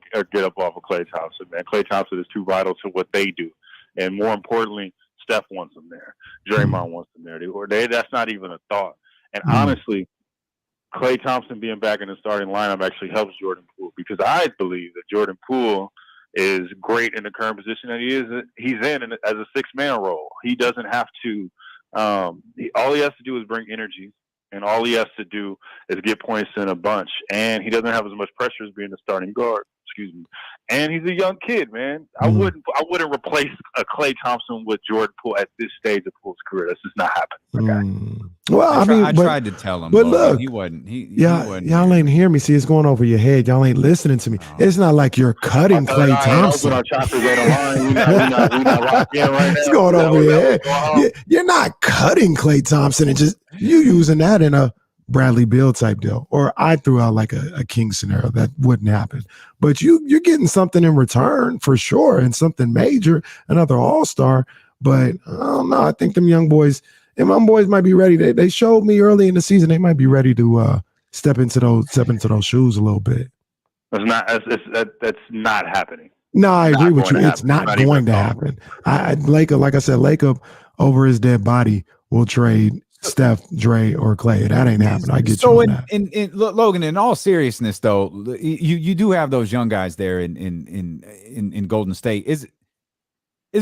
up off of Klay Thompson, man. Klay Thompson is too vital to what they do, and more importantly, Steph wants him there. Draymond wants him there. That's not even a thought. And honestly, Klay Thompson being back in the starting lineup actually helps Jordan Poole, because I believe that Jordan Poole is great in the current position that he's in as a six-man role. He doesn't have to all he has to do is bring energy, and all he has to do is get points in a bunch. And he doesn't have as much pressure as being the starting guard. Excuse me. And he's a young kid, man. I wouldn't replace a Klay Thompson with Jordan Poole at this stage of Poole's career. That's just not happening. Okay. Well, I tried to tell him, but look, he wasn't. Y'all ain't hear me. See, it's going over your head. Y'all ain't listening to me. Oh. It's not like you're cutting Klay Thompson. It's going over your head. You're not cutting Klay Thompson and just you using that in a Bradley Beal type deal, or I threw out like a King scenario. That wouldn't happen. But you're getting something in return for sure, and something major, another all-star. But I don't know. I think them young boys and my boys might be ready. They showed me early in the season they might be ready to step into those shoes a little bit. That's not happening. No, I agree with you. It's not going to happen. Lacob, like I said, Lacob over his dead body will trade Steph, Dre, or Klay. That ain't happening. I get you on that. Logan, in all seriousness, though, you do have those young guys there in Golden State. Is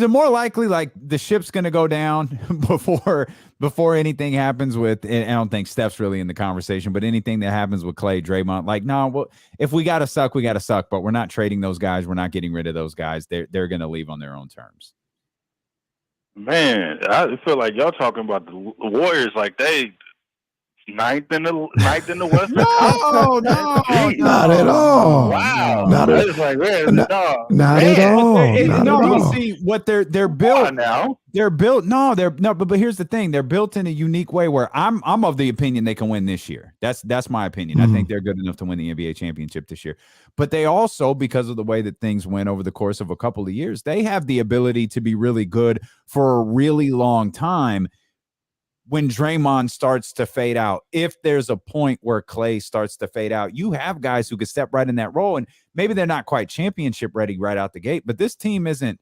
it more likely like the ship's going to go down before anything happens with? And I don't think Steph's really in the conversation, but anything that happens with Klay, Draymond, like, no, well, if we got to suck, we got to suck. But we're not trading those guys. We're not getting rid of those guys. They're going to leave on their own terms. Man, I feel like y'all talking about the Warriors like they ninth in the West. No, Not at all. Wow. Not I at- was like, where's the dog? Not at Man. all. Not no, at but all. see what they're Come built. on now. They're built. No, but here's the thing. They're built in a unique way where I'm of the opinion they can win this year. That's my opinion. I think they're good enough to win the NBA championship this year. But they also, because of the way that things went over the course of a couple of years, they have the ability to be really good for a really long time when Draymond starts to fade out. If there's a point where Clay starts to fade out, you have guys who can step right in that role. And maybe they're not quite championship ready right out the gate, but this team isn't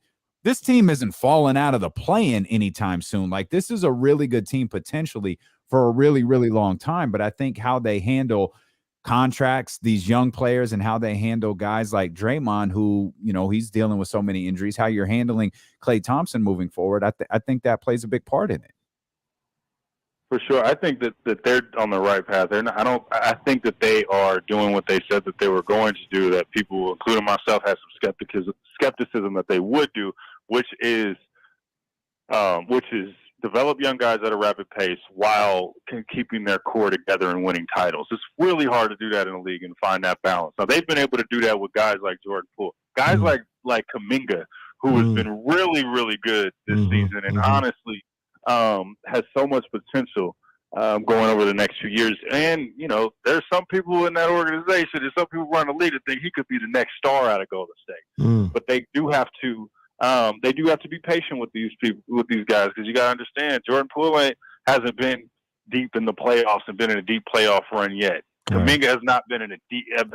falling out of the play-in anytime soon. Like, this is a really good team potentially for a really, really long time. But I think how they handle contracts, these young players, and how they handle guys like Draymond, who, he's dealing with so many injuries, how you're handling Klay Thompson moving forward, I think that plays a big part in it. For sure. I think that they're on the right path. I think that they are doing what they said that they were going to do, that people, including myself, have some skepticism that they would do, which is develop young guys at a rapid pace while keeping their core together and winning titles. It's really hard to do that in the league and find that balance. Now, they've been able to do that with guys like Jordan Poole, guys like Kuminga, who has been really, really good this season, and honestly has so much potential going over the next few years. And, there's some people in that organization and some people running the league that think he could be the next star out of Golden State. But they do have to be patient with these people, with these guys, because you got to understand, Jordan Poole hasn't been deep in the playoffs and been in a deep playoff run yet. Kuminga has not been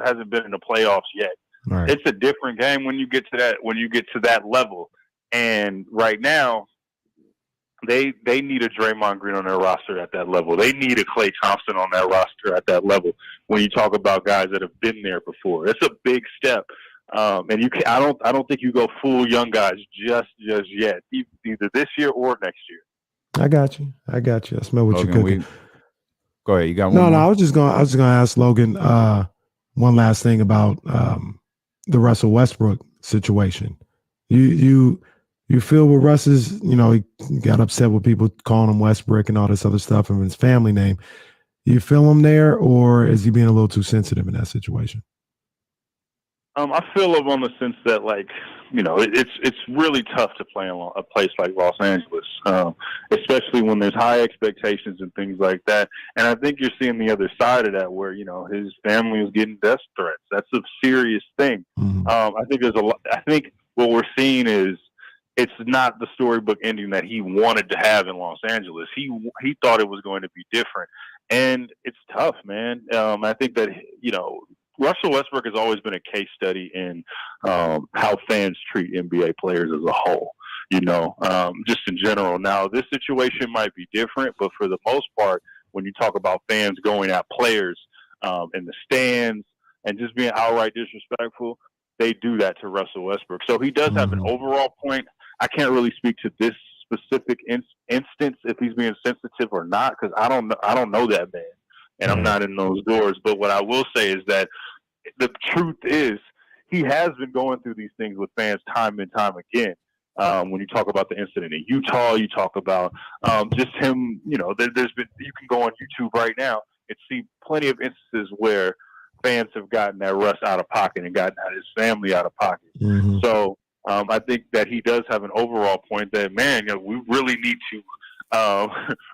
hasn't been in the playoffs yet. Right. It's a different game when you get to that level. And right now, they need a Draymond Green on their roster at that level. They need a Klay Thompson on that roster at that level. When you talk about guys that have been there before, it's a big step. And I don't think you go full young guys just yet, either this year or next year. I got you. I smell what Logan, you're cooking. Go ahead. You got one more? No. I was just gonna ask Logan one last thing about the Russell Westbrook situation. You feel with Russ is, he got upset with people calling him Westbrook and all this other stuff and his family name. You feel him there, or is he being a little too sensitive in that situation? I feel him on the sense that, it's really tough to play in a place like Los Angeles, especially when there's high expectations and things like that. And I think you're seeing the other side of that, where his family is getting death threats. That's a serious thing. I think what we're seeing is, it's not the storybook ending that he wanted to have in Los Angeles. He thought it was going to be different, and it's tough, man. I think that Russell Westbrook has always been a case study in how fans treat NBA players as a whole. Just in general. Now, this situation might be different, but for the most part, when you talk about fans going at players in the stands and just being outright disrespectful, they do that to Russell Westbrook. So he does have an overall point. I can't really speak to this specific instance if he's being sensitive or not, because I don't know that man, and I'm not in those doors. But what I will say is that the truth is he has been going through these things with fans time and time again. When you talk about the incident in Utah, you talk about just him. There's been, you can go on YouTube right now and see plenty of instances where fans have gotten that Russ out of pocket and gotten his family out of pocket. So I think that he does have an overall point that, man, we really need to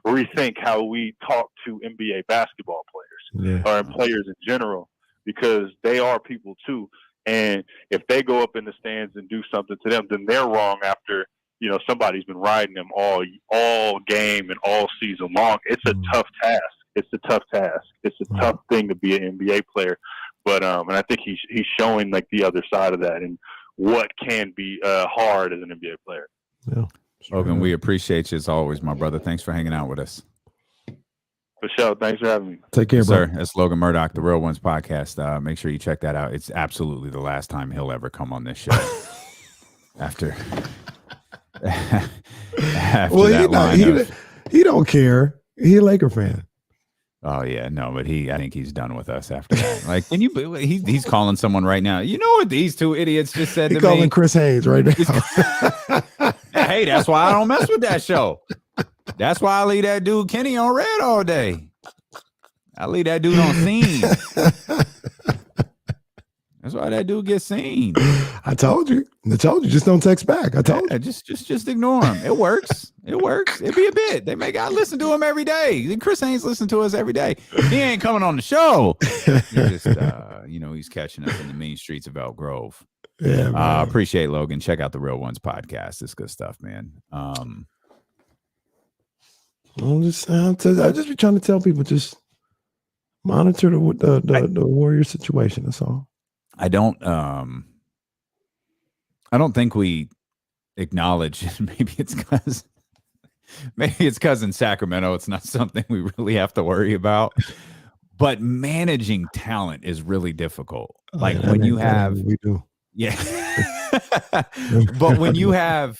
rethink how we talk to NBA basketball players or players in general, because they are people too. And if they go up in the stands and do something to them, then they're wrong after, somebody's been riding them all game and all season long. It's a tough task. It's a tough task. It's a tough thing to be an NBA player. But and I think he's showing the other side of that and what can be hard as an NBA player. Yeah. Logan, we appreciate you as always, my brother. Thanks for hanging out with us. For sure. Thanks for having me. Take care, bro. Sir. That's Logan Murdock, the Real Ones podcast. Make sure you check that out. It's absolutely the last time he'll ever come on this show. after he don't care. He a Laker fan. Oh yeah, no, but I think he's done with us after that. Can you? He's calling someone right now. You know what these two idiots just said to me? Calling Chris Haynes right now. Hey, that's why I don't mess with that show. That's why I leave that dude Kenny on red all day. I leave that dude on scene. That's why that dude gets seen. I told you. Just don't text back. I told you. Just ignore him. It works. It works. It'd be a bit. They make I listen to him every day. Chris Haynes listen to us every day. He ain't coming on the show. He just he's catching us in the mean streets of Elk Grove. Yeah. Appreciate Logan. Check out the Real Ones podcast. It's good stuff, man. I'm just be trying to tell people, just monitor the Warrior situation. That's all. I don't think we acknowledge. Maybe it's because in Sacramento it's not something we really have to worry about. But managing talent is really difficult. Like when you have, we do. Yeah. But when you have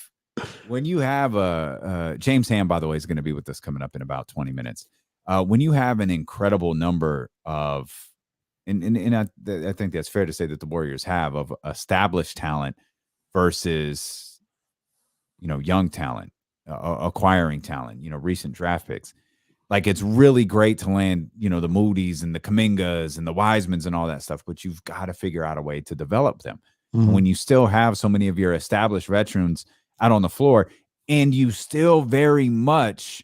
James Ham, by the way, is going to be with us coming up in about 20 minutes. When you have an incredible number of, and I think that's fair to say that the Warriors have, of established talent versus, young talent, acquiring talent, recent draft picks. Like, it's really great to land, the Moody's and the Kumingas and the Wisemans and all that stuff, but you've got to figure out a way to develop them. Mm-hmm. When you still have so many of your established veterans out on the floor, and you still very much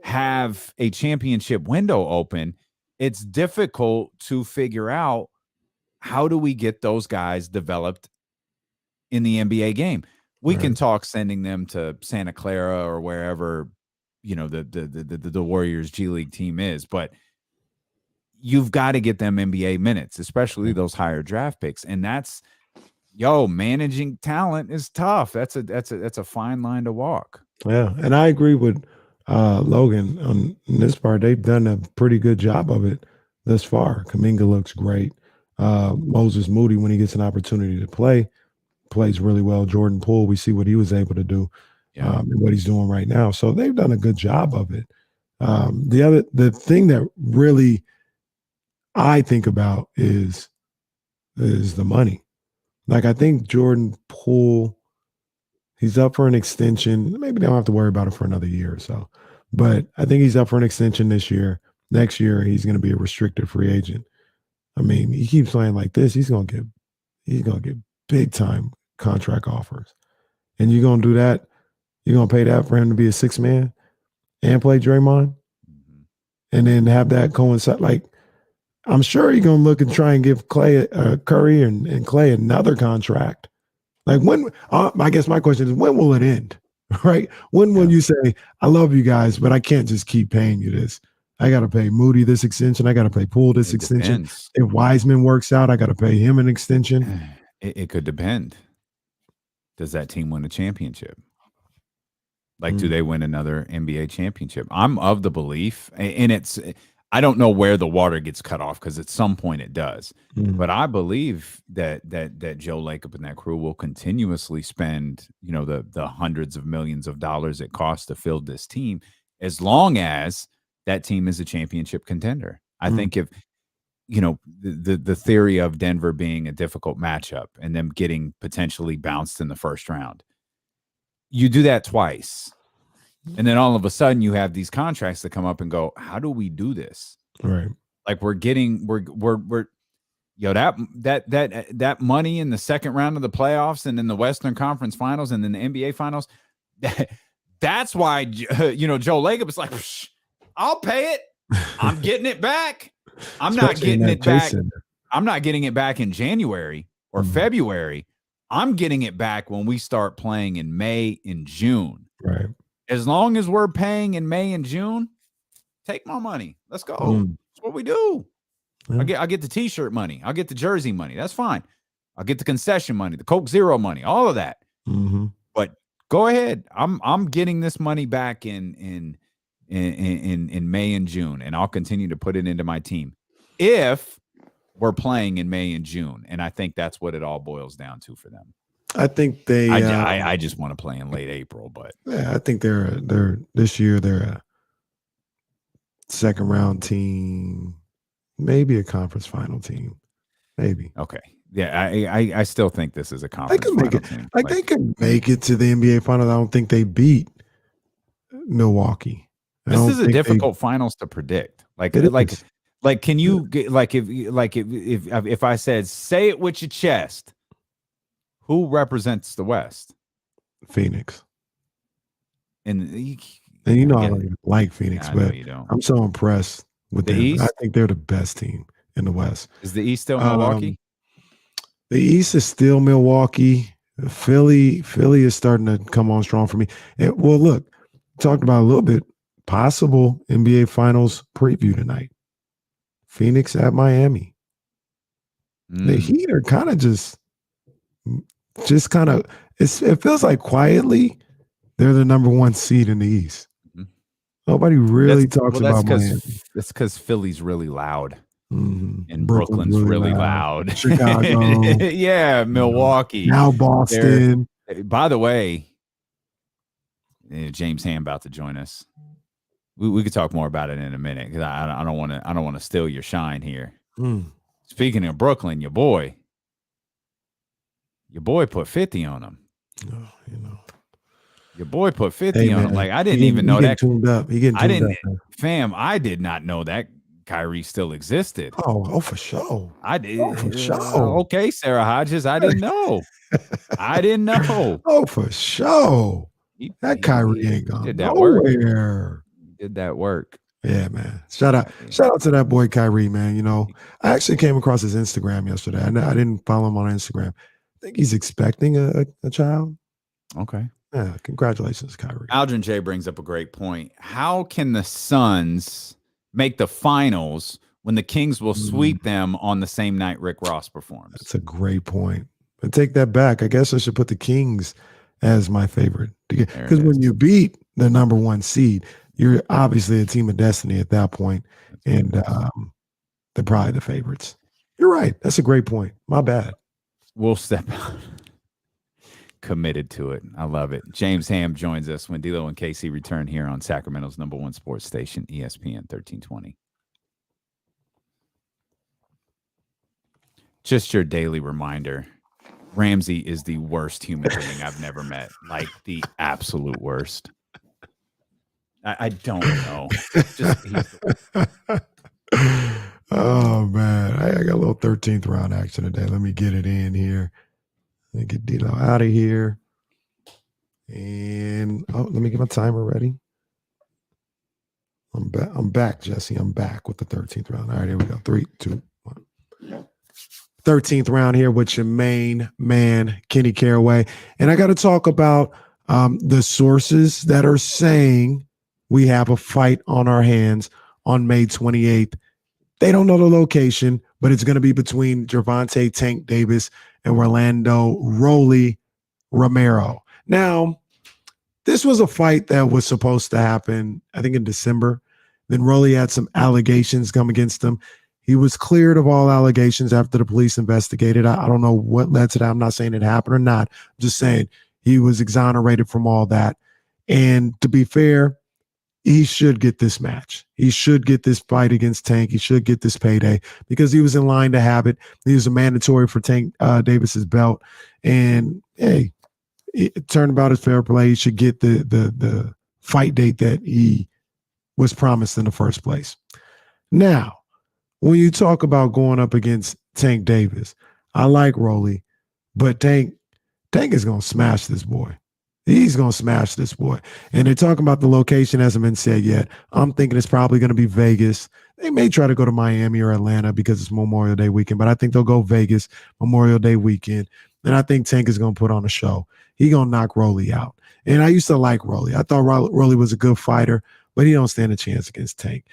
have a championship window open, it's difficult to figure out, how do we get those guys developed in the NBA game? We can talk sending them to Santa Clara or wherever, the Warriors G League team is, but you've got to get them NBA minutes, especially those higher draft picks. And that's, managing talent is tough. That's a fine line to walk. Yeah. And I agree with Logan on this part. They've done a pretty good job of it thus far. Kuminga looks great. Moses Moody, when he gets an opportunity to play, plays really well. Jordan Poole, we see what he was able to do, and what he's doing right now. So they've done a good job of it. The thing that really I think about is the money. Like, I think Jordan Poole, he's up for an extension. Maybe they don't have to worry about it for another year or so. But I think he's up for an extension this year. Next year, he's going to be a restricted free agent. I mean, he keeps playing like this, he's going to get big time contract offers. And you're going to do that. You're going to pay that for him to be a sixth man and play Draymond, and then have that coincide. Like, I'm sure you're going to look and try and give Curry and Clay another contract. Like, when, I guess my question is, when will it end? Right? When will you say, I love you guys, but I can't just keep paying you this? I got to pay Moody this extension. I got to pay Poole this extension. Depends. If Wiseman works out, I got to pay him an extension. It could depend. Does that team win a championship? Like, do they win another NBA championship? I'm of the belief, and I don't know where the water gets cut off, because at some point it does. But I believe that Joe Lacob and that crew will continuously spend, the hundreds of millions of dollars it costs to field this team, as long as that team is a championship contender. I think if, the theory of Denver being a difficult matchup and them getting potentially bounced in the first round, you do that twice, and then all of a sudden you have these contracts that come up and go, how do we do this? Right. Like, we're that money in the second round of the playoffs and in the Western Conference Finals and then the NBA Finals. That's why, Joe Lacob is like, I'll pay it. I'm getting it back. I'm not getting it back. I'm not getting it back in January or February. I'm getting it back when we start playing in May and June. Right. As long as we're paying in May and June, take my money. Let's go. That's what we do. Yeah. I get the T-shirt money. I'll get the jersey money. That's fine. I'll get the concession money, the Coke Zero money, all of that. But go ahead. I'm getting this money back in May and June, and I'll continue to put it into my team if we're playing in May and June. And I think that's what it all boils down to for them. I think they. I just want to play in late April, but yeah, I think they're this year they're a second round team, maybe a conference final team, maybe. Okay, yeah, I still think this is a conference final team. They could make it to the NBA Finals. I don't think they beat Milwaukee. This is a difficult finals to predict. Like Like, can you get if I said say it with your chest, who represents the West? Phoenix. And I don't even like Phoenix, I know but you don't. I'm so impressed with The them. East? I think they're the best team in the West. Is the East still Milwaukee? The East is still Milwaukee. Philly is starting to come on strong for me. Well, look, talked about a little bit. Possible NBA Finals preview tonight. Phoenix at Miami. The Heat are kind of just kind of. It feels like quietly they're the number 1 seed in the East. Nobody really talks about Miami. That's because Philly's really loud. And Brooklyn's Brooklyn's really loud. Chicago. Yeah, Milwaukee. Now Boston. By the way, James Ham about to join us. We could talk more about it in a minute because I don't want to steal your shine here. Speaking of Brooklyn, your boy put 50 on him. Your boy put 50 on him. Like, I didn't even know that. Tuned up. He getting tuned up. Fam, I did not know that Kyrie still existed. Oh, for sure. I did. Oh, for sure. Okay, Sarah Hodges. I didn't know. Oh, for sure. That Kyrie ain't gone nowhere. Did that work. Yeah, man. Shout out to that boy Kyrie, man. I actually came across his Instagram yesterday. I didn't follow him on Instagram. I think he's expecting a child. Okay. Yeah, congratulations, Kyrie. Aldrin J brings up a great point. How can the Suns make the finals when the Kings will sweep them on the same night Rick Ross performs? That's a great point. But take that back. I guess I should put the Kings as my favorite. Because when you beat the number 1 seed, you're obviously a team of destiny at that point. And they're probably the favorites. You're right. That's a great point. My bad. We'll step out. Committed to it. I love it. James Ham joins us when D'Lo and Casey return here on Sacramento's number 1 sports station, ESPN 1320. Just your daily reminder. Ramsey is the worst human being I've never met. Like, the absolute worst. I don't know. Oh, man. I got a little 13th round action today. Let me get it in here. Let me get D'Lo out of here. And let me get my timer ready. I'm back, Jesse. I'm back with the 13th round. All right, here we go. 3, 2, 1. 13th round here with your main man, Kenny Caraway. And I got to talk about the sources that are saying we have a fight on our hands on May 28th. They don't know the location, but it's going to be between Gervonta Tank Davis and Orlando Rolly Romero. Now, this was a fight that was supposed to happen, I think, in December. Then Rolly had some allegations come against him. He was cleared of all allegations after the police investigated. I don't know what led to that. I'm not saying it happened or not. I'm just saying he was exonerated from all that. And to be fair, he should get this match. He should get this fight against Tank. He should get this payday because he was in line to have it. He was a mandatory for Tank Davis's belt. And hey, turnabout is fair play. He should get the fight date that he was promised in the first place. Now, when you talk about going up against Tank Davis, I like Rolly, but Tank is going to smash this boy. He's going to smash this boy. And they're talking about the location hasn't been said yet. I'm thinking it's probably going to be Vegas. They may try to go to Miami or Atlanta because it's Memorial Day weekend, but I think they'll go Vegas Memorial Day weekend. And I think Tank is going to put on a show. He's going to knock Rolly out. And I used to like Rolly. I thought Rolly was a good fighter, but he don't stand a chance against Tank.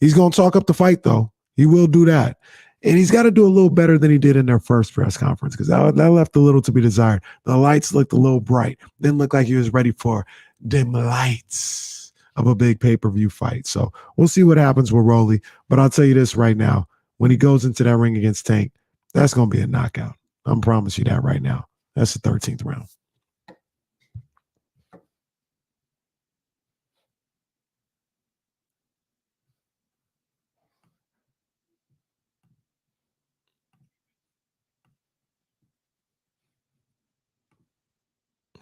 He's going to talk up the fight, though. He will do that. And he's got to do a little better than he did in their first press conference because that left a little to be desired. The lights looked a little bright. Didn't look like he was ready for dim lights of a big pay-per-view fight. So we'll see what happens with Rolly. But I'll tell you this right now. When he goes into that ring against Tank, that's going to be a knockout. I'm promising you that right now. That's the 13th round.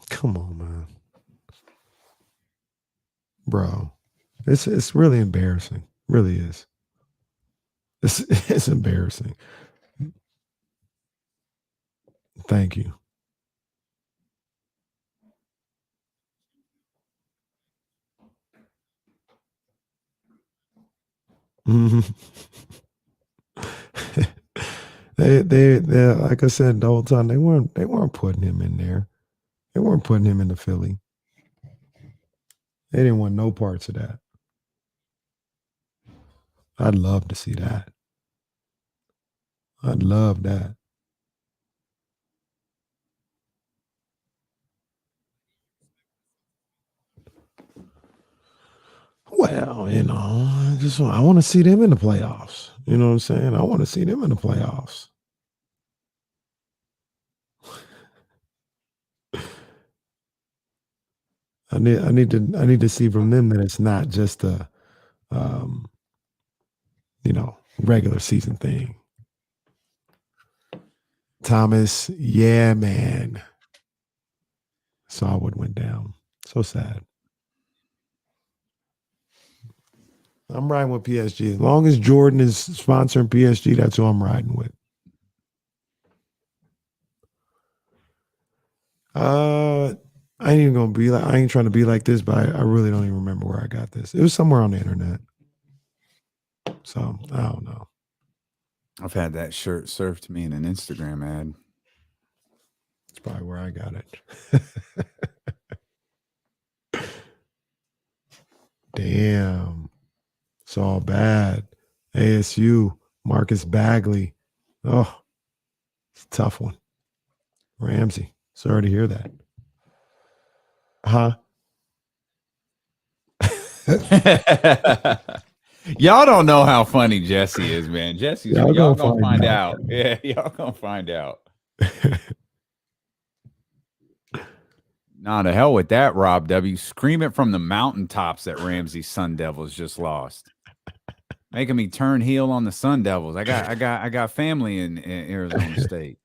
Come on, man. Bro, it's really embarrassing. Really is. It's embarrassing. Thank you. They like I said the whole time, they weren't putting him in there. They weren't putting him into Philly. They didn't want no parts of that. I'd love to see that. I'd love that. Well, I want to see them in the playoffs. You know what I'm saying? I want to see them in the playoffs. I need to see from them that it's not just a regular season thing. Thomas, yeah, man. Saw what went down. So sad. I'm riding with PSG. As long as Jordan is sponsoring PSG, that's who I'm riding with. I ain't trying to be like this, but I really don't even remember where I got this. It was somewhere on the internet. So I don't know. I've had that shirt served to me in an Instagram ad. That's probably where I got it. Damn. It's all bad. ASU, Marcus Bagley. Oh, it's a tough one. Ramsey. Sorry to hear that. Huh? Y'all don't know how funny Jesse is, man. Y'all gonna find out. Yeah, y'all gonna find out. Nah, to hell with that, Rob W. Scream it from the mountaintops that Ramsey's Sun Devils just lost. Making me turn heel on the Sun Devils. I got family in Arizona State.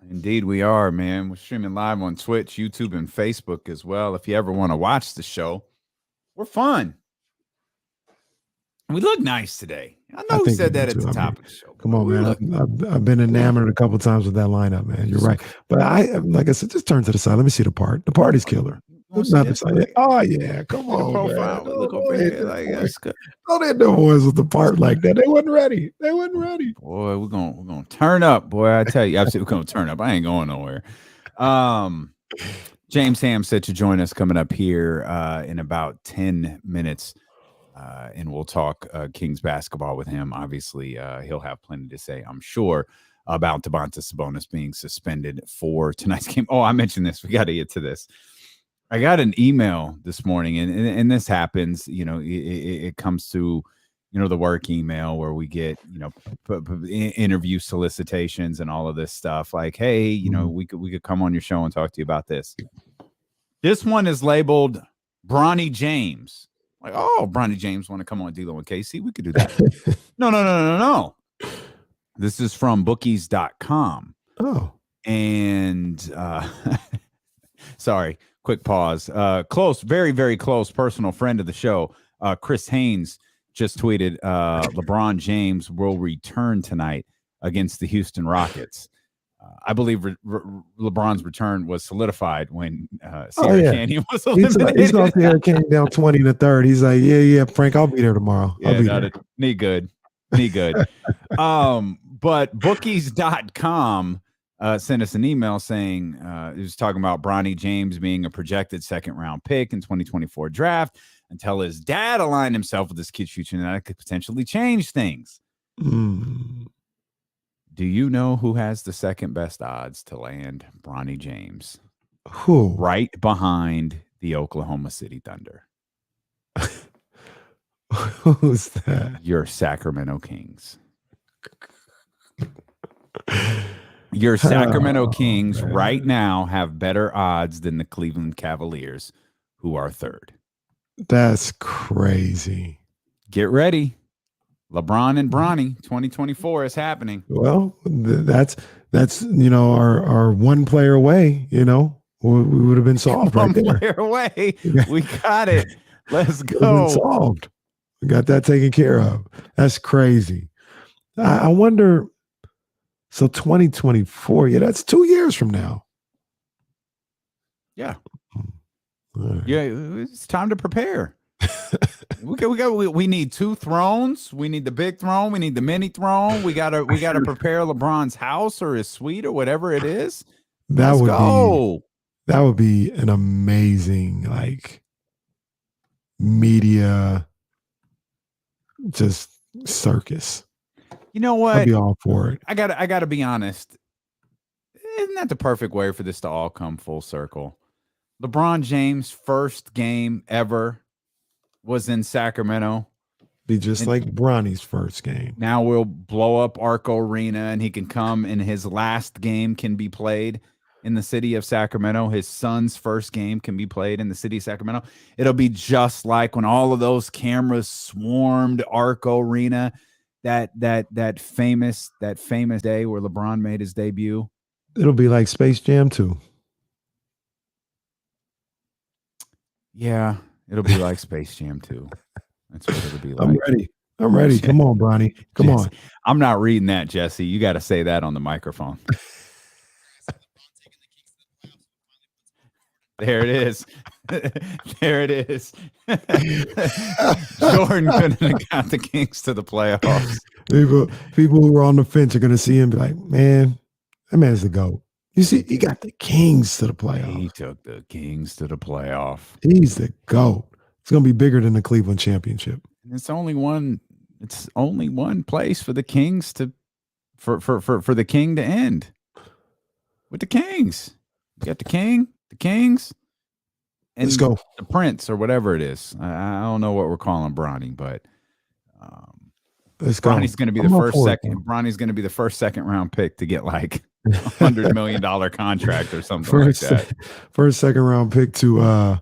Indeed, we are, man. We're streaming live on Twitch, YouTube, and Facebook as well. If you ever want to watch the show, we're fun. We look nice today. I know we said that at the top of the show. Come on, man. I've been enamored a couple of times with that lineup, man. You're right. But like I said, just turn to the side. Let me see the part. The party's killer. Oh, yeah. Come on, profile. Man. Look over here. Like, that's good. Don't hit the boys with the part like that. They wasn't ready. Boy, we're gonna turn up, boy. I tell you, absolutely, we're gonna turn up. I ain't going nowhere. James Ham said to join us coming up here in about 10 minutes. And we'll talk Kings basketball with him. Obviously, he'll have plenty to say, I'm sure, about Domantas Sabonis being suspended for tonight's game. Oh, I mentioned this. We got to get to this. I got an email this morning, and this happens. It comes to, the work email where we get, interview solicitations and all of this stuff. Like, hey, we could come on your show and talk to you about this. This one is labeled Bronny James. Like, oh, Bronny James want to come on D'Lo and KC? We could do that. No. This is from bookies.com. Oh. And sorry, quick pause. Close, very, very close personal friend of the show, Chris Haynes, just tweeted LeBron James will return tonight against the Houston Rockets. I believe LeBron's return was solidified when Sierra Canyon was eliminated. He's going to Sierra Canyon down 20 in the third. He's like, yeah, Frank, I'll be there tomorrow. I'll be there. Knee good. But bookies.com sent us an email saying he was talking about Bronny James being a projected second-round pick in 2024 draft until his dad aligned himself with this kid's future, and that could potentially change things. Do you know who has the second best odds to land Bronny James? Who? Right behind the Oklahoma City Thunder. Who's that? Your Sacramento Kings. Your Sacramento Kings right now have better odds than the Cleveland Cavaliers, who are third. That's crazy. Get ready. LeBron and Bronny 2024 is happening. Well, that's our one player away, we would have been solved right there. One player away. We got it. Let's go. Solved. We got that taken care of. That's crazy. I wonder. So 2024, yeah, that's 2 years from now. Yeah. Right. Yeah, it's time to prepare. we need 2 thrones. We need the big throne. We need the mini throne. We gotta prepare LeBron's house or his suite or whatever it is. That Let's would go. that would be an amazing like media just circus. You know what? I'd be all for it. I gotta be honest. Isn't that the perfect way for this to all come full circle? LeBron James' first game ever was in Sacramento. Be just like Bronny's first game. Now we'll blow up Arco Arena and he can come and his last game can be played in the city of Sacramento. His son's first game can be played in the city of Sacramento. It'll be just like when all of those cameras swarmed Arco Arena, that famous day where LeBron made his debut. It'll be like Space Jam 2. Yeah, it'll be like Space Jam 2. That's what it'll be like. I'm ready. Come on, Bronny. Come Jesse, on. I'm not reading that, Jesse. You got to say that on the microphone. There it is. There it is. Jordan couldn't have got the Kings to the playoffs. People who are on the fence are going to see him and be like, man, that man's the GOAT. You see, he got the Kings to the playoffs. He took the Kings to the playoff. He's the GOAT. It's going to be bigger than the Cleveland championship. It's only one place for the Kings to for the king to end. With the Kings. You got the king, the Kings, and let's go. The Prince or whatever it is. I don't know what we're calling Bronny, but let's go. Bronny's going to be the first second. Bronny's going to be the first second round pick to get like $100 million contract or something like that. First second round pick to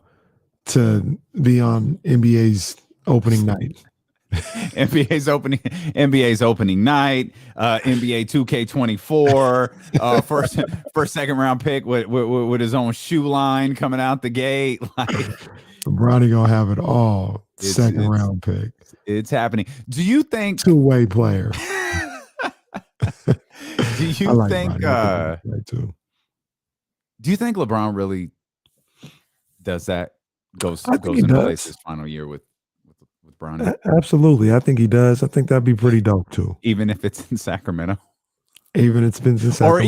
be on NBA's opening night. NBA's opening night, NBA 2K24, first second round pick with his own shoe line coming out the gate. Like Bronny gonna have it all. Second round pick. It's happening. Do you think two-way player? Do you think? Do you think LeBron really does that? Goes and plays his final year with Bronny? Absolutely, I think he does. I think that'd be pretty dope too. Even if it's in Sacramento. Even it's been in Sacramento. Or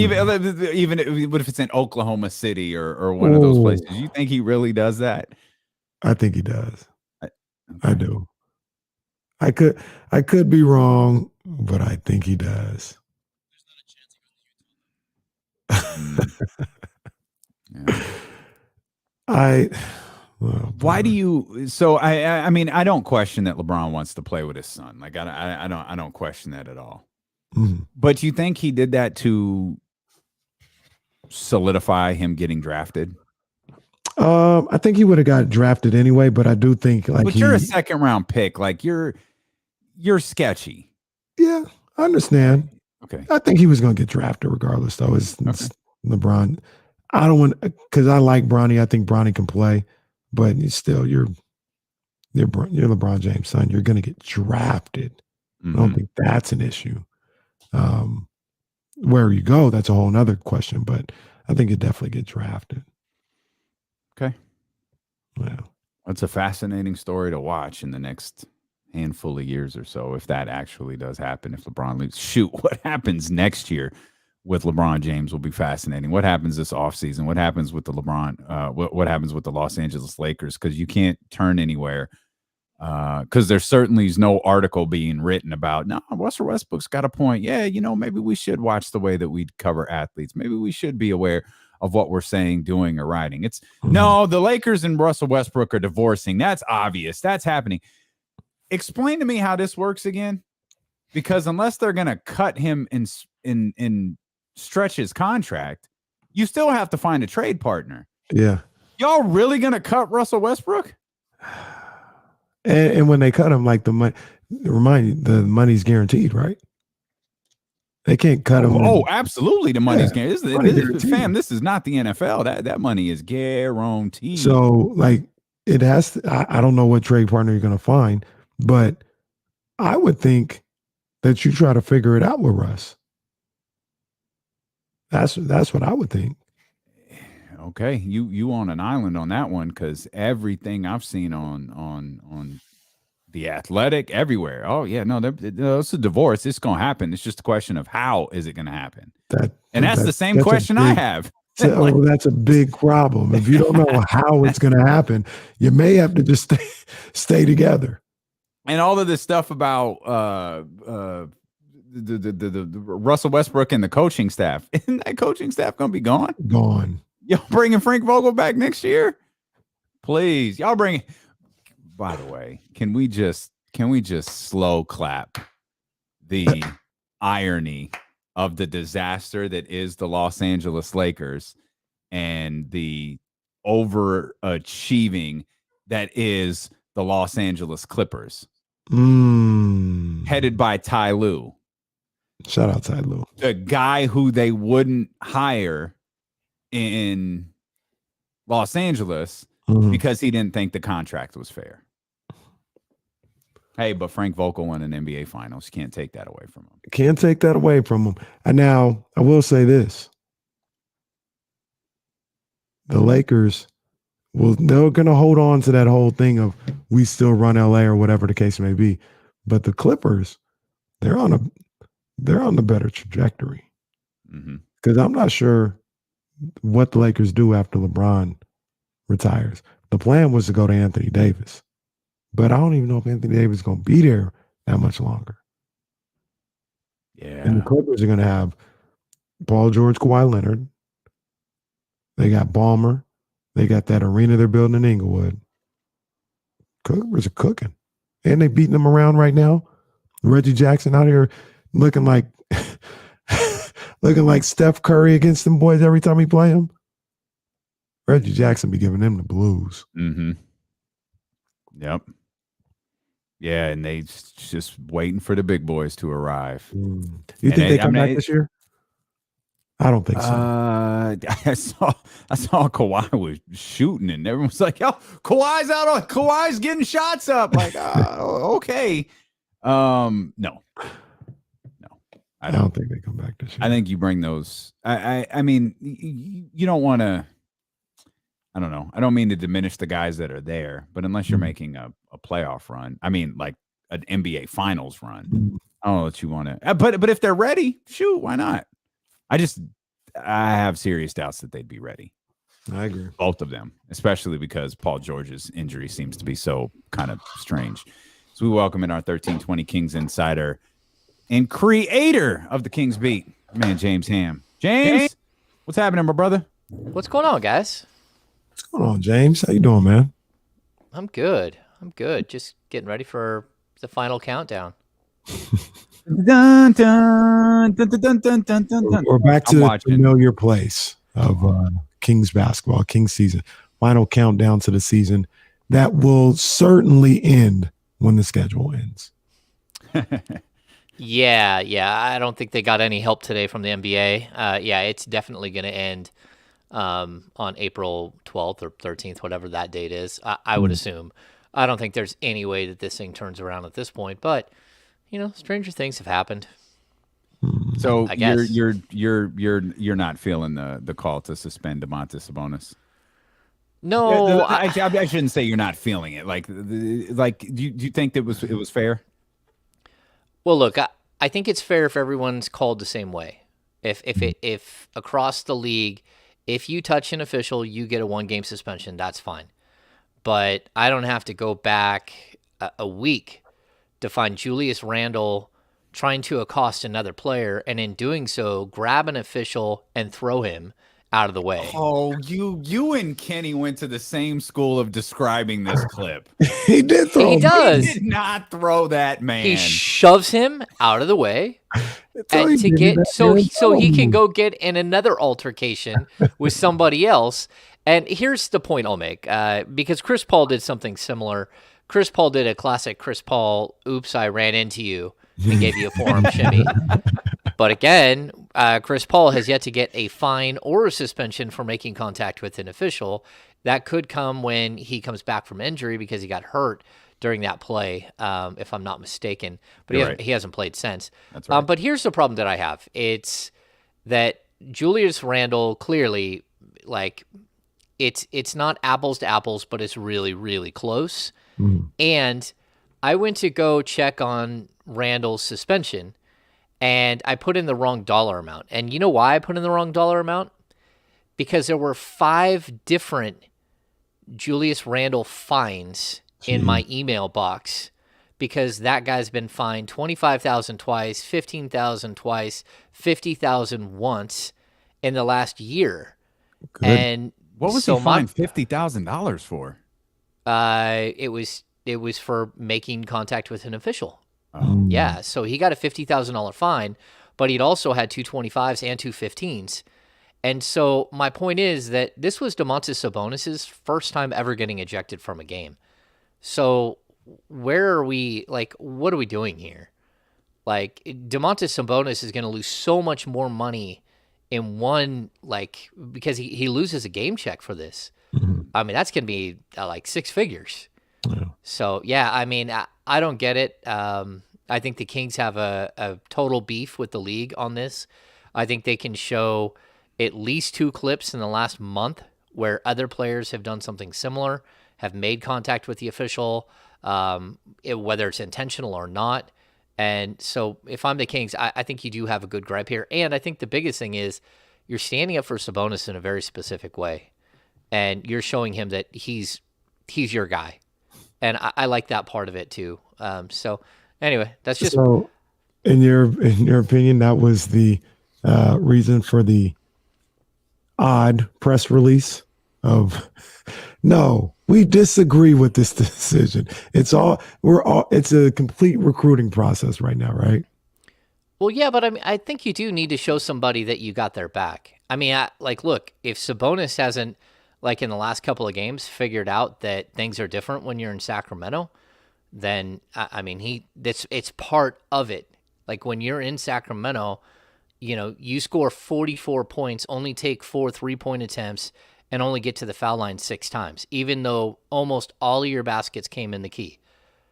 even if it's in Oklahoma City or one of those places. You think he really does that? I think he does. I do. I could be wrong, but I think he does. Yeah. Why do you? So I mean, I don't question that LeBron wants to play with his son. Like I don't question that at all. Mm-hmm. But you think he did that to solidify him getting drafted? I think he would have got drafted anyway, but I do think but you're a second round pick. Like you're sketchy. Yeah, I understand. Okay. I think he was going to get drafted regardless, though. It's LeBron. I don't want because I like Bronny. I think Bronny can play, but still, you're LeBron James' son. You're going to get drafted. Mm-hmm. I don't think that's an issue. Where you go, that's a whole nother question. But I think you definitely get drafted. Okay. Yeah, that's a fascinating story to watch in the next handful of years or so, if that actually does happen. If LeBron leaves, shoot, what happens next year with LeBron James will be fascinating. What happens this offseason? What happens with the LeBron? What happens with the Los Angeles Lakers? Because you can't turn anywhere. Because there certainly is no article being written about, no, Russell Westbrook's got a point. Yeah, maybe we should watch the way that we cover athletes. Maybe we should be aware of what we're saying, doing, or writing. It's no, the Lakers and Russell Westbrook are divorcing. That's obvious. That's happening. Explain to me how this works again, because unless they're going to cut him in stretch his contract, you still have to find a trade partner. Yeah. Y'all really going to cut Russell Westbrook? And when they cut him, like the money, remind you, the money's guaranteed, right? They can't cut him. Oh, absolutely. The money's guaranteed. Fam, this is not the NFL. That money is guaranteed. So, like, it has to, I don't know what trade partner you're going to find, But I would think that you try to figure it out with Russ. That's what I would think. Okay, you on an island on that one, because everything I've seen on The Athletic, everywhere. Oh yeah, no, it's a divorce. It's gonna happen. It's just a question of how is it gonna happen. That's the same question I have. That's a big problem. If you don't know how it's gonna happen, you may have to just stay together. And all of this stuff about the Russell Westbrook and the coaching staff. Isn't that coaching staff gonna be gone? Gone. Y'all bringing Frank Vogel back next year? Please, y'all bring. By the way, can we just slow clap the irony of the disaster that is the Los Angeles Lakers and the overachieving that is the Los Angeles Clippers, headed by Ty Lue. Shout out Ty Lue, the guy who they wouldn't hire in Los Angeles because he didn't think the contract was fair. Hey, but Frank Vogel won an NBA Finals. You can't take that away from him. Can't take that away from him. And now I will say this: the Lakers they're going to hold on to that whole thing of we still run LA or whatever the case may be. But the Clippers, they're on the better trajectory, because I'm not sure what the Lakers do after LeBron retires. The plan was to go to Anthony Davis, but I don't even know if Anthony Davis is going to be there that much longer. Yeah. And the Clippers are going to have Paul George, Kawhi Leonard. They got Ballmer. They got that arena they're building in Inglewood. Clippers are cooking. And they beating them around right now. Reggie Jackson out here looking like Steph Curry against them boys every time he play them. Reggie Jackson be giving them the blues. Yep. Yeah, and they just waiting for the big boys to arrive. You think they come back this year? I don't think so. I saw Kawhi was shooting, and everyone's like, "Yo, Kawhi's getting shots up." Like, okay. No. I don't think they come back this year. I think you bring those. I mean, you don't want to. I don't know. I don't mean to diminish the guys that are there, but unless you're making a playoff run, I mean, like an NBA Finals run, I don't know what you want to. But if they're ready, shoot, why not? I have serious doubts that they'd be ready. I agree. Both of them, especially because Paul George's injury seems to be so kind of strange. So we welcome in our 1320 Kings insider and creator of the Kings Beat, man, James Ham. James, what's happening, my brother? What's going on, guys? What's going on, James? How you doing, man? I'm good. Just getting ready for the final countdown. Dun, dun, dun, dun, dun, dun, dun. We're back to the familiar place of Kings basketball, Kings season. Final countdown to the season that will certainly end when the schedule ends. Yeah. I don't think they got any help today from the NBA. It's definitely going to end on April 12th or 13th, whatever that date is. I would assume. I don't think there's any way that this thing turns around at this point, but stranger things have happened. So I guess. you're not feeling the call to suspend Domantas Sabonis? No, I shouldn't say you're not feeling it. Like do you think that it was fair? Well, look, I think it's fair if everyone's called the same way. If across the league, if you touch an official, you get a 1-game suspension. That's fine. But I don't have to go back a week to find Julius Randle trying to accost another player, and in doing so, grab an official and throw him out of the way. Oh, you and Kenny went to the same school of describing this clip. He did throw him. He does. He did not throw that man. He shoves him out of the way, and to get so he can go get in another altercation with somebody else. And here's the point I'll make, because Chris Paul did something similar. Chris Paul did a classic Chris Paul, oops, I ran into you, and gave you a forearm shimmy. But again, Chris Paul has yet to get a fine or a suspension for making contact with an official. That could come when he comes back from injury because he got hurt during that play, if I'm not mistaken. But You're right. he hasn't played since. That's right. But here's the problem that I have. It's that Julius Randle clearly, like, it's not apples to apples, but it's really, really close. And I went to go check on Randle's suspension, and I put in the wrong dollar amount. And you know why I put in the wrong dollar amount? Because there were 5 different Julius Randle fines in my email box, because that guy's been fined $25,000 twice, $15,000 twice, $50,000 once in the last year. Good. And What was so he fined $50,000 for? it was for making contact with an official. Oh. Yeah, so he got a $50,000 fine, but he'd also had 2 25s and 2 15s. And so my point is that this was Domantas Sabonis' first time ever getting ejected from a game. So where are we, like, what are we doing here? Like, Domantas Sabonis is going to lose so much more money in one, like, because he loses a game check for this. I mean, that's going to be like 6 figures. Yeah. So, yeah, I mean, I don't get it. I think the Kings have a total beef with the league on this. I think they can show at least 2 clips in the last month where other players have done something similar, have made contact with the official, whether it's intentional or not. And so if I'm the Kings, I think you do have a good gripe here. And I think the biggest thing is you're standing up for Sabonis in a very specific way. And you're showing him that he's your guy. And I like that part of it too. So anyway, that's just... So in your opinion, that was the reason for the odd press release of, no, we disagree with this decision. It's a complete recruiting process right now, right? Well, yeah, but I think you do need to show somebody that you got their back. I mean, look, if Sabonis hasn't, like, in the last couple of games, figured out that things are different when you're in Sacramento, then I mean, it's part of it. Like, when you're in Sacramento, you know, you score 44 points, only take 4 3-point attempts, and only get to the foul line 6 times, even though almost all of your baskets came in the key.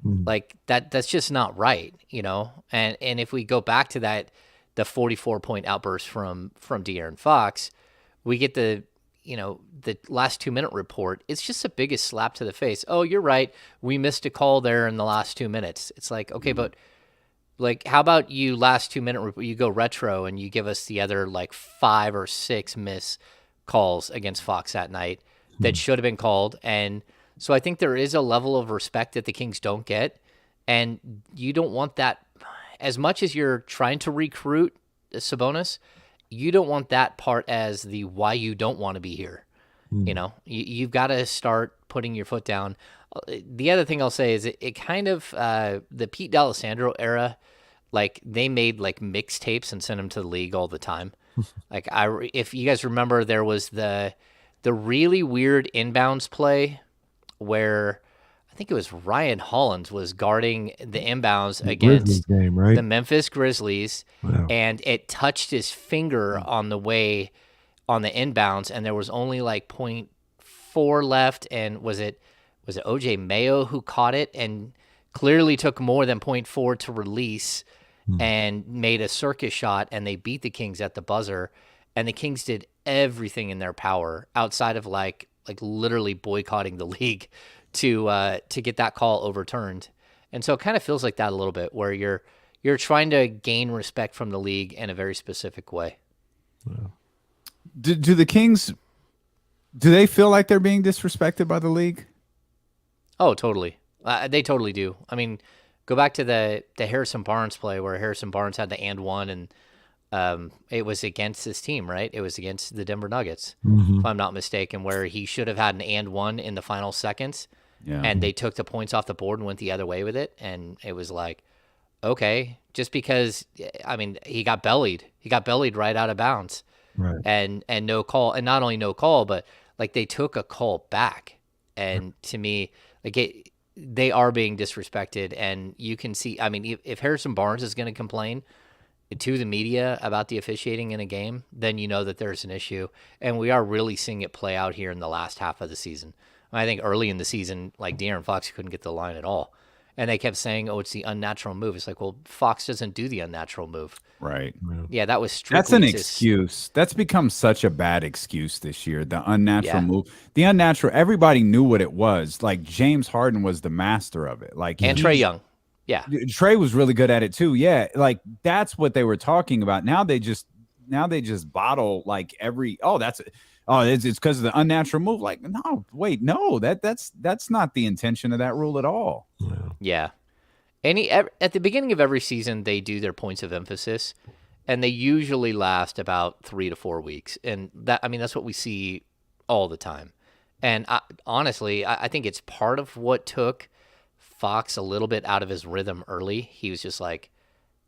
Like, that's just not right, you know? And if we go back to that, the 44-point outburst from De'Aaron Fox, we get the last 2-minute report. It's just the biggest slap to the face. Oh, you're right. We missed a call there in the last 2 minutes. It's like, okay, but, like, how about you last 2-minute report, you go retro and you give us the other, like, 5 or 6 miss calls against Fox that night that should have been called. And so I think there is a level of respect that the Kings don't get, and you don't want that. As much as you're trying to recruit Sabonis, you don't want that part as the why you don't want to be here. You know, you've got to start putting your foot down. The other thing I'll say is it kind of, the Pete D'Alessandro era, like, they made, like, mixtapes and sent them to the league all the time. Like, if you guys remember, there was the really weird inbounds play where I think it was Ryan Hollins was guarding the inbounds against game, right? the Memphis Grizzlies, Wow. and it touched his finger on the way on the inbounds, and there was only like 0.4 left. And was it OJ Mayo who caught it and clearly took more than 0.4 to release and made a circus shot, and they beat the Kings at the buzzer. And the Kings did everything in their power outside of like literally boycotting the league to get that call overturned. And so it kind of feels like that a little bit, where you're trying to gain respect from the league in a very specific way. Do the Kings, do they feel like they're being disrespected by the league? Oh, totally. They totally do. I mean, go back to the Harrison Barnes play where Harrison Barnes had the and one, and it was against his team, right? It was against the Denver Nuggets, if I'm not mistaken, where he should have had an and one in the final seconds, and they took the points off the board and went the other way with it. And it was like, okay, just because, I mean, he got bellied right out of bounds, Right. and no call, and not only no call, but like they took a call back. And to me, like, they are being disrespected, and you can see, I mean, if Harrison Barnes is going to complain to the media about the officiating in a game, then you know that there's an issue. And we are really seeing it play out here in the last half of the season. I think early in the season, like De'Aaron Fox couldn't get the line at all. And they kept saying, "Oh, it's the unnatural move." It's like, well, Fox doesn't do the unnatural move. Right. Yeah, that was strictly That's an excuse. That's become such a bad excuse this year. The unnatural Yeah. move. The unnatural. Everybody knew what it was. Like James Harden was the master of it. Like And Trae Young. Yeah. Trey was really good at it too. Yeah. Like that's what they were talking about. Now they just bottle like it's because of the unnatural move. Like, no, wait, no, that's not the intention of that rule at all. Yeah. At the beginning of every season, they do their points of emphasis, and they usually last about 3 to 4 weeks. And that's what we see all the time. And honestly, I think it's part of what took Fox a little bit out of his rhythm early. He was just like,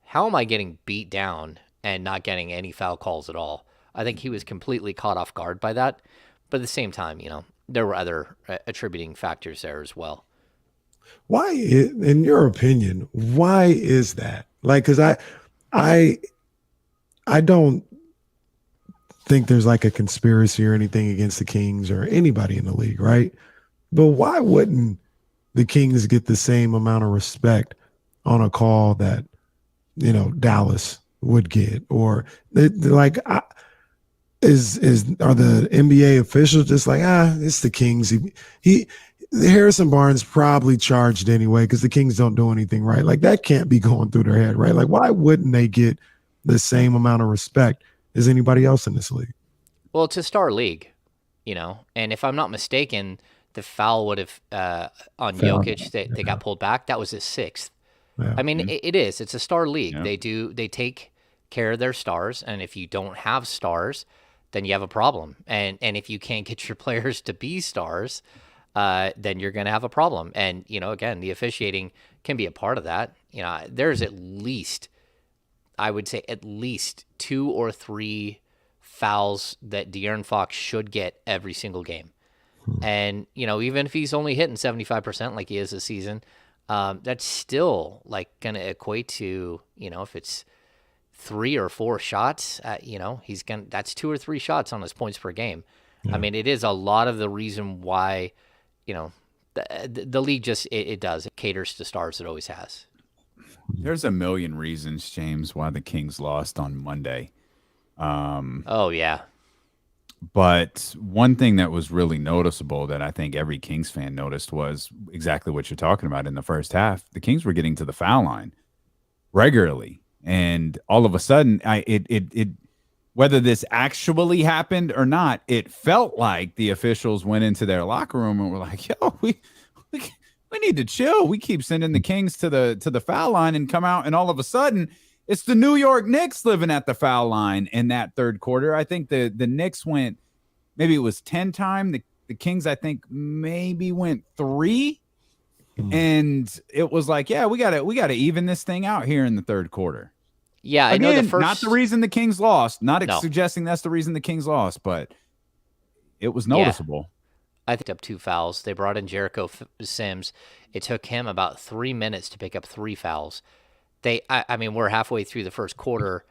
how am I getting beat down and not getting any foul calls at all? I think he was completely caught off guard by that. But at the same time, there were other attributing factors there as well. Why, in your opinion, why is that? Like, because I don't think there's like a conspiracy or anything against the Kings or anybody in the league, right? But why wouldn't the Kings get the same amount of respect on a call that, Dallas would get? Or are the NBA officials just like, it's the Kings. Harrison Barnes probably charged anyway because the Kings don't do anything right. Like that can't be going through their head, right? Like why wouldn't they get the same amount of respect as anybody else in this league? Well, it's a star league, and if I'm not mistaken, the foul would have on Jokic that they got pulled back. That was his 6th. Yeah. I mean, it is. It's a star league. Yeah. They take care of their stars, and if you don't have stars, then you have a problem. And if you can't get your players to be stars, then you're going to have a problem. And, again, the officiating can be a part of that. There's at least 2 or 3 fouls that De'Aaron Fox should get every single game. And, even if he's only hitting 75% like he is this season, that's still like going to equate to, if it's 3 or 4 shots, that's 2 or 3 shots on his points per game. Yeah. I mean, it is a lot of the reason why, the league just, it caters to stars. It always has. There's a million reasons, James, why the Kings lost on Monday. Oh, yeah. But one thing that was really noticeable that I think every Kings fan noticed was exactly what you're talking about in the first half. The Kings were getting to the foul line regularly. And all of a sudden, whether this actually happened or not, it felt like the officials went into their locker room and were like, yo, we need to chill. We keep sending the Kings to the foul line and come out, and all of a sudden it's the New York Knicks living at the foul line in that third quarter. I think the Knicks went, maybe it was 10 times. The Kings, I think, maybe went 3. And it was like, yeah, we gotta even this thing out here in the third quarter. Yeah, I Again, know the first. Not the reason the Kings lost. Not No. suggesting that's the reason the Kings lost, but it was noticeable. I picked up 2 fouls. They brought in Jericho Sims. It took him about 3 minutes to pick up 3 fouls. We're halfway through the first quarter,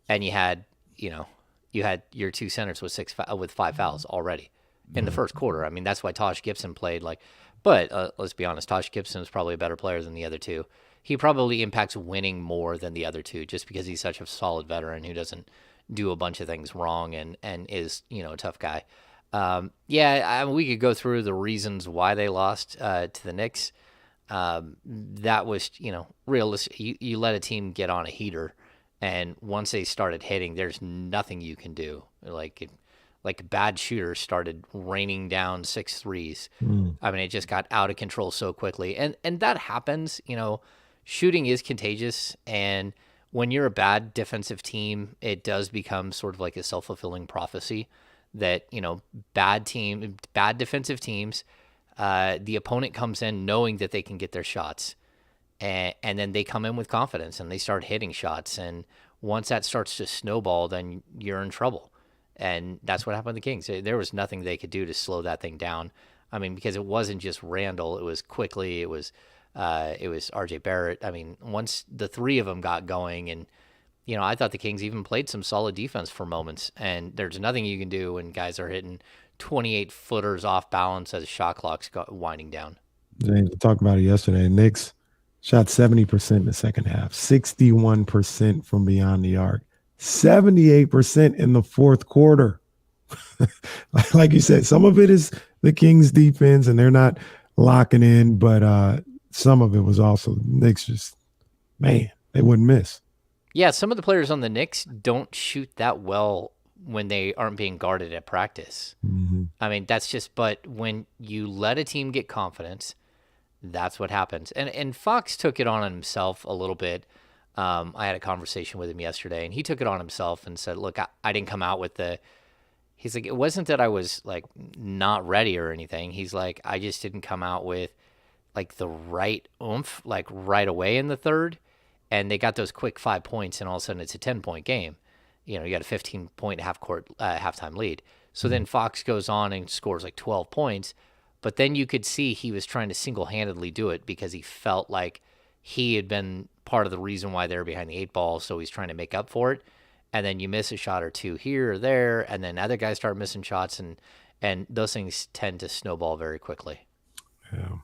and you had your 2 centers with 5 fouls already in the first quarter. I mean, that's why Taj Gibson played like. But let's be honest, Taj Gibson is probably a better player than the other 2. He probably impacts winning more than the other 2 just because he's such a solid veteran who doesn't do a bunch of things wrong and is, a tough guy. We could go through the reasons why they lost to the Knicks. That was, realistic. You let a team get on a heater, and once they started hitting, there's nothing you can do. Like bad shooters started raining down 6 threes. I mean, it just got out of control so quickly. And that happens, shooting is contagious. And when you're a bad defensive team, it does become sort of like a self-fulfilling prophecy that, bad defensive teams, the opponent comes in knowing that they can get their shots. And then they come in with confidence and they start hitting shots. And once that starts to snowball, then you're in trouble. And that's what happened to the Kings. There was nothing they could do to slow that thing down. I mean, because it wasn't just Randall. It was Quickly. It was R.J. Barrett. I mean, once the 3 of them got going, and, I thought the Kings even played some solid defense for moments. And there's nothing you can do when guys are hitting 28 footers off balance as shot clock's winding down. James, we talked about it yesterday. Knicks shot 70% in the second half, 61% from beyond the arc, 78% in the fourth quarter. Like you said, some of it is the Kings defense and they're not locking in, but some of it was also Knicks just, man, they wouldn't miss. Yeah, some of the players on the Knicks don't shoot that well when they aren't being guarded at practice. Mm-hmm. I mean, that's just, but when you let a team get confidence, that's what happens. And Fox took it on himself a little bit. I had a conversation with him yesterday, and he took it on himself and said, look, I didn't come out with he's like, it wasn't that I was like not ready or anything. He's like, I just didn't come out with like the right oomph, like right away in the third. And they got those quick 5 points, and all of a sudden it's a 10-point game. You got a 15-point halftime lead. So then Fox goes on and scores like 12 points. But then you could see he was trying to single-handedly do it because he felt like he had been part of the reason why they were behind the 8 ball, so he's trying to make up for it. And then you miss a shot or two here or there, and then other guys start missing shots, and those things tend to snowball very quickly. Yeah.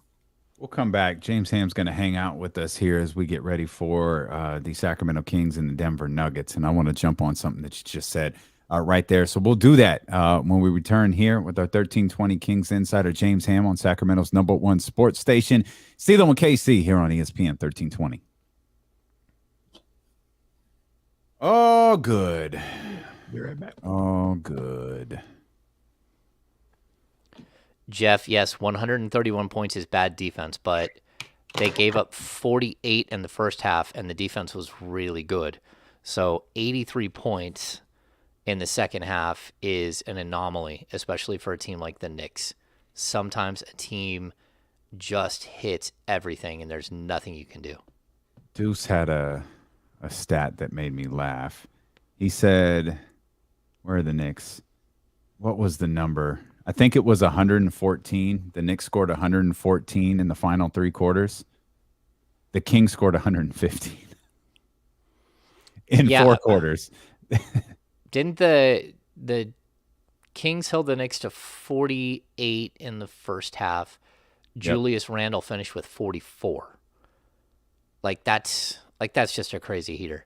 We'll come back. James Ham's going to hang out with us here as we get ready for the Sacramento Kings and the Denver Nuggets. And I want to jump on something that you just said right there. So we'll do that when we return here with our 1320 Kings insider, James Ham, on Sacramento's #1 sports station, CeeLo and KC, here on ESPN 1320. Oh, good. Be right back. Oh, good. Jeff, yes, 131 points is bad defense, but they gave up 48 in the first half, and the defense was really good. So 83 points in the second half is an anomaly, especially for a team like the Knicks. Sometimes a team just hits everything, and there's nothing you can do. Deuce had a stat that made me laugh. He said, where are the Knicks? What was the number? I think it was 114. The Knicks scored 114 in the final 3 quarters. The Kings scored 115 in 4 quarters. Didn't the Kings held the Knicks to 48 in the first half? Julius Randle finished with 44. That's just a crazy heater.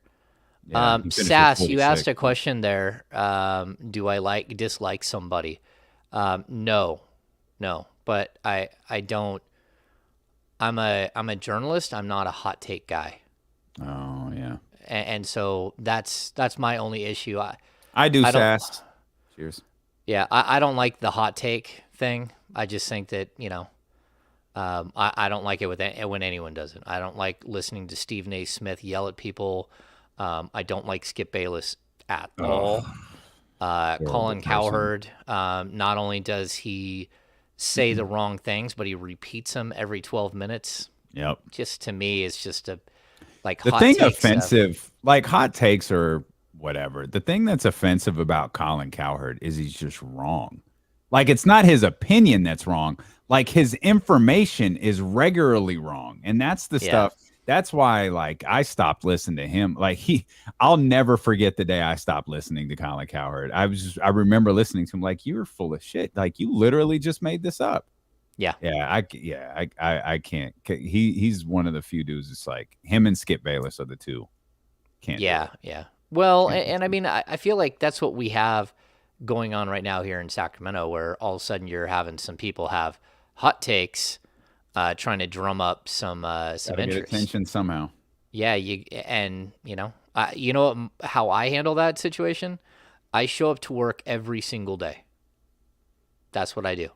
Yeah, Sass, you asked a question there. Do I dislike somebody? No, but I don't. I'm a journalist. I'm not a hot take guy. Oh yeah. And so that's my only issue. I do, Sass. Cheers. Yeah, I don't like the hot take thing. I just think that I don't like it when anyone does it. I don't like listening to Stephen A. Smith yell at people. I don't like Skip Bayless at all. Colin Cowherd, not only does he say the wrong things, but he repeats them every 12 minutes. Yep. Just to me, it's just the hot thing offensive. Like hot takes or whatever. The thing that's offensive about Colin Cowherd is he's just wrong. Like it's not his opinion that's wrong. Like his information is regularly wrong, and that's the stuff. That's why, like, I stopped listening to him. Like I'll never forget the day I stopped listening to Colin Cowherd. I remember listening to him like, you're full of shit. Like you literally just made this up. Yeah. I can't. He's one of the few dudes. It's like him and Skip Bayless are the two. Can't. Yeah. Well, and I mean, I feel like that's what we have going on right now here in Sacramento, where all of a sudden you're having some people have hot takes. Trying to drum up some interest. Get attention somehow. Yeah, how I handle that situation? I show up to work every single day. That's what I do.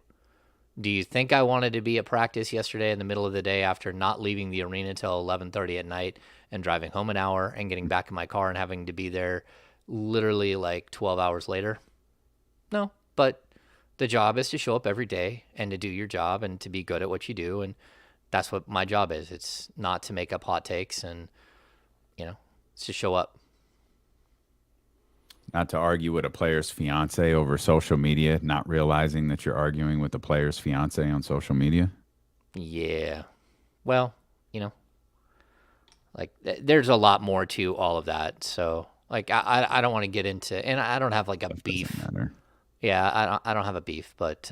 Do you think I wanted to be at practice yesterday in the middle of the day after not leaving the arena till 11:30 at night and driving home an hour and getting back in my car and having to be there literally like 12 hours later? No, but the job is to show up every day and to do your job and to be good at what you do. And that's what my job is. It's not to make up hot takes and, it's to show up. Not to argue with a player's fiance over social media, not realizing that you're arguing with the player's fiance on social media. Yeah. Well, there's a lot more to all of that. So I don't want to get into, and I don't have like a beef. Matter. Yeah, I don't have a beef, but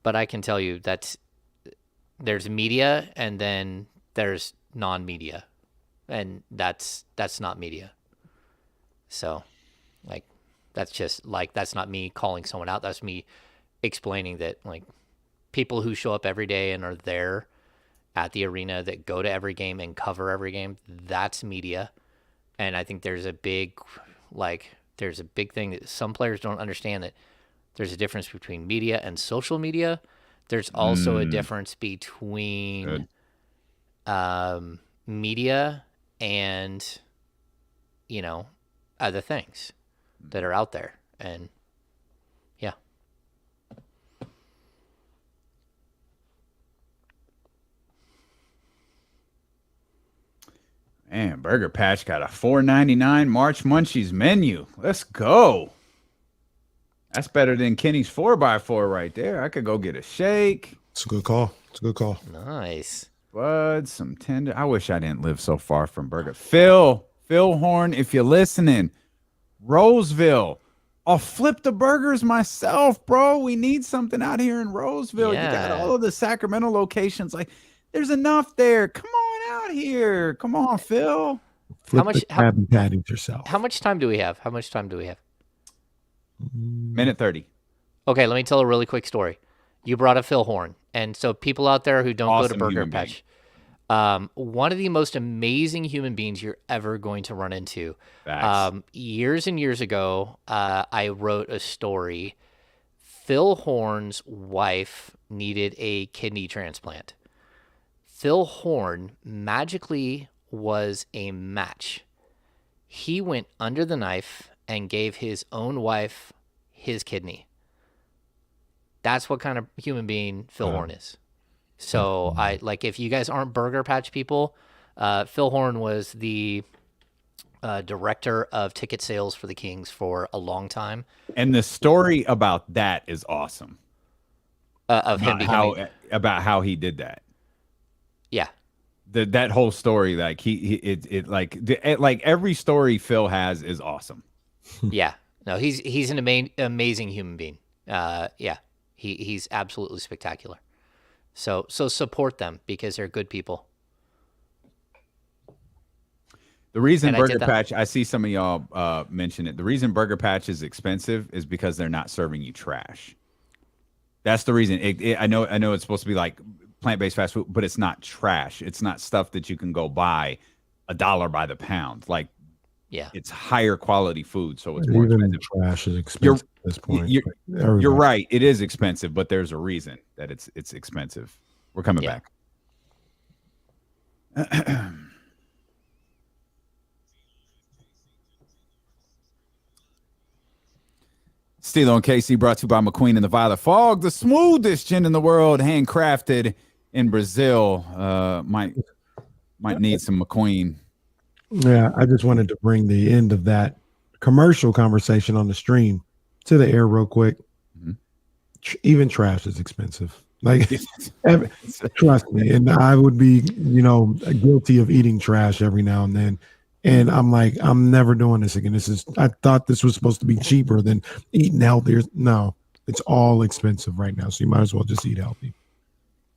but I can tell you that there's media and then there's non-media, and that's not media. So, like, that's not me calling someone out. That's me explaining that, like, people who show up every day and are there at the arena, that go to every game and cover every game, that's media. And I think there's a big thing that some players don't understand, that there's a difference between media and social media. There's also a difference between media and, other things that are out there. And yeah. Man, Burger Patch got a $4.99 March Munchies menu. Let's go. That's better than Kenny's 4x4 right there. I could go get a shake. It's a good call. Nice. Bud, some tender. I wish I didn't live so far from Burger. Phil Horn, if you're listening, Roseville. I'll flip the burgers myself, bro. We need something out here in Roseville. Yeah. You got all of the Sacramento locations. Like, there's enough there. Come on out here. Come on, Phil. Flip the Krabby Patties yourself. How much time do we have? Minute 30. Okay, let me tell a really quick story. You brought up Phil Horn, and so people out there who don't go to Awesome Burger human Patch, one of the most amazing human beings you're ever going to run into. Years and years ago, I wrote a story. Phil Horn's wife needed a kidney transplant. Phil Horn magically was a match. He went under the knife and gave his own wife his kidney. That's what kind of human being Phil Horn is. So if you guys aren't Burger Patch people, Phil Horn was the director of ticket sales for the Kings for a long time. And the story about that is awesome. Of him becoming... About how he did that. Yeah. That whole story, like every story Phil has is awesome. Yeah. No, he's an amazing human being. Yeah. He's absolutely spectacular. So support them because they're good people. The reason Burger Patch, I see some of y'all mention it. The reason Burger Patch is expensive is because they're not serving you trash. That's the reason. I know it's supposed to be like plant-based fast food, but it's not trash. It's not stuff that you can go buy $1 by the pound. Like, yeah, it's higher quality food, so it's more even expensive. Trash is expensive at this point. You're right. It is expensive, but there's a reason that it's expensive. We're coming back. Steelo and KC brought to you by McQueen and the Violet Fog, the smoothest gin in the world, handcrafted in Brazil. Might need some McQueen. Yeah, I just wanted to bring the end of that commercial conversation on the stream to the air real quick. Mm-hmm. Even trash is expensive. Like, trust me. And I would be, guilty of eating trash every now and then. And I'm like, I'm never doing this again. I thought this was supposed to be cheaper than eating healthier. No, it's all expensive right now. So you might as well just eat healthy.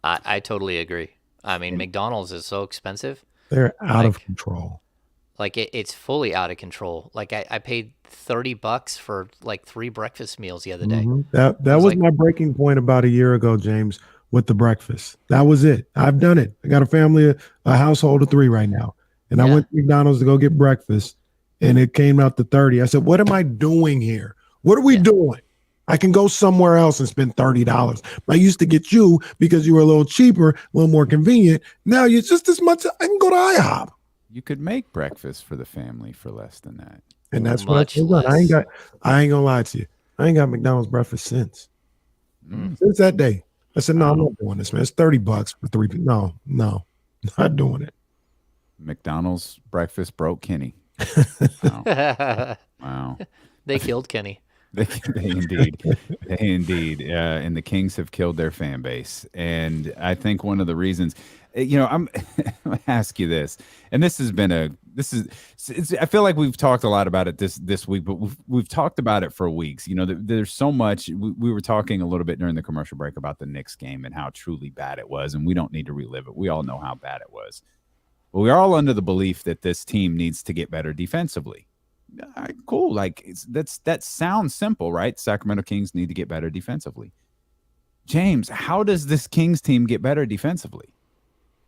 I totally agree. I mean, McDonald's is so expensive. They're out of control. Like it's fully out of control. Like I paid $30 for like 3 breakfast meals the other day. Mm-hmm. That was my breaking point about a year ago, James, with the breakfast. That was it. I've done it. I got a household of 3 right now. And I went to McDonald's to go get breakfast and it came out to 30. I said, what am I doing here? What are we doing? I can go somewhere else and spend $30. I used to get you because you were a little cheaper, a little more convenient. Now you're just as much. I can go to IHOP. You could make breakfast for the family for less than that. And that's what I ain't gonna lie to you. I ain't got McDonald's breakfast since that day. I said, no, I'm not doing this, man. It's $30 for 3 people. No, not doing it. McDonald's breakfast broke Kenny. Wow. They killed Kenny. They indeed, and the Kings have killed their fan base. And I think one of the reasons, I'm gonna ask you this, and I feel like we've talked a lot about it this week, but we've talked about it for weeks. There's so much. We were talking a little bit during the commercial break about the Knicks game and how truly bad it was, and we don't need to relive it. We all know how bad it was. But we're all under the belief that this team needs to get better defensively. All right, cool. Like that sounds simple, right? Sacramento Kings need to get better defensively. James, how does this Kings team get better defensively?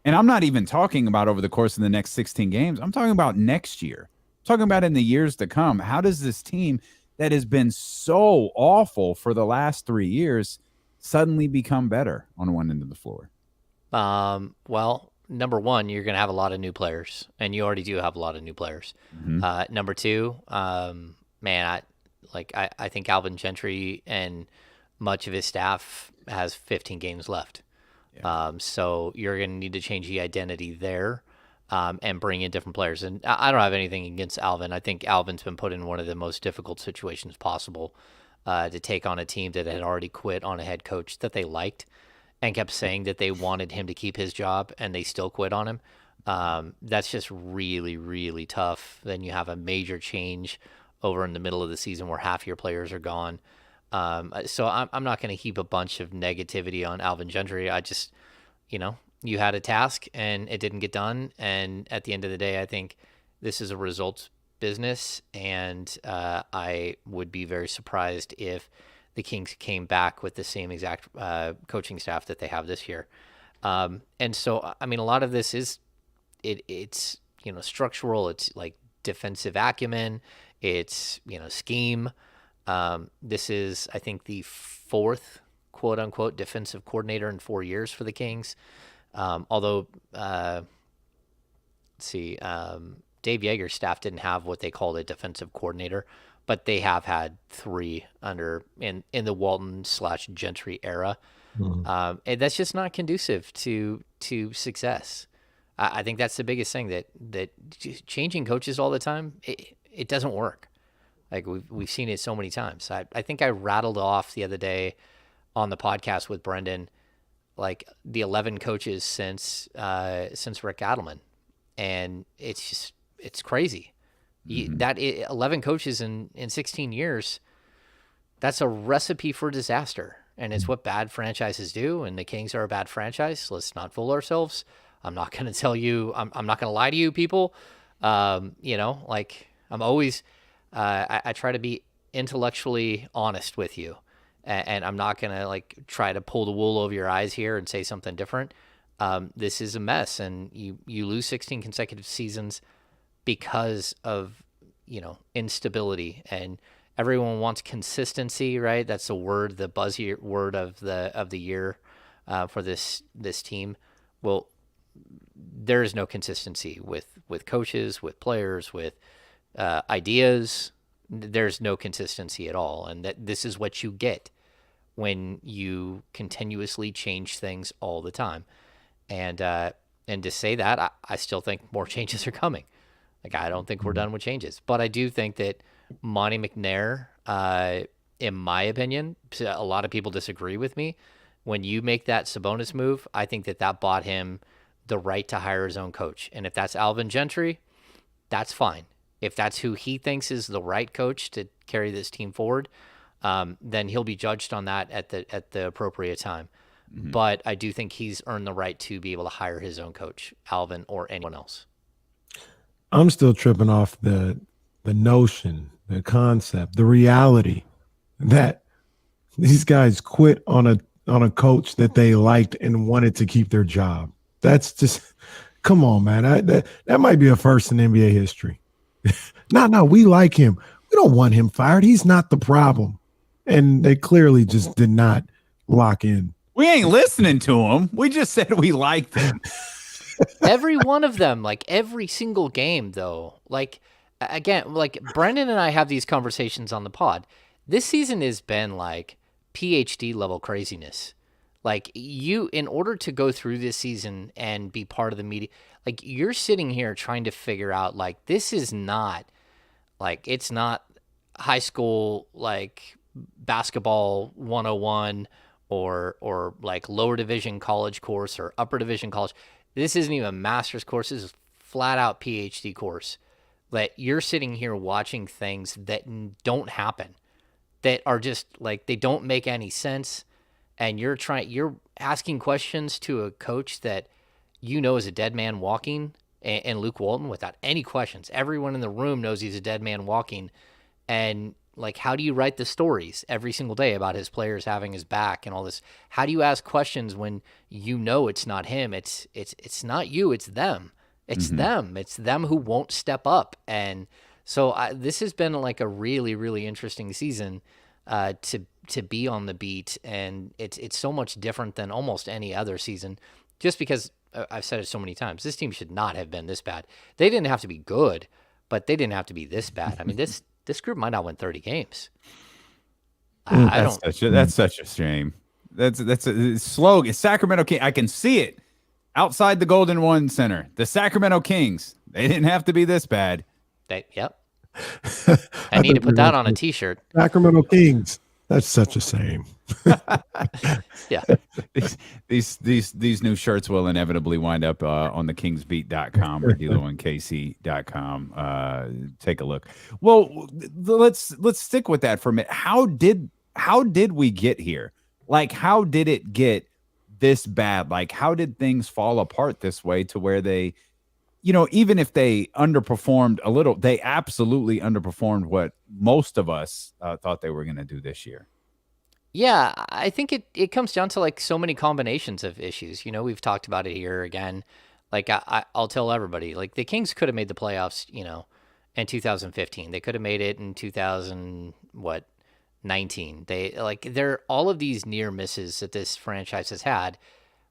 And I'm not even talking about over the course of the next 16 games. I'm talking about next year. I'm talking about in the years to come. How does this team that has been so awful for the last 3 years suddenly become better on one end of the floor? Well, number one, you're going to have a lot of new players, and you already do have a lot of new players. Mm-hmm. Number two, I think Alvin Gentry and much of his staff has 15 games left. Yeah. So you're going to need to change the identity there, and bring in different players. And I don't have anything against Alvin. I think Alvin's been put in one of the most difficult situations possible, to take on a team that had already quit on a head coach that they liked and kept saying that they wanted him to keep his job, and they still quit on him. That's just really, really tough. Then you have a major change over in the middle of the season where half your players are gone. So I'm not going to heap a bunch of negativity on Alvin Gentry. I just, you had a task and it didn't get done. And at the end of the day, I think this is a results business. And I would be very surprised if the Kings came back with the same exact coaching staff that they have this year. And so, a lot of this is, it's structural. It's like defensive acumen. It's, scheme. This is, I think, the fourth quote unquote defensive coordinator in 4 years for the Kings. Although, let's see, Dave Yeager's staff didn't have what they called a defensive coordinator, but they have had three in the Walton/Gentry era. Mhm. And that's just not conducive to success. I think that's the biggest thing, that changing coaches all the time, it doesn't work. Like we've seen it so many times. I think I rattled off the other day on the podcast with Brendan, like the 11 coaches since Rick Adelman, and it's crazy. Mm-hmm. 11 coaches in 16 years, that's a recipe for disaster, and it's what bad franchises do. And the Kings are a bad franchise. Let's not fool ourselves. I'm not going to tell you. I'm not going to lie to you, people. I'm always. I try to be intellectually honest with you, and I'm not going to try to pull the wool over your eyes here and say something different. This is a mess, and you lose 16 consecutive seasons because of, instability, and everyone wants consistency, right? That's the buzzy word of the year, for this team. Well, there is no consistency with coaches, with players, with ideas. There's no consistency at all, and that this is what you get when you continuously change things all the time. And to say that, I still think more changes are coming. I don't think we're done with changes, but I do think that Monty McNair, in my opinion, a lot of people disagree with me. When you make that Sabonis move, I think that bought him the right to hire his own coach. And if that's Alvin Gentry, that's fine. If that's who he thinks is the right coach to carry this team forward, then he'll be judged on that at the appropriate time. Mm-hmm. But I do think he's earned the right to be able to hire his own coach, Alvin or anyone else. I'm still tripping off the notion, the concept, the reality that these guys quit on a coach that they liked and wanted to keep their job. That's just, come on, man. That might be a first in NBA history. No, we like him. We don't want him fired. He's not the problem. And they clearly just did not lock in. We ain't listening to him. We just said we liked him. Every one of them, every single game, though. Again, Brendan and I have these conversations on the pod. This season has been PhD level craziness. In order to go through this season and be part of the media, you're sitting here trying to figure out, this is not, it's not high school, basketball 101 or like lower division college course or upper division college. This isn't even a master's course. This is flat out PhD course. That you're sitting here watching things that don't happen, that are just like, they don't make any sense. And you're asking questions to a coach that is a dead man walking, and Luke Walton, without any questions. Everyone in the room knows he's a dead man walking. And like, how do you write the stories every single day about his players having his back and all this? How do you ask questions when it's not him? It's not you, it's them. It's them. It's them who won't step up. And so this has been like a really, really interesting season to be on the beat. And it's so much different than almost any other season, just because I've said it so many times. This team should not have been this bad. They didn't have to be good, but they didn't have to be this bad. I mean, this group might not win 30 games. That's such a shame. That's a slogan. Sacramento King. I can see it outside the Golden One Center. The Sacramento Kings. They didn't have to be this bad. Yep. I need to put that on a T-shirt. Sacramento Kings. That's such a shame. Yeah. These new shirts will inevitably wind up on the kingsbeat.com or DeloandCasey.com. Take a look. Well, let's stick with that for a minute. How did we get here? Like, how did it get this bad? Like, how did things fall apart this way to where they, even if they underperformed a little, they absolutely underperformed what most of us thought they were going to do this year. Yeah, I think it comes down to like so many combinations of issues. We've talked about it here again. Like I'll tell everybody, like the Kings could have made the playoffs, in 2015. They could have made it in 2019. There all of these near misses that this franchise has had,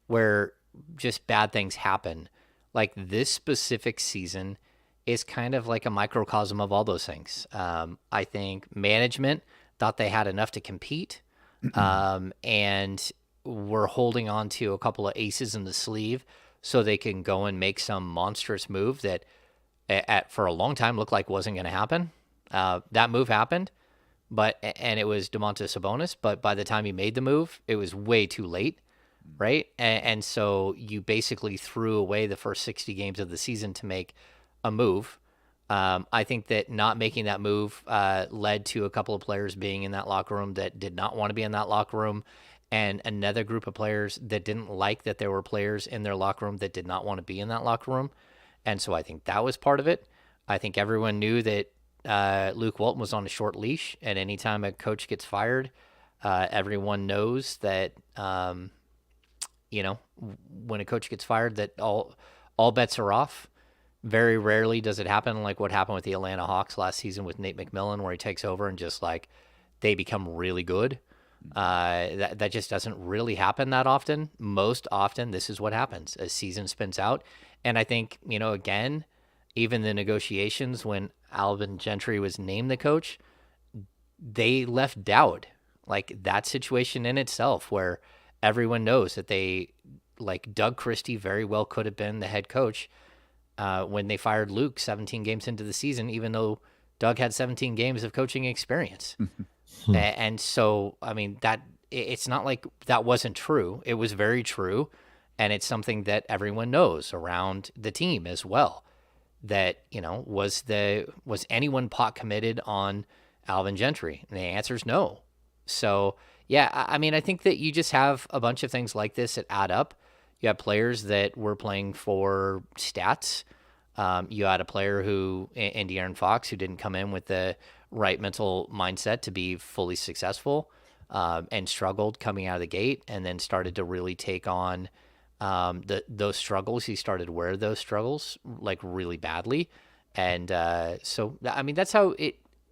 where just bad things happen. Like this specific season is kind of like a microcosm of all those things. I think management thought they had enough to compete. And we're holding on to a couple of aces in the sleeve so they can go and make some monstrous move that for a long time looked like wasn't going to happen. That move happened, and it was Domantas Sabonis, but by the time he made the move, it was way too late, right? And so you basically threw away the first 60 games of the season to make a move. I think that not making that move led to a couple of players being in that locker room that did not want to be in that locker room, and another group of players that didn't like that there were players in their locker room that did not want to be in that locker room. And so I think that was part of it. I think everyone knew that Luke Walton was on a short leash, and anytime a coach gets fired, everyone knows that, when a coach gets fired, that all bets are off. Very rarely does it happen like what happened with the Atlanta Hawks last season with Nate McMillan, where he takes over and just like they become really good. That just doesn't really happen that often. Most often, this is what happens. A season spins out. And I think, again, even the negotiations when Alvin Gentry was named the coach, they left doubt. Like that situation in itself where everyone knows that Doug Christie very well could have been the head coach when they fired Luke 17 games into the season, even though Doug had 17 games of coaching experience. And so, I mean, it's not like that wasn't true. It was very true. And it's something that everyone knows around the team as well. That, was anyone pot committed on Alvin Gentry? And the answer is no. So, yeah, I mean, I think that you just have a bunch of things like this that add up. You have players that were playing for stats. You had a player in De'Aaron Fox, who didn't come in with the right mental mindset to be fully successful, and struggled coming out of the gate, and then started to really take on those struggles. He started to wear those struggles like really badly. And so, I mean, that's how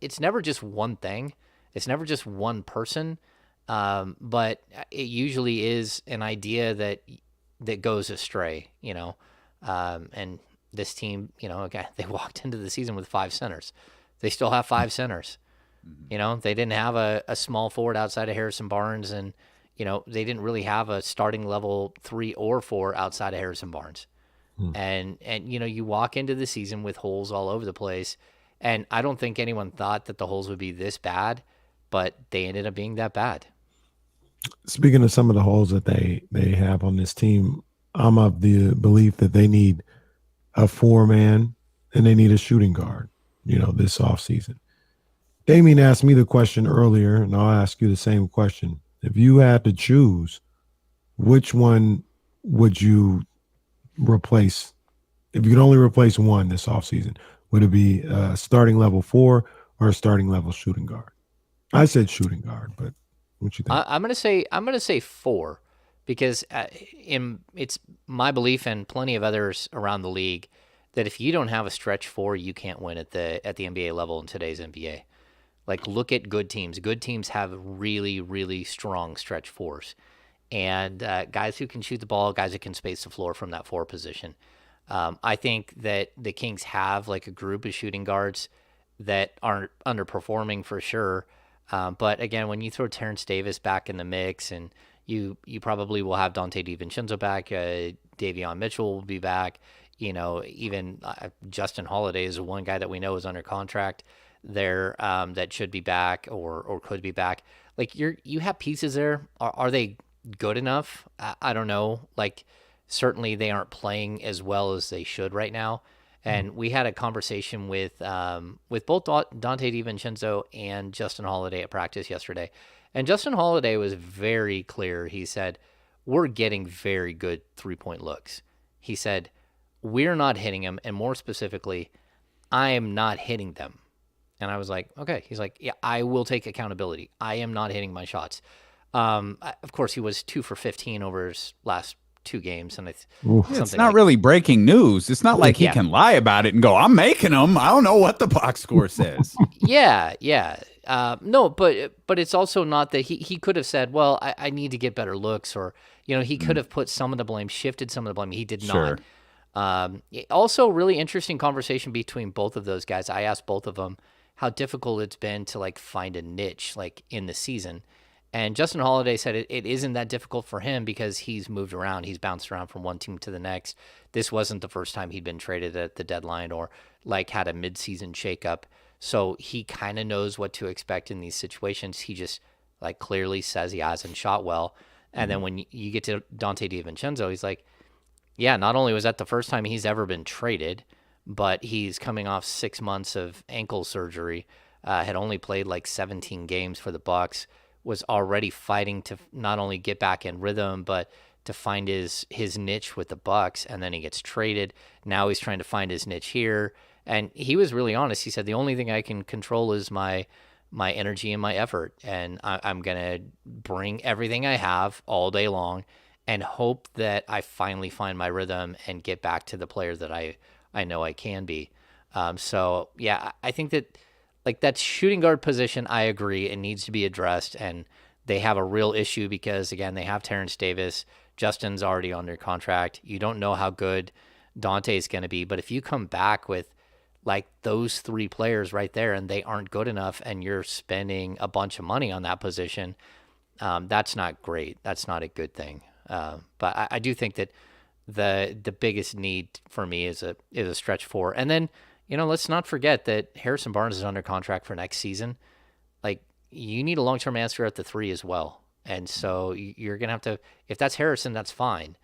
it's never just one thing. It's never just one person. But it usually is an idea that goes astray, and this team, again, they walked into the season with 5 centers. They still have 5 centers. They didn't have a small forward outside of Harrison Barnes, and, they didn't really have a starting level 3 or 4 outside of Harrison Barnes. And you walk into the season with holes all over the place. And I don't think anyone thought that the holes would be this bad, but they ended up being that bad. Speaking of some of the holes that they have on this team, I'm of the belief that they need a 4-man and they need a shooting guard, this offseason. Damien asked me the question earlier, and I'll ask you the same question. If you had to choose, which one would you replace? If you could only replace one this offseason, would it be a starting level 4 or a starting level shooting guard? I said shooting guard, but what you think? I'm gonna say 4, because it's my belief and plenty of others around the league that if you don't have a stretch 4, you can't win at the NBA level in today's NBA. Like, look at good teams. Good teams have really, really strong stretch 4s, and guys who can shoot the ball, guys who can space the floor from that 4 position. I think that the Kings have like a group of shooting guards that aren't underperforming for sure. But again, when you throw Terrence Davis back in the mix, and you probably will have Dante DiVincenzo back, Davion Mitchell will be back. Even Justin Holiday is one guy that we know is under contract there, that should be back or could be back. Like, you have pieces there. Are they good enough? I don't know. Like, certainly they aren't playing as well as they should right now. And we had a conversation with both Dante DiVincenzo and Justin Holiday at practice yesterday. And Justin Holiday was very clear. He said, we're getting very good 3-point looks. He said, we're not hitting them. And more specifically, I am not hitting them. And I was like, okay. He's like, yeah, I will take accountability. I am not hitting my shots. Of course, he was 2 for 15 over his last 2 games, and it's not really breaking news. It's not like he can lie about it and go, I'm making them. I don't know what the box score says. Yeah. No, but it's also not that he could have said, well, I need to get better looks, or he could have put some of the blame, shifted some of the blame. He did not. Also, really interesting conversation between both of those guys. I asked both of them how difficult it's been to like find a niche like in the season. And Justin Holiday said it isn't that difficult for him because he's moved around. He's bounced around from one team to the next. This wasn't the first time he'd been traded at the deadline or like had a midseason shakeup. So he kind of knows what to expect in these situations. He just like clearly says he hasn't shot well. And then when you get to Dante DiVincenzo, he's like, yeah, not only was that the first time he's ever been traded, but he's coming off 6 months of ankle surgery, had only played like 17 games for the Bucks, was already fighting to not only get back in rhythm, but to find his niche with the Bucks, and then he gets traded. Now he's trying to find his niche here, and he was really honest. He said, the only thing I can control is my energy and my effort, and I'm going to bring everything I have all day long and hope that I finally find my rhythm and get back to the player that I know I can be. So, yeah, I think that like that shooting guard position, I agree, it needs to be addressed, and they have a real issue because, again, they have Terrence Davis. Justin's already under contract. You don't know how good Dante is going to be, but if you come back with like those 3 players right there and they aren't good enough and you're spending a bunch of money on that position, that's not great. That's not a good thing. But I do think that the biggest need for me is a stretch 4. And then, let's not forget that Harrison Barnes is under contract for next season. Like, you need a long-term answer at the 3 as well. And so you're going to have to, if that's Harrison, that's fine.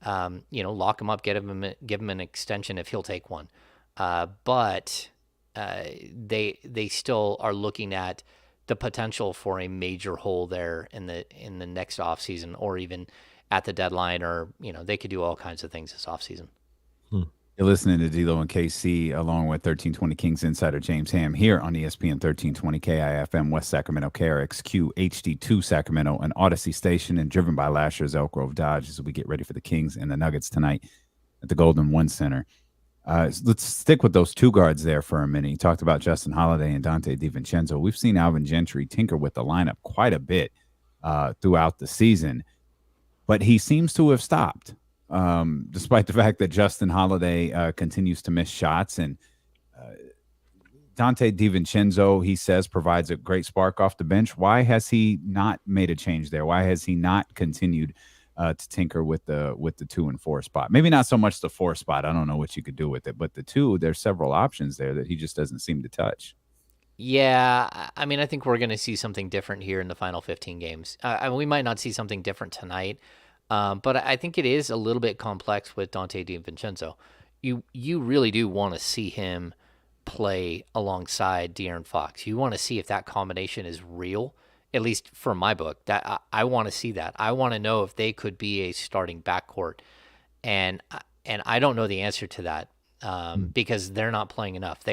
Lock him up, give him an extension if he'll take one. But they still are looking at the potential for a major hole there in the next offseason, or even at the deadline, or they could do all kinds of things this offseason. You're listening to D-Lo and KC along with 1320 Kings insider James Ham here on ESPN 1320 KIFM West Sacramento, KRXQ HD2 Sacramento, an Odyssey station, and driven by Lasher's Elk Grove Dodge as we get ready for the Kings and the Nuggets tonight at the Golden One Center. Let's stick with those 2 guards there for a minute. You talked about Justin Holiday and Dante DiVincenzo. We've seen Alvin Gentry tinker with the lineup quite a bit throughout the season, but he seems to have stopped. Despite the fact that Justin Holiday continues to miss shots, and Dante DiVincenzo, he says, provides a great spark off the bench. Why has he not made a change there? Why has he not continued to tinker with the 2 and 4 spot? Maybe not so much the 4 spot. I don't know what you could do with it, but the 2, there's several options there that he just doesn't seem to touch. Yeah, I mean, I think we're going to see something different here in the final 15 games. We might not see something different tonight, but I think it is a little bit complex with Dante DiVincenzo. You really do want to see him play alongside De'Aaron Fox. You want to see if that combination is real, at least for my book. That I want to see that. I want to know if they could be a starting backcourt, and I don't know the answer to that because they're not playing enough.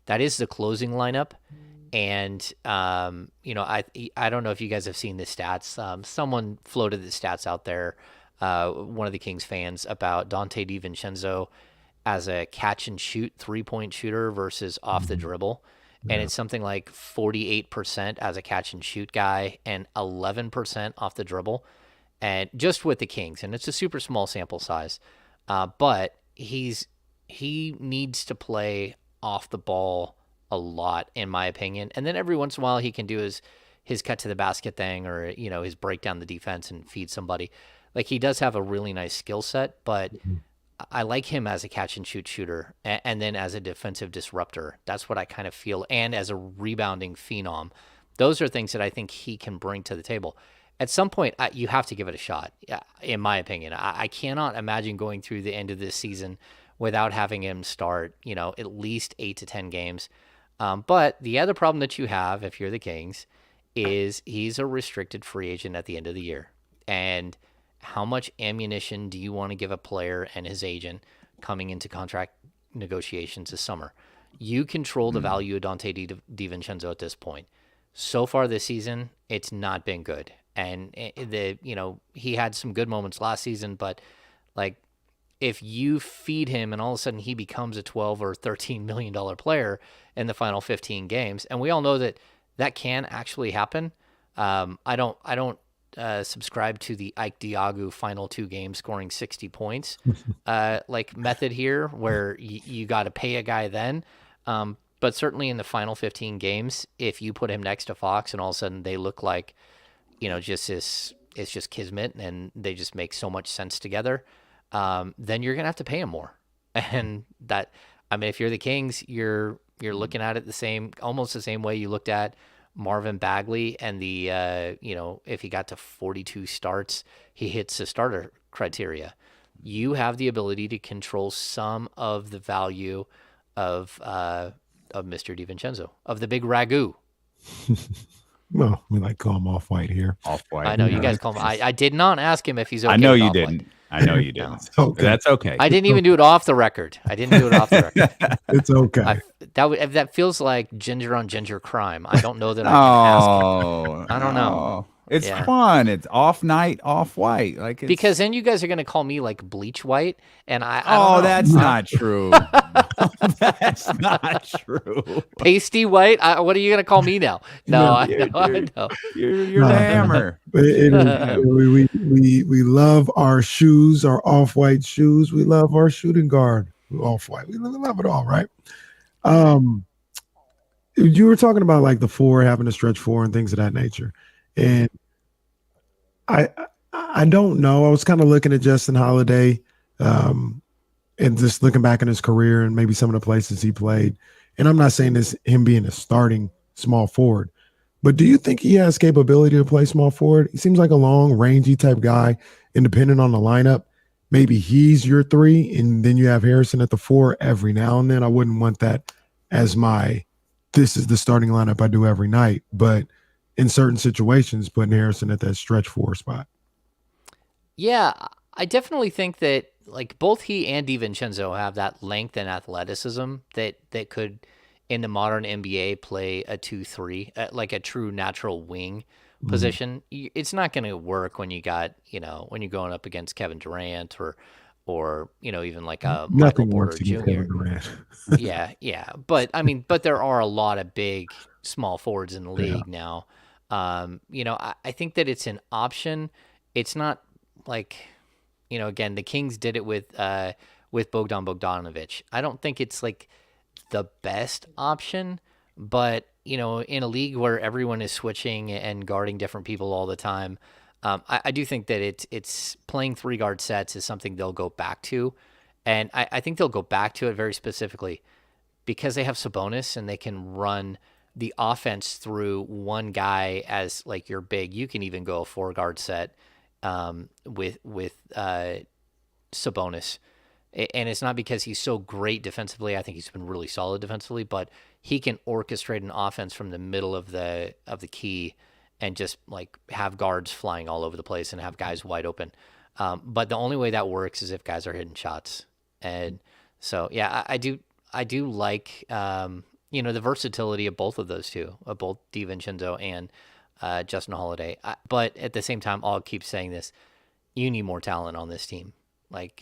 That is the closing lineup. And, I don't know if you guys have seen the stats. Someone floated the stats out there, one of the Kings fans, about Dante DiVincenzo as a catch and shoot 3-point shooter versus off the dribble. And it's something like 48% as a catch and shoot guy and 11% off the dribble. And just with the Kings. And it's a super small sample size. But he needs to play off the ball a lot, in my opinion. And then every once in a while he can do his cut to the basket thing, or his break down the defense and feed somebody. Like, he does have a really nice skill set, but I like him as a catch and shoot shooter and then as a defensive disruptor. That's what I kind of feel. And as a rebounding phenom. Those are things that I think he can bring to the table. At some point, you have to give it a shot, in my opinion. I cannot imagine going through the end of this season without having him start, at least 8 to 10 games. But the other problem that you have, if you're the Kings, is he's a restricted free agent at the end of the year. And how much ammunition do you want to give a player and his agent coming into contract negotiations this summer? You control the value of Dante DiVincenzo at this point. So far this season, it's not been good. And he had some good moments last season, but like, if you feed him and all of a sudden he becomes a $12 or $13 million player in the final 15 games, and we all know that can actually happen. I don't subscribe to the Ike Diagu final 2 games scoring 60 points like method here, where you got to pay a guy then. But certainly in the final 15 games, if you put him next to Fox and all of a sudden they look like, it's just kismet and they just make so much sense together, then you're going to have to pay him more. And that, if you're the Kings, you're looking at it almost the same way you looked at Marvin Bagley and the, if he got to 42 starts, he hits the starter criteria. You have the ability to control some of the value of Mr. DiVincenzo, of the big ragu. Well, we like call him off-white here. Off-white. I know you guys call him. I did not ask him if he's okay. I know with you off-white. didn't. I know you didn't. Okay. That's okay. I didn't even do it off the record. It's okay. That feels like ginger on ginger crime. I don't know that I can ask him. I don't know. It's fun. It's off night, off white. Because then you guys are going to call me like bleach white, and I don't know. That's not true. That's not true. Pasty white. What are you going to call me now? No, I know. You're the hammer. We love our shoes, our off-white shoes. We love our shooting guard, off-white. We love it all, right? You were talking about like the 4, having a stretch 4 and things of that nature. And I don't know. I was kind of looking at Justin Holiday and just looking back in his career and maybe some of the places he played. And I'm not saying this him being a starting small forward, but do you think he has capability to play small forward? He seems like a long, rangy type guy, independent on the lineup. Maybe he's your 3, and then you have Harrison at the 4 every now and then. I wouldn't want that as this is the starting lineup I do every night. But in certain situations, putting Harrison at that stretch 4 spot. Yeah, I definitely think that like both he and DiVincenzo have that length and athleticism that could, in the modern NBA, play a 2-3, like a true natural wing position. It's not going to work when you got, when you're going up against Kevin Durant or even like a Michael Porter Jr. Yeah. But there are a lot of big small forwards in the league now. I think that it's an option. It's not like, again, the Kings did it with Bogdan Bogdanovic. I don't think it's like the best option, but in a league where everyone is switching and guarding different people all the time, I do think that it's playing 3 guard sets is something they'll go back to, and I think they'll go back to it very specifically because they have Sabonis and they can run the offense through one guy as like your big. You can even go a 4-guard set with Sabonis. And it's not because he's so great defensively. I think he's been really solid defensively, but he can orchestrate an offense from the middle of the key and just like have guards flying all over the place and have guys wide open. But the only way that works is if guys are hitting shots. And so, yeah, I do like, the versatility of both of those two, of both DiVincenzo and Justin Holiday. But at the same time, I'll keep saying this, you need more talent on this team. Like,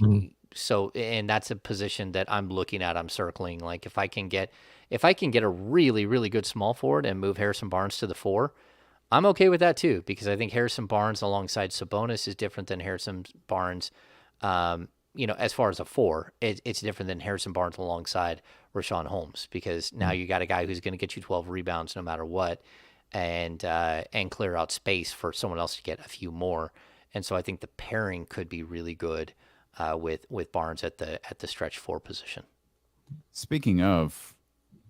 so, and that's a position that I'm looking at, I'm circling. Like if I can get a really, really good small forward and move Harrison Barnes to the 4, I'm okay with that too, because I think Harrison Barnes alongside Sabonis is different than Harrison Barnes, as far as a 4, it's different than Harrison Barnes alongside Rashawn Holmes, because now you got a guy who's going to get you 12 rebounds no matter what, and clear out space for someone else to get a few more. And so I think the pairing could be really good with Barnes at the stretch 4 position. Speaking of,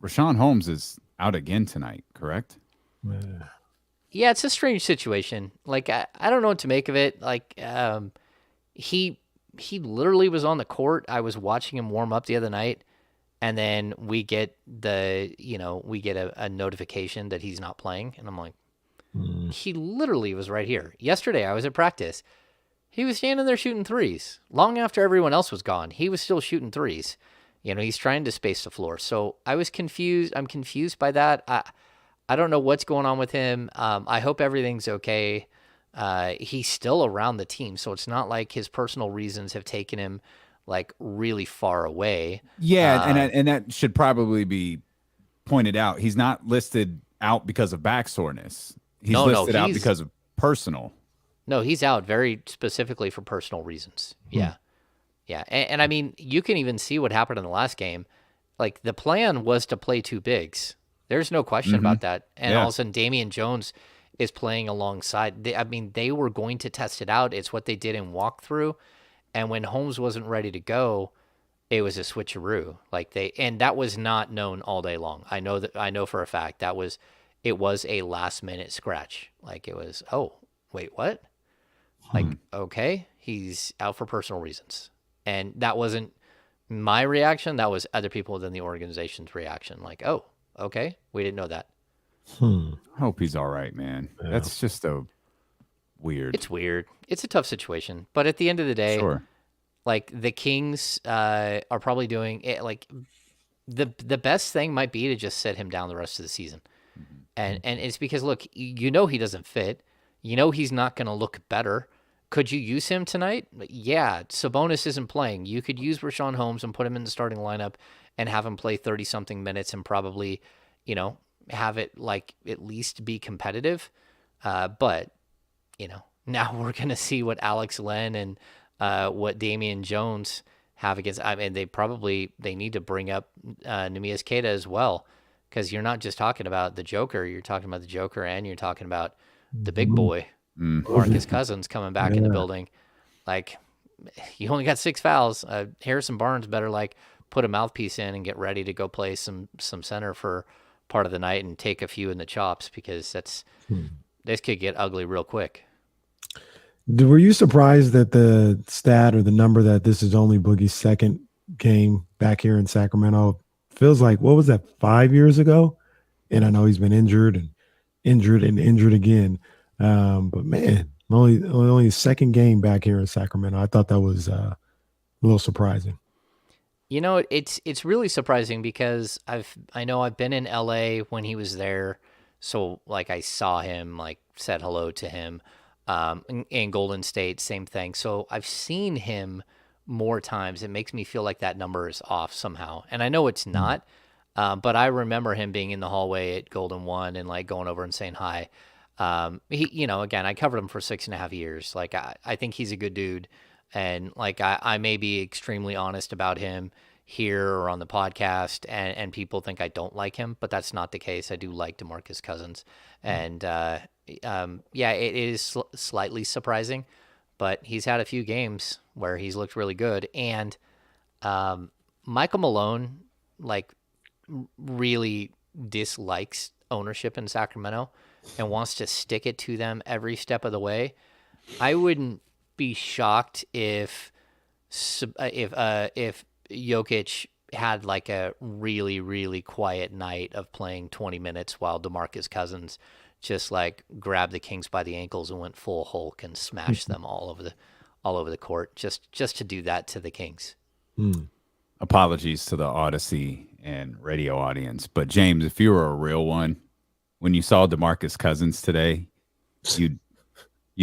Rashawn Holmes is out again tonight, correct? Yeah, it's a strange situation. Like I don't know what to make of it. Like he literally was on the court. I was watching him warm up the other night, and then we get a notification that he's not playing, and I'm like, he literally was right here. Yesterday I was at practice. He was standing there shooting threes. Long after everyone else was gone, he was still shooting threes. He's trying to space the floor. So I was confused. I'm confused by that. I don't know what's going on with him. I hope everything's okay. He's still around the team, so it's not like his personal reasons have taken him like really far away. Yeah, and that should probably be pointed out. He's not listed out because of back soreness. He's listed out because of personal. No, he's out very specifically for personal reasons. Yeah. Yeah. And I mean, you can even see what happened in the last game. Like the plan was to play 2 bigs. There's no question about that. And all of a sudden, Damien Jones is playing alongside. They were going to test it out. It's what they did in walkthrough. And when Holmes wasn't ready to go, it was a switcheroo. And that was not known all day long. I know for a fact it was a last minute scratch. Like it was, oh, wait, what? Like, okay, he's out for personal reasons. And that wasn't my reaction. That was other people within the organization's reaction. Like, oh, okay, we didn't know that. I hope he's all right, man. Yeah. That's just weird. It's weird. It's a tough situation. But at the end of the day, like the Kings are probably doing it. Like the best thing might be to just sit him down the rest of the season. And it's because, look, he doesn't fit. He's not going to look better. Could you use him tonight? Yeah, Sabonis isn't playing. You could use Rashawn Holmes and put him in the starting lineup and have him play 30-something minutes and probably, have it like at least be competitive. But, now we're going to see what Alex Len and what Damian Jones have against. I mean, they need to bring up Nemias Queta as well, because you're not just talking about the Joker. You're talking about the Joker and you're talking about the big boy. Marcus Cousins coming back in the building. Like, you only got 6 fouls. Harrison Barnes better put a mouthpiece in and get ready to go play some center for part of the night and take a few in the chops, because this could get ugly real quick. Were you surprised that the stat or the number that this is only Boogie's second game back here in Sacramento? Feels like, what was that, 5 years ago? And I know he's been injured again. But man, only his second game back here in Sacramento. I thought that was a little surprising. It's really surprising because I've been in LA when he was there. So I saw him, said hello to him. In Golden State, same thing. So I've seen him more times. It makes me feel like that number is off somehow. And I know it's not, but I remember him being in the hallway at Golden One and going over and saying hi. He, again, I covered him for 6.5 years. I think he's a good dude. And I may be extremely honest about him here or on the podcast, and people think I don't like him, but that's not the case. I do like DeMarcus Cousins. And, it is slightly surprising, but he's had a few games where he's looked really good. And, Michael Malone, really dislikes ownership in Sacramento and wants to stick it to them every step of the way, I wouldn't be shocked if Jokic had like a really, really quiet night of playing 20 minutes while DeMarcus Cousins just like grabbed the Kings by the ankles and went full Hulk and smashed them all over the court just to do that to the Kings. Apologies to the Odyssey and radio audience, but James, if you were a real one, when you saw DeMarcus Cousins today, you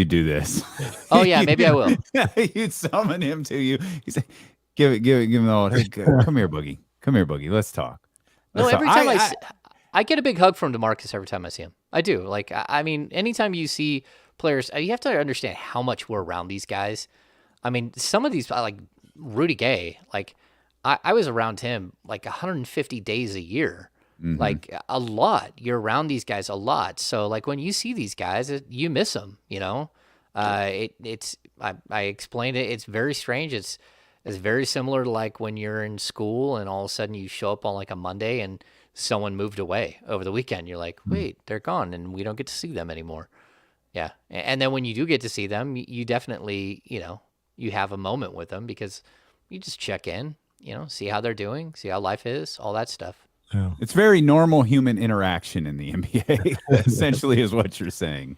do this. Oh yeah, maybe I will. You'd summon him to you. You say, give him the old, hey, come here, Boogie. Let's talk. No, every time I get a big hug from DeMarcus every time I see him. I do. Like, I mean, anytime you see players, you have to understand how much we're around these guys. I mean, some of these, like Rudy Gay, like I was around him like 150 days a year. Like a lot. You're around these guys a lot. So like when you see these guys, you miss them, you know? I explained it. It's very strange. It's very similar to like when you're in school and all of a sudden you show up on like a Monday and someone moved away over the weekend. You're like, wait, they're gone and we don't get to see them anymore. Yeah. And then when you do get to see them, you definitely, you know, you have a moment with them because you just check in, you know, see how they're doing, see how life is, all that stuff. Yeah. It's very normal human interaction in the NBA, essentially, is what you're saying.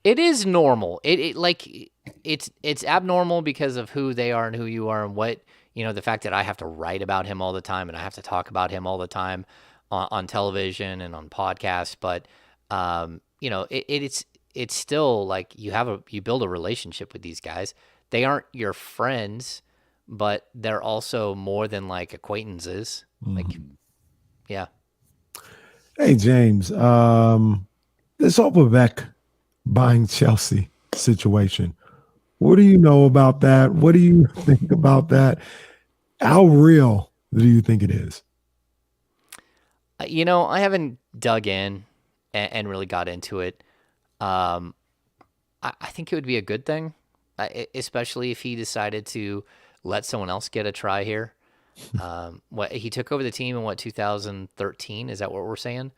It is normal. It's abnormal because of who they are and who you are and what, you know, the fact that I have to write about him all the time and I have to talk about him all the time on television and on podcasts. But, you know, it's still like you build a relationship with these guys. They aren't your friends, but they're also more than like acquaintances. Like, yeah. Hey, James, this Vivek buying Chelsea situation. What do you know about that? What do you think about that? How real do you think it is? You know, I haven't dug in and really got into it. I think it would be a good thing, especially if he decided to let someone else get a try here. What he took over the team in 2013? Is that what we're saying?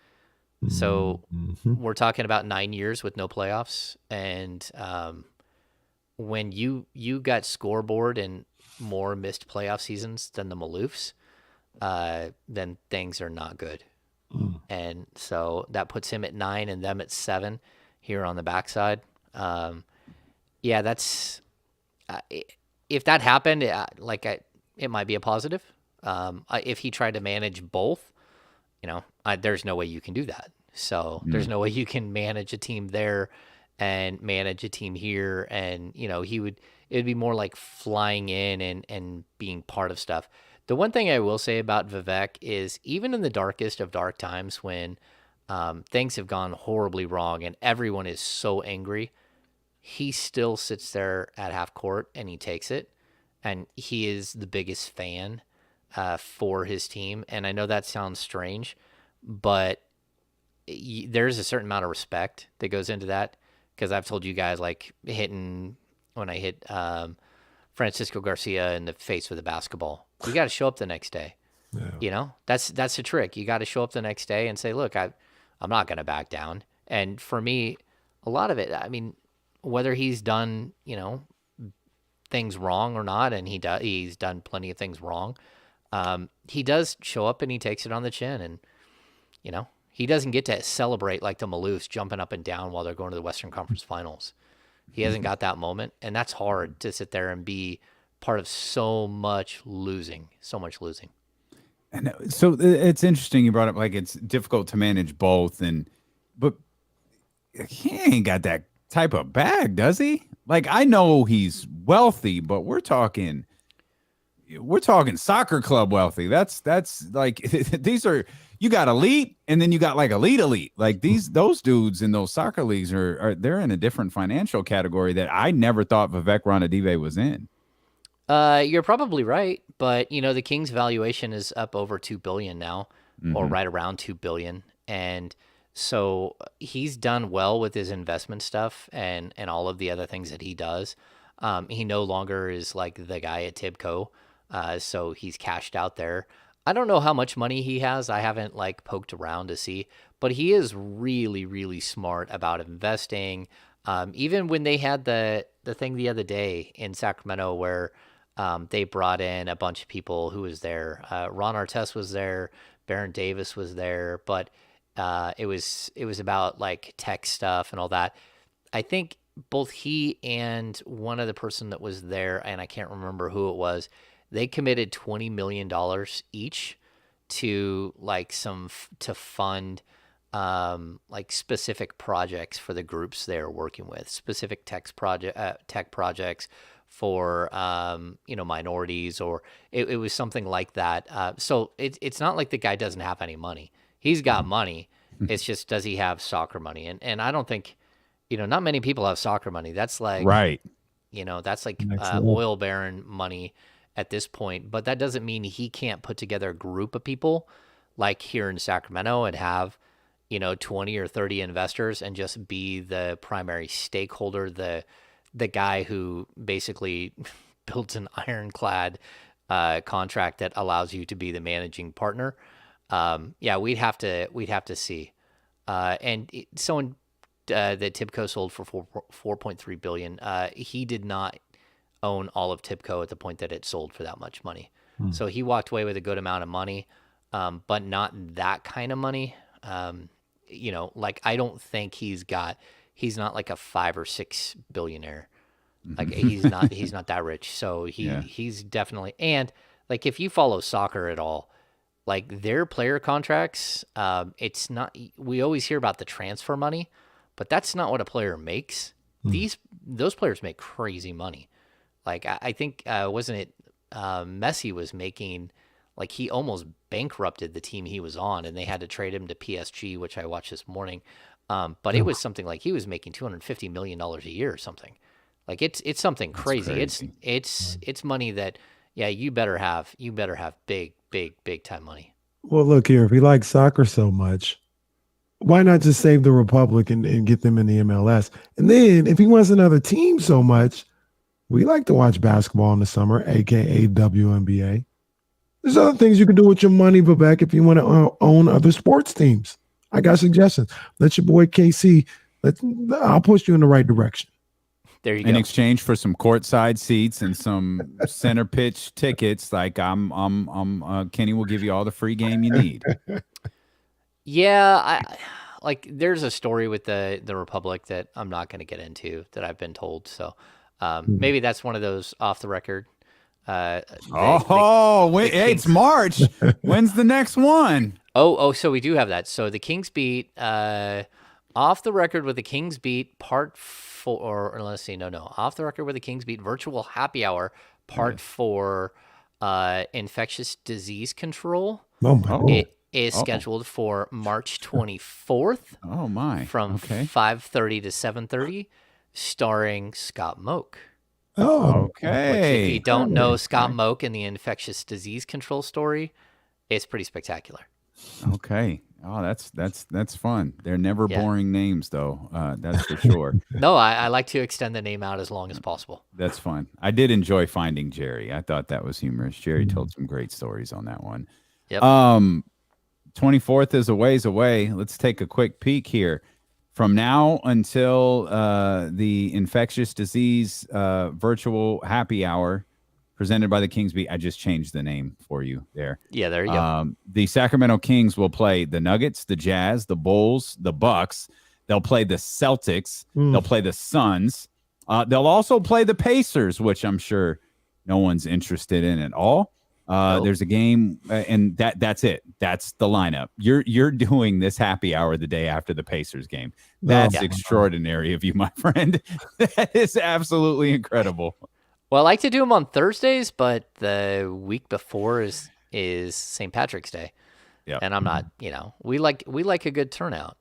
So we're talking about 9 years with no playoffs. And when you got scoreboard and more missed playoff seasons than the Maloofs, then things are not good. And so that puts him at 9 and them at 7 here on the backside. Yeah, that's if that happened, it might be a positive. If he tried to manage both, you know, there's no way you can do that. So there's no way you can manage a team there and manage a team here. And, you know, it'd be more like flying in and being part of stuff. The one thing I will say about Vivek is even in the darkest of dark times when things have gone horribly wrong and everyone is so angry, he still sits there at half court and he takes it. And he is the biggest fan for his team. And I know that sounds strange, but there's a certain amount of respect that goes into that. Because I've told you guys, like when I hit Francisco Garcia in the face with a basketball, you got to show up the next day. Yeah. You know, that's the trick. You got to show up the next day and say, look, I'm not going to back down. And for me, a lot of it, I mean, whether he's done, you know, things wrong or not, and he's done plenty of things wrong, he does show up and he takes it on the chin. And, you know, he doesn't get to celebrate like the Maloofs jumping up and down while they're going to the Western Conference Finals. He hasn't got that moment, and that's hard to sit there and be part of so much losing. And so it's interesting you brought up like it's difficult to manage both, but he ain't got that type of bag, does he? Like, I know he's wealthy, but we're talking soccer club wealthy. That's like these are, you got elite and then you got like elite. Like those dudes in those soccer leagues they're in a different financial category that I never thought Vivek Ranadive was in. You're probably right, but you know the Kings valuation is up over $2 billion now, or right around $2 billion, and so he's done well with his investment stuff and all of the other things that he does. He no longer is like the guy at Tibco, so he's cashed out there. I don't know how much money he has. I haven't like poked around to see, but he is really, really smart about investing. Even when they had the thing the other day in Sacramento where they brought in a bunch of people who was there. Ron Artest was there. Baron Davis was there, but it was about like tech stuff and all that. I think both he and one other person that was there, and I can't remember who it was, they committed $20 million each to like to fund like specific projects for the groups they're working with, specific tech projects for minorities, or it was something like that. So it's not like the guy doesn't have any money. He's got money. It's just, does he have soccer money? And I don't think, not many people have soccer money. That's like Right. That's like Next level. oil baron money at this point. But that doesn't mean he can't put together a group of people like here in Sacramento and have 20 or 30 investors and just be the primary stakeholder, the guy who basically builds an ironclad contract that allows you to be the managing partner. We'd have to see. Someone that Tibco sold for $4.3 billion. He did not own all of Tibco at the point that it sold for that much money. So he walked away with a good amount of money, but not that kind of money. Like I don't think he's not like a 5 or 6 billionaire. Like he's not that rich. So he's definitely, and like if you follow soccer at all, like their player contracts, it's not, we always hear about the transfer money, but that's not what a player makes. Those players make crazy money. Like I think, wasn't it Messi was making, like he almost bankrupted the team he was on and they had to trade him to PSG, which I watched this morning. But it was something like he was making $250 million a year or something. Like it's something crazy. It's money that, you better have big time money. Well, look here. If he likes soccer so much, why not just save the Republic and get them in the MLS? And then if he wants another team so much, we like to watch basketball in the summer, aka WNBA. There's other things you can do with your money, Vivek, if you want to own other sports teams. I got suggestions. Let your boy KC. I'll push you in the right direction. There you go. In exchange for some courtside seats and some center pitch tickets, like Kenny will give you all the free game you need. Yeah, there's a story with the Republic that I'm not going to get into that I've been told. So maybe that's one of those off the record. It's March. When's the next one? So we do have that. So the Kings beat off the record with the Kings beat part 4, or let's see, no, off the record with the Kings beat virtual happy hour part 4, infectious disease control. Oh my God. It is scheduled for March 24th. Oh my! From 5:30 to 7:30, starring Scott Moak. Oh, okay. Which, if you don't know Scott Moak and the infectious disease control story, it's pretty spectacular. Okay. Oh, that's fun. They're never boring names, though. That's for sure. No, I like to extend the name out as long as possible. That's fun. I did enjoy finding Jerry. I thought that was humorous. Jerry told some great stories on that one. Yep. 24th is a ways away. Let's take a quick peek here. From now until the infectious disease virtual happy hour presented by the Kings beat, I just changed the name for you there. Yeah, there you go. The Sacramento Kings will play the Nuggets, the Jazz, the Bulls, the Bucks. They'll play the Celtics. They'll play the Suns. They'll also play the Pacers, which I'm sure no one's interested in at all. There's a game, and that's it. That's the lineup. You're doing this happy hour the day after the Pacers game. That's extraordinary of you, my friend. That is absolutely incredible. Well, I like to do them on Thursdays, but the week before is St. Patrick's Day. Yeah, and I'm not. We like a good turnout.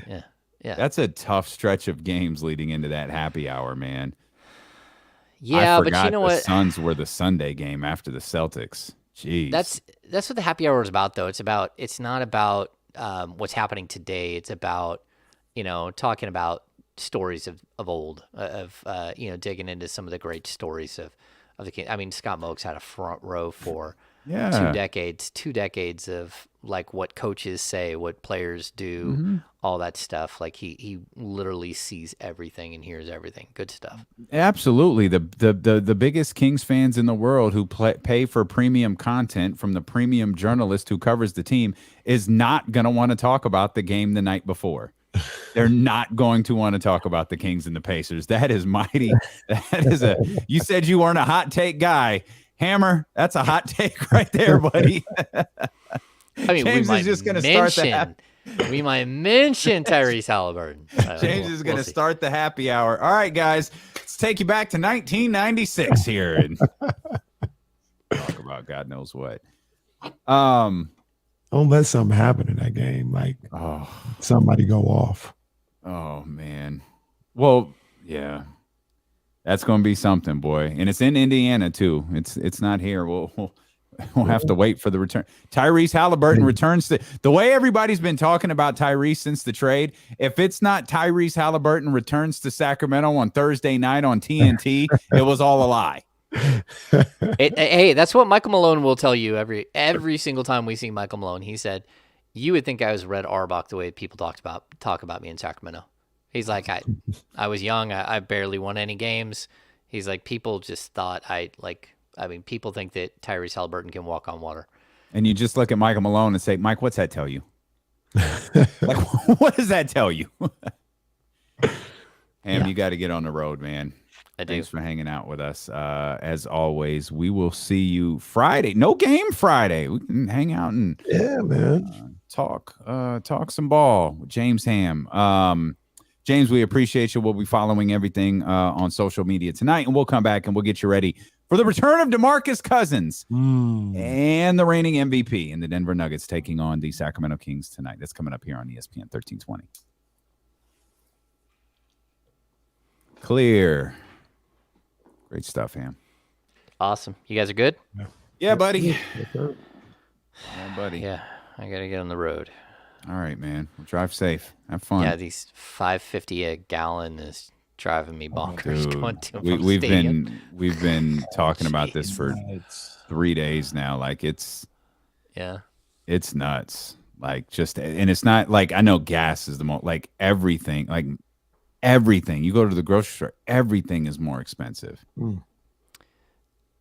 Yeah. That's a tough stretch of games leading into that happy hour, man. Yeah, but you know what? The Suns were the Sunday game after the Celtics. Jeez. That's what the happy hour is about, though. It's not about what's happening today. It's about, talking about stories of old, digging into some of the great stories of the King. I mean, Scott Moak's had a front row for Yeah. 2 decades of like what coaches say, what players do, all that stuff. Like he literally sees everything and hears everything. Good stuff. Absolutely. The biggest Kings fans in the world who pay for premium content from the premium journalist who covers the team is not going to want to talk about the game the night before. They're not going to want to talk about the Kings and the Pacers. That is mighty. That is you said you weren't a hot take guy. Hammer, that's a hot take right there, buddy. I mean, James is just going to start the we might mention Tyrese Halliburton. James is going to start the happy hour. All right, guys, let's take you back to 1996 here and talk about God knows what. Don't let something happen in that game. Like, somebody go off. Oh man. Well, yeah. That's going to be something, boy. And it's in Indiana too. It's not here. We'll have to wait for the return. Tyrese Halliburton returns to the way everybody's been talking about Tyrese since the trade. If it's not Tyrese Halliburton returns to Sacramento on Thursday night on TNT, it was all a lie. Hey, that's what Michael Malone will tell you every single time we see Michael Malone. He said, "You would think I was Red Auerbach the way people talk about me in Sacramento." He's like, I was young. I barely won any games. He's like, people just thought people think that Tyrese Halliburton can walk on water. And you just look at Michael Malone and say, Mike, what's that tell you? Like, what does that tell you? Ham, you got to get on the road, man. Thanks for hanging out with us. As always, we will see you Friday. No game Friday. We can hang out and talk some ball with James Ham. James, we appreciate you. We'll be following everything on social media tonight, and we'll come back and we'll get you ready for the return of DeMarcus Cousins and the reigning MVP and the Denver Nuggets taking on the Sacramento Kings tonight. That's coming up here on ESPN 1320. Clear. Great stuff, Ham. Awesome. You guys are good? Yeah, buddy. Yeah, buddy. Yeah, I got to get on the road. All right, man. Well, drive safe. Have fun. Yeah, these $5.50 a gallon is driving me bonkers. Dude, we've been talking about this for 3 days now. Like it's nuts. Like and it's not like, I know gas is the most, like everything. You go to the grocery store, everything is more expensive.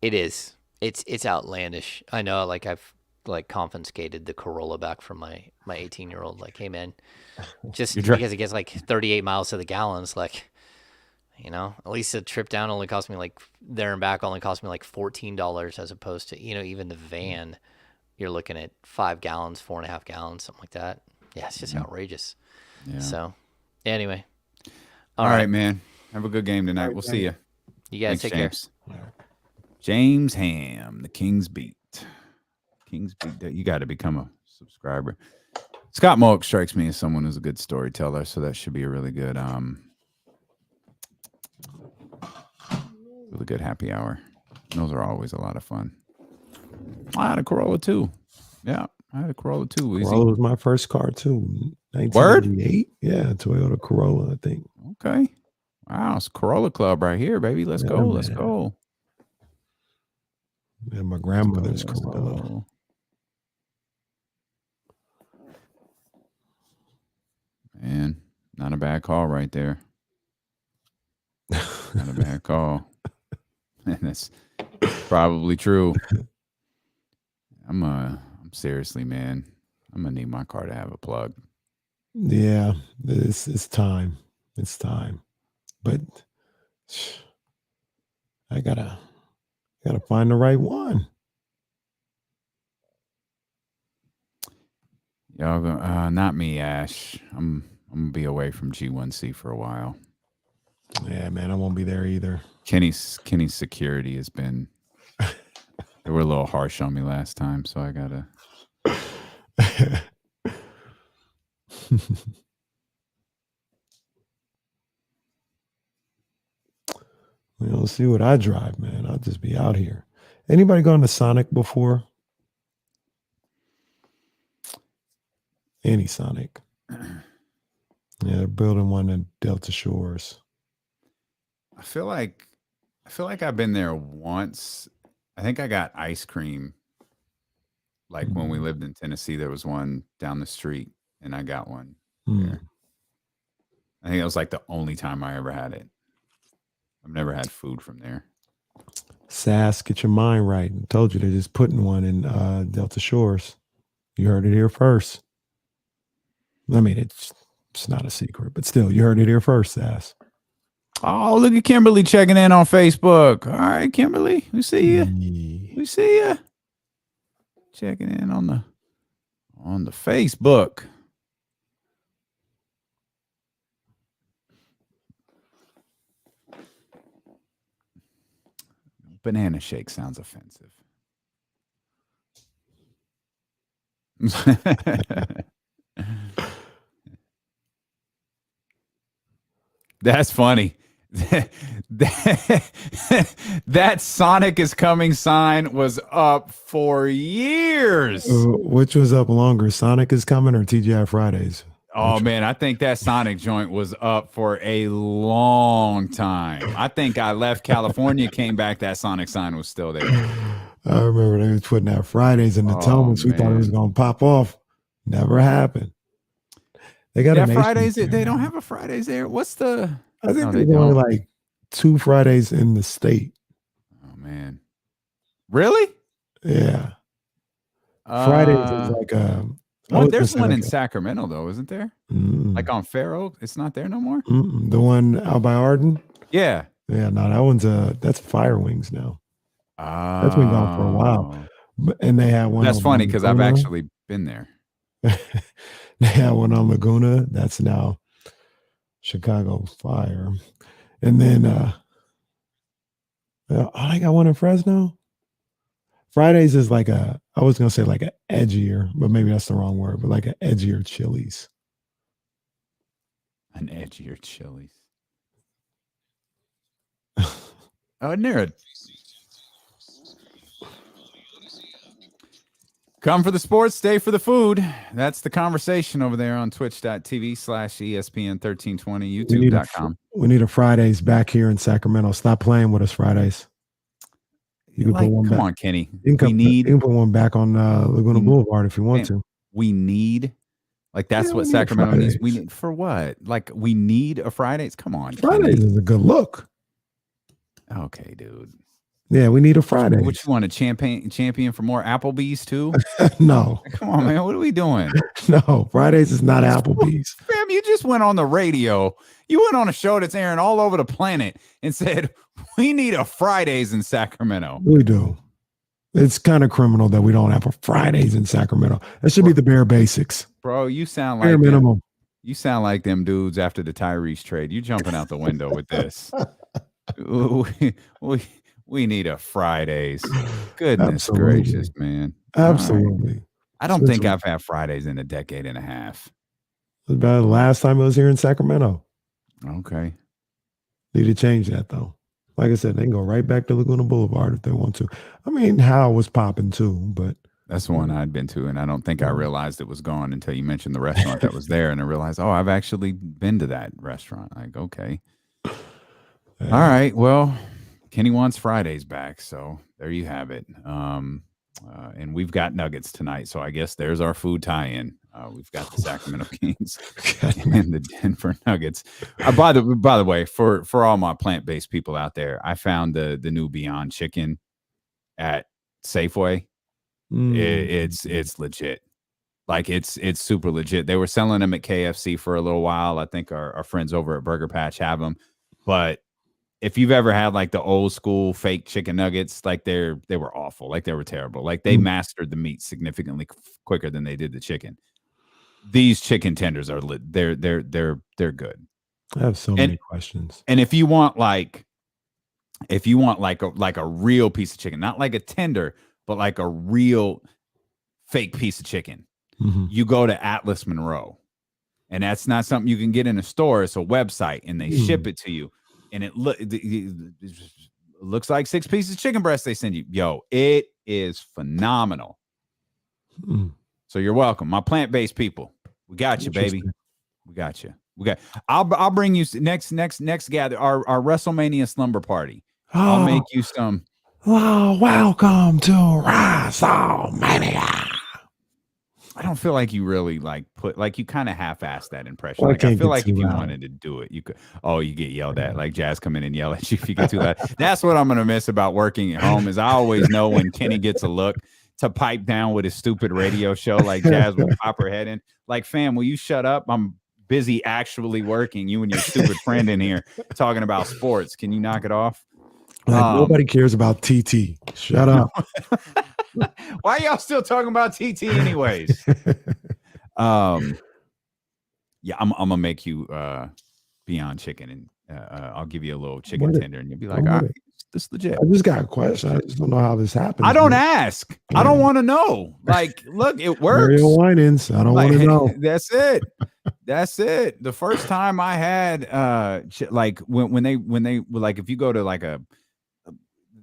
It is. It's outlandish. I know. Like I've confiscated the Corolla back from my 18-year-old. Like, hey man, just because it gets like 38 miles to the gallon, it's like, at least a trip down only cost me like there and back only cost me like $14 as opposed to, even the van, you're looking at 5 gallons, 4.5 gallons, something like that. Yeah, it's just outrageous. Yeah. So anyway. All right, man. Have a good game tonight. We'll see you. You guys take James. Care. James Ham, the Kings beat. You got to become a subscriber. Scott Mulk strikes me as someone who's a good storyteller, so that should be a really good happy hour. Those are always a lot of fun. I had a Corolla too. Yeah, I had a Corolla too. Corolla was my first car too. 1988. Yeah, Toyota Corolla, I think. Okay. Wow, it's Corolla Club right here, baby. Let's go. Let's go. Yeah, my grandmother's Corolla. Go. Man, not a bad call right there. Not a bad call. And that's probably true. I'm seriously, man. I'm gonna need my car to have a plug. Yeah, it's time. It's time. But I gotta find the right one. Y'all go, not me, Ash. I'm gonna be away from G1C for a while. Yeah, man, I won't be there either. Kenny's security has been. They were a little harsh on me last time, so I gotta. We'll see what I drive, man. I'll just be out here. Anybody gone to Sonic before? Any Sonic? Yeah, they're building one in Delta Shores. I feel like I've been there once. I think I got ice cream Like when we lived in Tennessee, there was one down the street, and I got one Mm. there. I think it was like the only time I ever had it. I've never had food from there. Sass, get your mind right. I told you they're just putting one in Delta Shores. You heard it here first. I mean, it's not a secret, but still, you heard it here first, Sass. Oh, look at Kimberly checking in on Facebook. All right, Kimberly, we see you. We see you checking in on the Facebook. Banana shake sounds offensive. That's funny. That Sonic is coming sign was up for years. Which was up longer, Sonic is coming or TGI Fridays? Oh, man, I think that Sonic joint was up for a long time. I think I left California, came back, that Sonic sign was still there. I remember they was putting out Fridays in the Thomas. We thought it was going to pop off. Never happened. They got that Fridays. They don't have a Fridays there. What's the? I think there's only like 2 Fridays in the state. Oh man, really? Yeah. Fridays is like there's one in Sacramento though, isn't there? Like on Fair Oak, it's not there no more. The one out by Arden. Yeah. Yeah. No, that one's that's Fire Wings now. That's been gone for a while. And they had one. That's funny because I've actually been there. They had one on Laguna. That's now Chicago Fire. And then I got one in Fresno. Fridays is like I was going to say like an edgier, but maybe that's the wrong word, but like an edgier Chili's. An edgier Chili's. Oh, near it. Come for the sports, stay for the food. That's the conversation over there on twitch.tv/ESPN1320, youtube.com. We need a Fridays back here in Sacramento. Stop playing with us Fridays. You can put one come back. on, Kenny. You can put one back on Laguna Boulevard if you want to. We need, like, that's what Sacramento needs. We need for what? Like, we need a Fridays? Come on, Fridays is a good look. Okay, dude. Yeah, we need a Friday. What you want, a champion for more Applebee's too? No. Come on, man. What are we doing? No, Fridays is not Applebee's. Fam, you just went on the radio. You went on a show that's airing all over the planet and said, we need a Fridays in Sacramento. We do. It's kind of criminal that we don't have a Fridays in Sacramento. That should be the bare basics. Bro, you sound like bare minimum. You sound like them dudes after the Tyrese trade. You jumping out the window with this. We need a Fridays. Goodness gracious, man. Absolutely. Right. I don't think I've had Fridays in a decade and a half. It was about the last time I was here in Sacramento. Okay. Need to change that, though. Like I said, they can go right back to Laguna Boulevard if they want to. I mean, Hal was popping too, but. That's the one I'd been to, and I don't think I realized it was gone until you mentioned the restaurant that was there, and I realized, oh, I've actually been to that restaurant. Like, okay. Yeah. All right, well, Kenny wants Fridays back, so there you have it. And we've got nuggets tonight, so I guess there's our food tie-in. We've got the Sacramento Kings and the Denver Nuggets. By the way, for all my plant-based people out there, I found the new Beyond Chicken at Safeway. It's legit. Like it's super legit. They were selling them at KFC for a little while. I think our friends over at Burger Patch have them, but if you've ever had like the old school fake chicken nuggets, like they were awful. Like they were terrible. Like they mastered the meat significantly quicker than they did the chicken. These chicken tenders are they're good. I have so many questions. And if you want like a real piece of chicken, not like a tender, but like a real fake piece of chicken, you go to Atlas Monroe, and that's not something you can get in a store. It's a website, and they ship it to you. And it looks like 6 pieces of chicken breast they send you. Yo, it is phenomenal. So you're welcome. My plant-based people. We got you, baby. We got you. I'll bring you next gather our WrestleMania slumber party. I'll make you some. Well, welcome to WrestleMania. I don't feel like you really like you kind of half-assed that impression. Well, I like I can't feel get like if too you loud. wanted to do it, you could. Oh, you get yelled at. Like Jazz come in and yell at you if you get too loud. That's what I'm gonna miss about working at home is I always know when Kenny gets a look to pipe down with his stupid radio show. Like Jazz will pop her head in. Like, fam, will you shut up? I'm busy actually working. You and your stupid friend in here talking about sports. Can you knock it off? Like, nobody cares about TT. Shut up. Why y'all still talking about TT anyways? Yeah, I'm gonna make you Beyond Chicken, and I'll give you a little chicken tender, and you'll be like, all right, this is legit. I just got a question. I just don't know how this happens. I don't ask. I don't want to know. Like, look, it works. Mario Winans. I don't want to know. That's it. That's it. The first time I had like when they like, if you go to like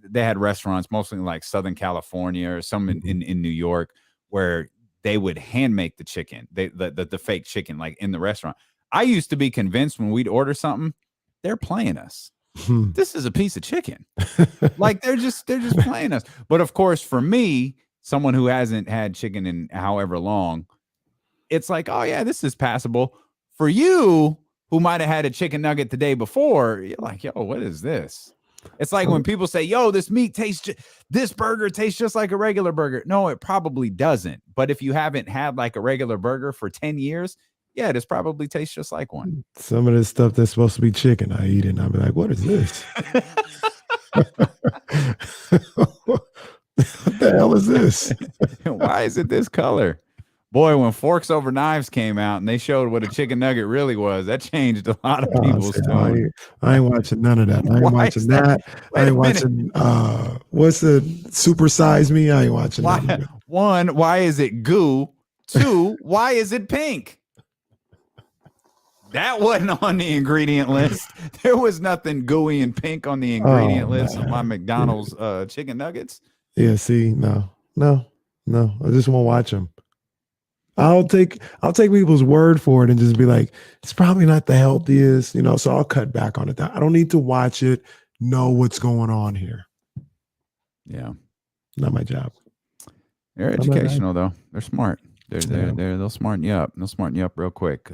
they had restaurants mostly in like Southern California or some in New York where they would hand make the chicken, the fake chicken, like in the restaurant. I used to be convinced when we'd order something, they're playing us. This is a piece of chicken. Like they're just playing us. But of course, for me, someone who hasn't had chicken in however long, it's like, oh yeah, this is passable. For you, who might have had a chicken nugget the day before, you're like, yo, what is this? It's like when people say, yo, this burger tastes just like a regular burger. No, it probably doesn't. But if you haven't had like a regular burger for 10 years, yeah, this probably tastes just like one. Some of this stuff that's supposed to be chicken, I eat it and I'll be like, what is this? What the hell is this? Why is it this color? Boy, when Forks Over Knives came out and they showed what a chicken nugget really was, that changed a lot of people's tone. I ain't watching none of that. I ain't watching that. I ain't watching what's the Super Size Me? I ain't watching that. One, why is it goo? Two, why is it pink? That wasn't on the ingredient list. There was nothing gooey and pink on the ingredient list of my McDonald's chicken nuggets. Yeah, see, no. I just won't watch them. I'll take people's word for it and just be like, it's probably not the healthiest, so I'll cut back on it. I don't need to watch it, know what's going on here. Yeah. Not my job. They're educational though. They're smart. They'll smarten you up. They'll smarten you up real quick.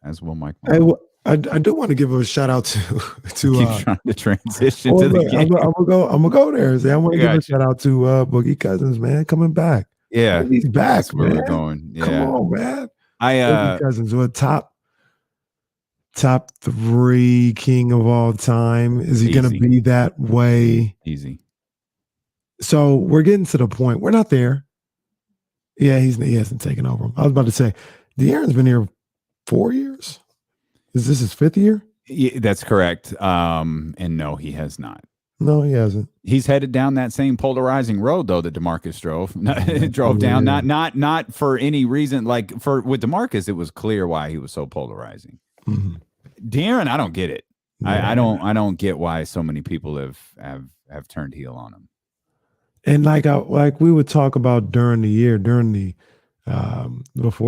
As will Mike. Hey, I do want to give a shout out to keep trying to transition to the game. I'm gonna go there. I want to give a shout out to Boogie Cousins, man, coming back. Yeah, he's back. That's where man. we're going. Yeah. Come on, man. Boogie Cousins, what top 3 king of all time? Is he going to be that way? Easy. So we're getting to the point. We're not there. Yeah, he hasn't taken over him. I was about to say, De'Aaron's been here 4 years. Is this his 5th year? Yeah, that's correct. And no, he has not. No, he hasn't. He's headed down that same polarizing road though that DeMarcus drove down. Not for any reason. Like with DeMarcus, it was clear why he was so polarizing. Mm-hmm. De'Aaron, I don't get it. No, I don't get why so many people have turned heel on him. And like we would talk about during the year, before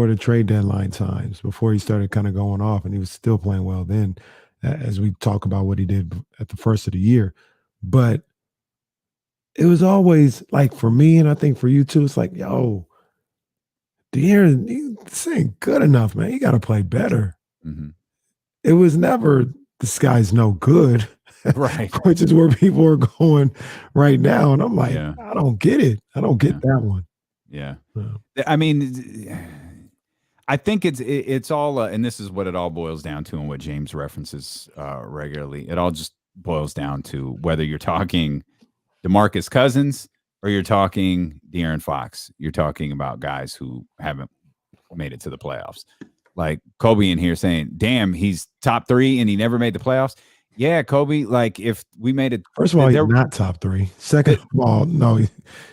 the trade deadline times, before he started kind of going off, and he was still playing well then, as we talk about what he did at the first of the year. But it was always like, for me, and I think for you too, it's like, yo, De'Aaron, this ain't good enough, man. You got to play better. Mm-hmm. It was never, this guy's no good. Right. Which is where people are going right now. And I'm like, I don't get it. I don't get that one. Yeah. I mean, I think it's all, and this is what it all boils down to, and what James references regularly. It all just boils down to whether you're talking DeMarcus Cousins or you're talking De'Aaron Fox. You're talking about guys who haven't made it to the playoffs. Like Kobe in here saying, damn, he's top 3 and he never made the playoffs. Yeah, Kobe, like if we made it. First of all, he's not top 3. Second of all, no,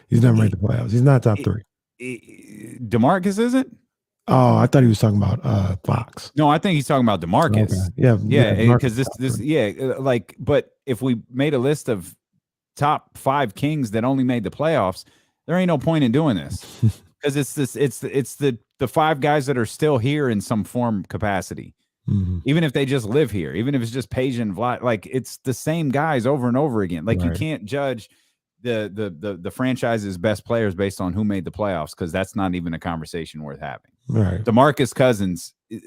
he's never made the playoffs. He's not top 3. DeMarcus isn't? Oh, I thought he was talking about Fox. No, I think he's talking about DeMarcus. Okay. Yeah, because but if we made a list of top 5 kings that only made the playoffs, there ain't no point in doing this. Because it's the 5 guys that are still here in some form capacity. Mm-hmm. Even if they just live here, even if it's just Page and Vlad, like it's the same guys over and over again. Like you can't judge the franchise's best players based on who made the playoffs, because that's not even a conversation worth having. Right. DeMarcus Cousins is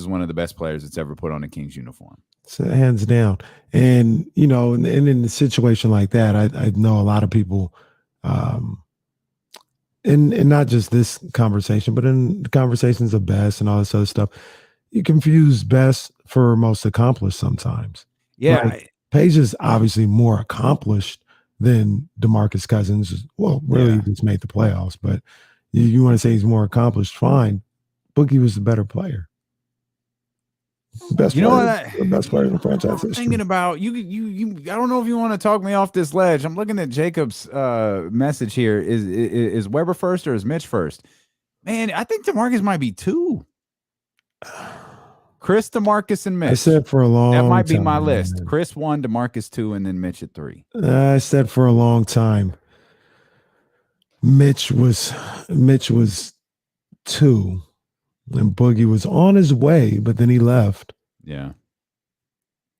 one of the best players that's ever put on a Kings uniform. So hands down. And, you know, and in a situation like that, I know a lot of people, and not just this conversation, but in the conversations of best and all this other stuff, you confuse best for most accomplished sometimes. Yeah. Like, Page is obviously more accomplished than DeMarcus Cousins. Well, really, just made the playoffs, but you want to say he's more accomplished, fine. Boogie was the better player. Best player, the best player in the franchise history. Thinking about you. I don't know if you want to talk me off this ledge. I'm looking at Jacob's message here. Is Weber first or is Mitch first? Man, I think DeMarcus might be 2. Chris, DeMarcus, and Mitch. I said for a long time. That might be my list. Man. Chris 1, DeMarcus 2, and then Mitch at 3. I said for a long time. Mitch was 2. And Boogie was on his way, but then he left. Yeah.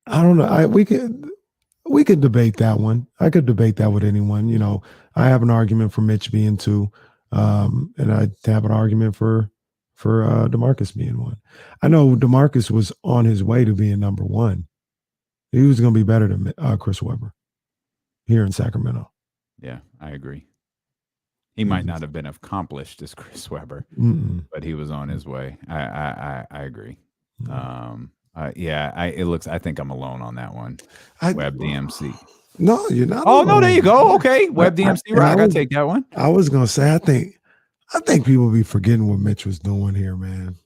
I don't know. We could debate that one. I could debate that with anyone. You know, I have an argument for Mitch being 2, and I have an argument for DeMarcus being 1. I know DeMarcus was on his way to being number 1. He was going to be better than Chris Webber here in Sacramento. Yeah, I agree. He might not have been accomplished as Chris Webber, but he was on his way. I agree. I think I'm alone on that one. Web DMC. No, you're not. Oh, no, there you go. Okay. Web DMC Rock. I'll take that one. I was going to say, I think people be forgetting what Mitch was doing here, man.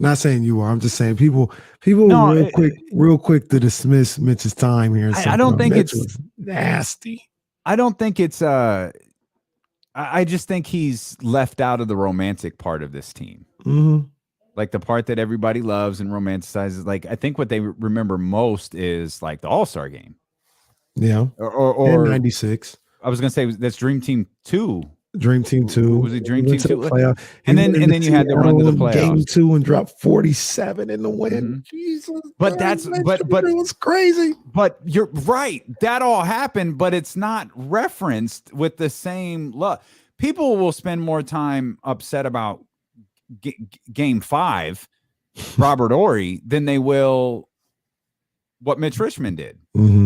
Not saying you are. I'm just saying people real quick to dismiss Mitch's time here. I don't think Mitch was nasty. I don't think it's I just think he's left out of the romantic part of this team. Mm-hmm. Like the part that everybody loves and romanticizes. Like, I think what they remember most is like the All-Star game. Yeah. Or 96. I was going to say that's Dream Team 2. Dream Team 2. Was it Dream Team 2? And then you had to run to the playoffs. Game 2 and drop 47 in the win. Mm-hmm. Jesus. But it was crazy. But you're right. That all happened, but it's not referenced with the same love. People will spend more time upset about Game 5, Robert Horry, than they will what Mitch Richmond did,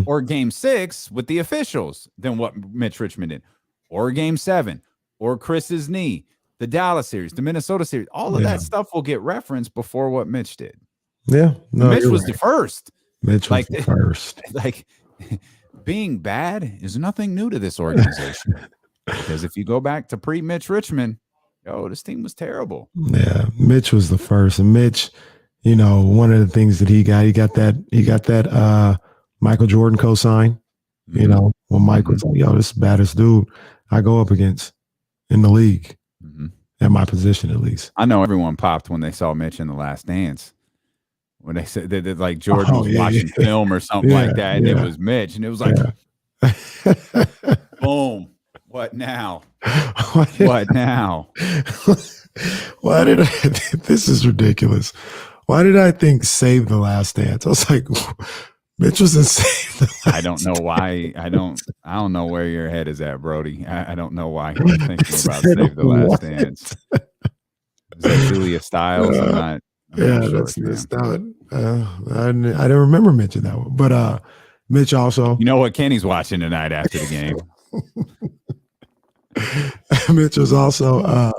or Game 6 with the officials than what Mitch Richmond did, or Game 7, or Chris's knee, the Dallas series, the Minnesota series. All of that stuff will get referenced before what Mitch did. Yeah, no, Mitch was the first. Mitch was the first. Like, being bad is nothing new to this organization. Because if you go back to pre-Mitch Richmond, this team was terrible. Yeah, Mitch was the first, and Mitch, you know, one of the things that he got that Michael Jordan cosign. You know, when Mike was like, this is the baddest dude I go up against in the league, at my position at least. I know everyone popped when they saw Mitch in The Last Dance. When they said that like Jordan was watching film or something like that, and it was Mitch, and it was like, boom. What now? What now? Why did this is ridiculous. Why did I think Save the Last Dance? I was like, Mitch was in Save the Last Dance. I don't know why. I don't know where your head is at, Brody. I don't know why you're thinking about Save the Last Dance. Is that Julia Stiles? I'm not sure, that's not. I didn't remember Mitch in that one, but Mitch also. You know what Kenny's watching tonight after the game. Mitch was also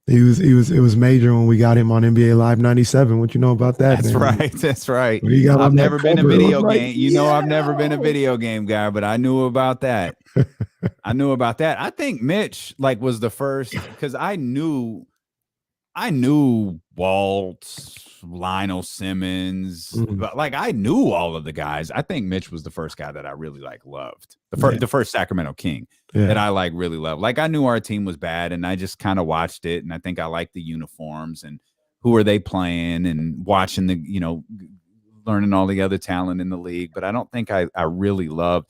it was major when we got him on NBA Live 97. What you know about that? That's right. I've never been a video game. I've never been a video game guy, but I knew about that. I think Mitch was the first, because I knew Walt, Lionel Simmons, but I knew all of the guys. I think Mitch was the first guy that I really loved. The first Sacramento King that I really loved. I knew our team was bad, and I just kind of watched it, and I think I liked the uniforms and who are they playing, and watching the learning all the other talent in the league. But I don't think I really loved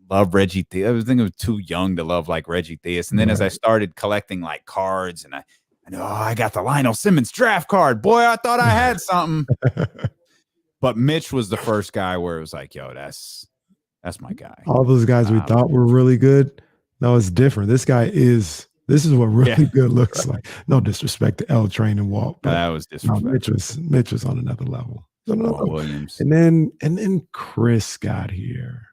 Reggie Theus. I was thinking I was too young to love Reggie Theus. And then as I started collecting cards, and I got the Lionel Simmons draft card. Boy, I thought I had something. But Mitch was the first guy where it was that's That's my guy. All those guys we thought were really good. No, it's different. This is what really good looks like. No disrespect to L Train and Walt, but That was disrespectful. Mitch was on another level. Walt Williams. And then Chris got here.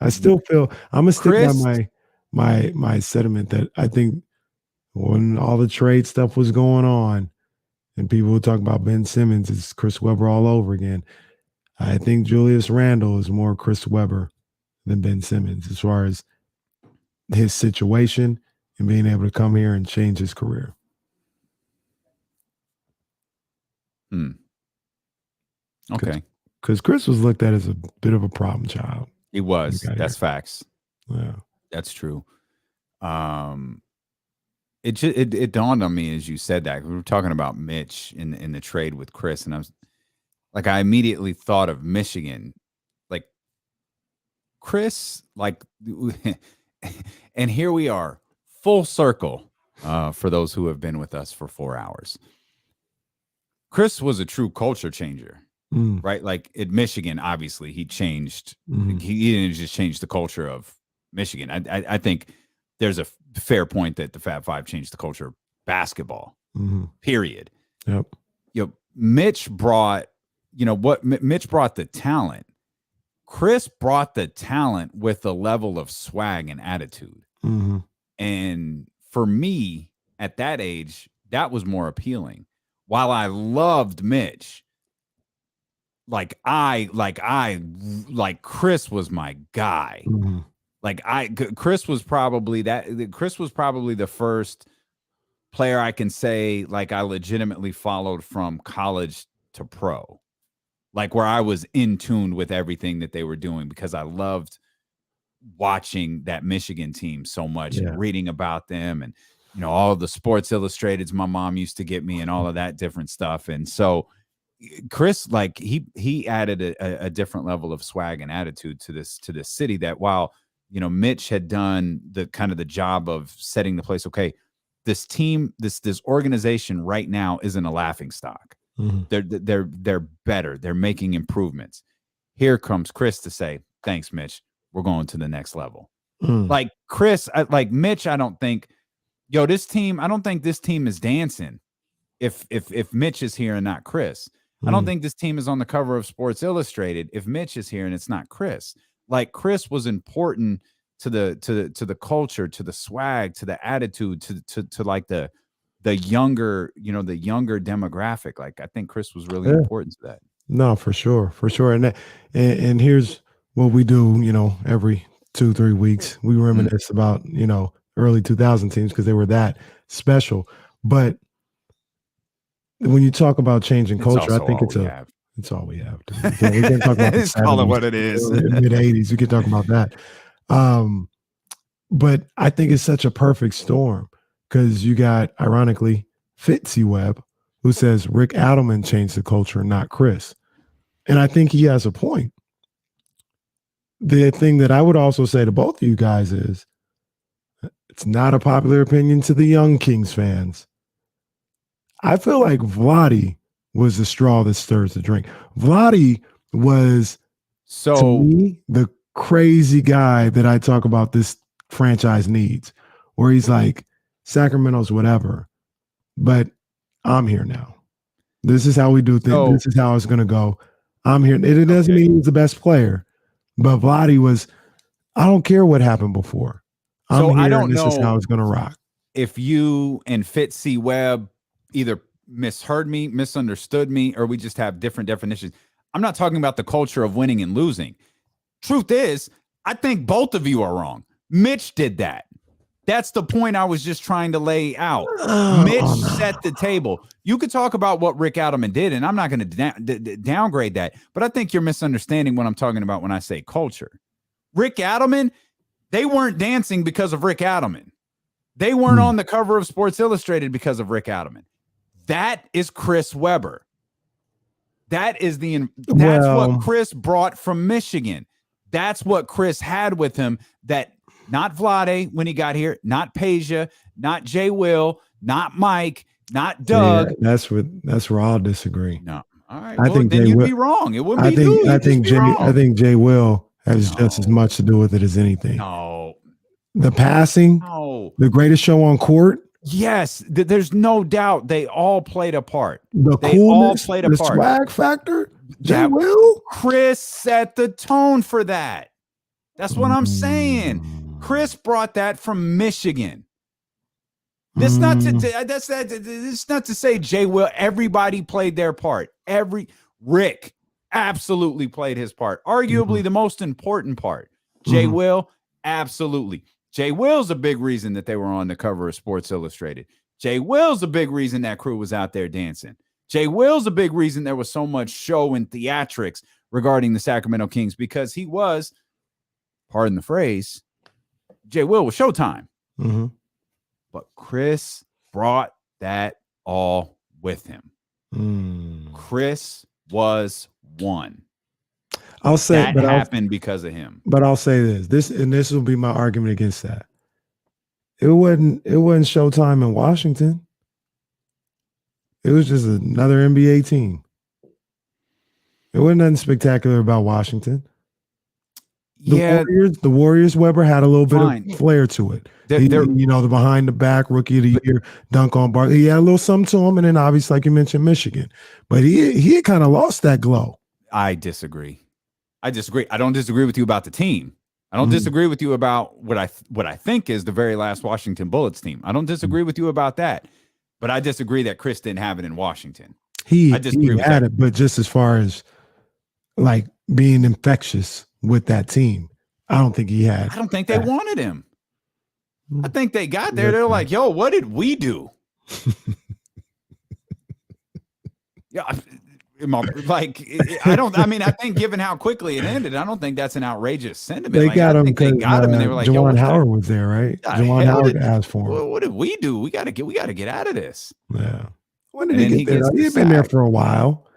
I still feel I'm gonna stick by my sentiment that I think when all the trade stuff was going on and people were talking about Ben Simmons, it's Chris Webber all over again. I think Julius Randle is more Chris Webber than Ben Simmons as far as his situation and being able to come here and change his career. Okay. Because Chris was looked at as a bit of a problem child. He was. That's facts. Yeah. That's true. It dawned on me as you said that. We were talking about Mitch in the trade with Chris, and I immediately thought of Michigan. Like Chris, and here we are, full circle, for those who have been with us for 4 hours. Chris was a true culture changer, right? Like at Michigan, obviously he changed. He didn't just change the culture of Michigan. I think there's a fair point that the Fab Five changed the culture of basketball, period. Yep. Mitch brought, Mitch brought the talent. Chris brought the talent with a level of swag and attitude. And for me at that age, that was more appealing. While I loved Mitch, Chris was my guy. Chris was probably the first player I can say I legitimately followed from college to pro, where I was in tune with everything that they were doing because I loved watching that Michigan team so much and reading about them and all of the Sports Illustrateds my mom used to get me and all of that different stuff. And so Chris, he added a different level of swag and attitude to this city that while Mitch had done the kind of the job of setting the place. Okay, this team, this organization right now isn't a laughing stock. They're better. They're making improvements. Here comes Chris to say, "Thanks, Mitch. We're going to the next level." Like Chris, like Mitch, I don't think, this team. I don't think this team is dancing. If Mitch is here and not Chris, I don't think this team is on the cover of Sports Illustrated if Mitch is here and it's not Chris. Like Chris was important to the culture, to the swag, to the attitude, to like the younger, the younger demographic. Like I think Chris was really important to that. No, for sure. And here's what we do, every 2-3 weeks. We reminisce about, early 2000 teams because they were that special. But when you talk about changing culture, I think it's all we have. We can talk about it's call it what it is. Mid 80s. We can talk about that. But I think it's such a perfect storm because you got, ironically, Fitzy Webb, who says Rick Adelman changed the culture, not Chris. And I think he has a point. The thing that I would also say to both of you guys is it's not a popular opinion to the young Kings fans. I feel like Vlade was the straw that stirs the drink. Vlade was, to me, the crazy guy that I talk about this franchise needs, where he's like, Sacramento's whatever, but I'm here now. This is how we do things. This is how it's going to go. I'm here. It doesn't mean he's the best player, but Vlade was, I don't care what happened before. I don't know. This is how it's going to rock. If you and Fitzy Webb either misheard me, misunderstood me, or we just have different definitions. I'm not talking about the culture of winning and losing. Truth is, I think both of you are wrong. Mitch did that. That's the point I was just trying to lay out. Mitch set the table. You could talk about what Rick Adelman did, and I'm not going to downgrade that, but I think you're misunderstanding what I'm talking about when I say culture. Rick Adelman, they weren't dancing because of Rick Adelman. They weren't on the cover of Sports Illustrated because of Rick Adelman. That is Chris Webber. That's what Chris brought from Michigan. That's what Chris had with him. That not Vlade when he got here, not Peja, not Jay Will, not Mike, not Doug. Yeah, that's where I'll disagree. No, All right. I Well, think then Jay you'd Will- be wrong. It wouldn't I be think you. I think Jay Will has just as No. much to do with it as anything. No. The passing, No. the greatest show on court, Yes, there's no doubt they all played a part. the They all coolness, played a the part. swag factor. Jay That- Will. Chris set the tone for that. That's what I'm saying. Chris brought that from Michigan. That's not to say Jay Will. Everybody played their part. Rick absolutely played his part. Arguably the most important part. Jay Will, absolutely. Jay Will's a big reason that they were on the cover of Sports Illustrated. Jay Will's a big reason that crew was out there dancing. Jay Will's a big reason there was so much show and theatrics regarding the Sacramento Kings, because he was, pardon the phrase, Jay Will was Showtime. But Chris brought that all with him. Chris was one. I'll say that happened because of him. But I'll say this will be my argument against that. It wasn't Showtime in Washington. It was just another NBA team. It wasn't nothing spectacular about Washington. The Warriors, Weber had a little bit of flair to it. The behind the back rookie of the year dunk on Bar. He had a little something to him, and then obviously, like you mentioned, Michigan. But he had kind of lost that glow. I disagree. I don't disagree with you about the team. I don't disagree with you about what I think is the very last Washington Bullets team. I don't disagree with you about that. But I disagree that Chris didn't have it in Washington. He had it, but just as far as like being infectious with that team, I don't think he had. I don't think they wanted him. I think they got there. They're like, yo, what did we do? Yeah. I think given how quickly it ended, I don't think that's an outrageous sentiment. They got him because him and they were like, Juwan Howard was there, right? Juwan Howard asked for him. What did we do? We got to get out of this. Yeah. When did he get there? He had been there for a while.